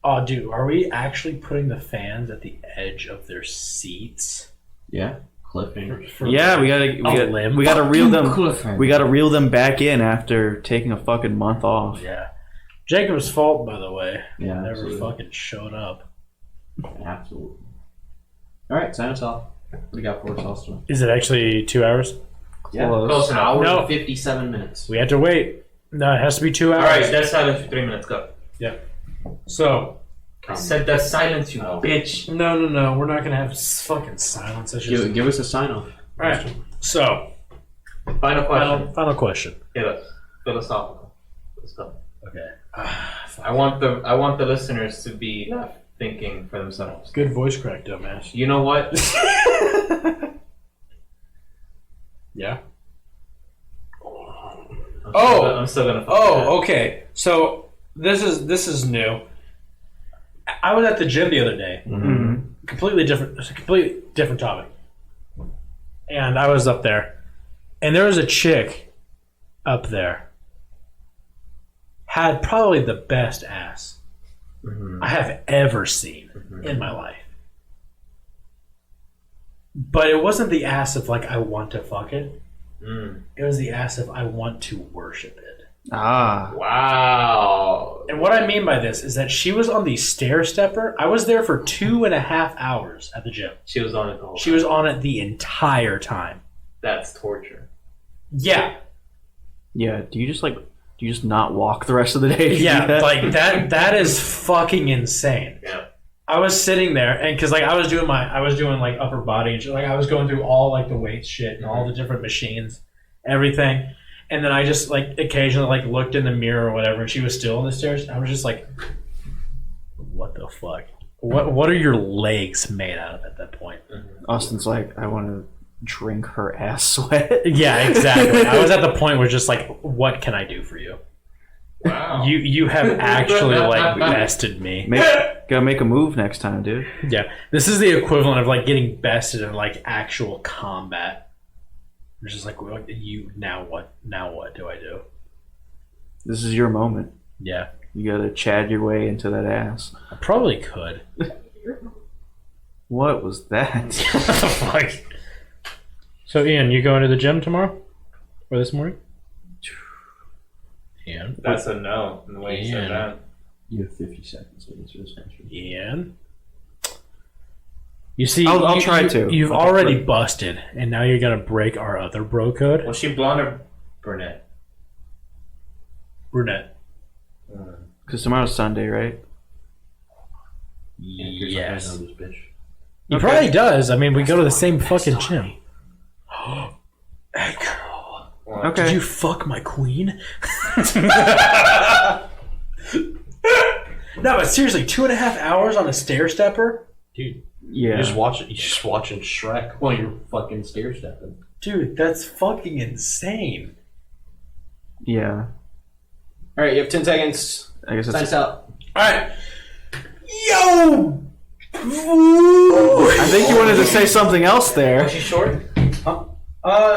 Oh, dude, are we actually putting the fans at the edge of their seats? Yeah, cliffhanger. Yeah, we gotta limb. we gotta reel them. Cliffhanger. We gotta reel them back in after taking a fucking month off. Yeah. Jacob's fault, by the way. Yeah, Never absolutely. fucking showed up. Absolutely. All right, sign us off. What do you got for us, Austin? Is it actually 2 hours? Yeah, Close enough. hour No. and 57 minutes. We had to wait. No, it has to be 2 hours. All right, that's silence for 3 minutes. Go. So, I said that silence, you Oh. bitch. no. We're not going to have fucking silence. That's just... Give us a sign off. All right. So, Final question. final question. Hit us. Philosophical. Let's go. Okay. I want the listeners to be left thinking for themselves. Good voice crack, dumbass. You know what? Yeah. I'm still gonna. Oh, okay. So this is new. I was at the gym the other day. Completely different. It's a completely different topic. And I was up there, and there was a chick up there. Had probably the best ass I have ever seen in my life. But it wasn't the ass of like I want to fuck it. It was the ass of I want to worship it. Ah, Wow. And what I mean by this is that she was on the stair stepper. I was there for 2.5 hours at the gym. She was on it the whole She was on it the entire time. That's torture. Yeah. yeah. Do you just not walk the rest of the day? to do Yeah, that? like that is fucking insane. Yeah. I was sitting there and because like I was doing like upper body and shit. Like I was going through all like the weights shit and all the different machines, everything. And then I just like occasionally like looked in the mirror or whatever and she was still on the stairs. I was just like, what the fuck? What are your legs made out of at that point? Austin's like, I want to drink her ass sweat. Yeah, exactly. I was at the point where just like, what can I do for you? Wow. You have actually like bested me. Gotta make a move next time, dude. Yeah, this is the equivalent of like getting bested in like actual combat. It's just like, well, you now what? Now what do I do? This is your moment. Yeah, You gotta chad your way into that ass. I probably could. What was that? What the fuck? So, Ian, you going to the gym tomorrow or this morning? Ian, That's a no. In the way you said that. You have 50 seconds to answer this question. Ian. You see, I'll try to. You've I'll already try. busted, and now you're gonna break our other bro code. Was she blonde or brunette? Brunette. Because tomorrow's Sunday, right? Yes. I know this bitch. He probably does. I mean, we go to the same fucking gym. Hey, girl. Okay. Did you fuck my queen? No, but seriously, 2.5 hours on a stair stepper? Dude, Yeah. you're just watching Shrek while you're fucking stair stepping. Dude, that's fucking insane. Yeah. All right, you have 10 seconds. I guess Sign that's. us out. Alright. Yo! I think you wanted to say something else there. Was she short?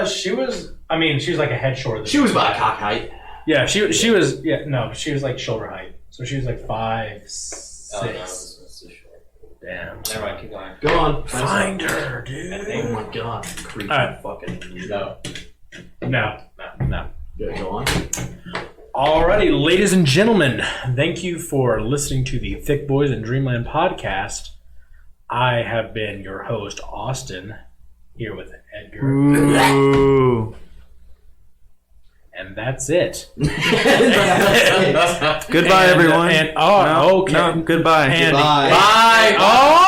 She was. I mean, she was like a head shorter. Than She was about cock height. Yeah, she was. Yeah, no, she was like shoulder height. So she was like 5'6". Oh, no, this is short. Damn. Never mind, keep going. Go on. Find her, dude. Oh my god. Creepy Alright. fucking. No. No. Yeah, go on. Alrighty, ladies and gentlemen, thank you for listening to the Thicc Bois in Dreamland podcast. I have been your host, Austin, here with Edgar. Ooh. And that's it. Goodbye, everyone. And No, okay. no, goodbye. And, Goodbye. Bye. Oh!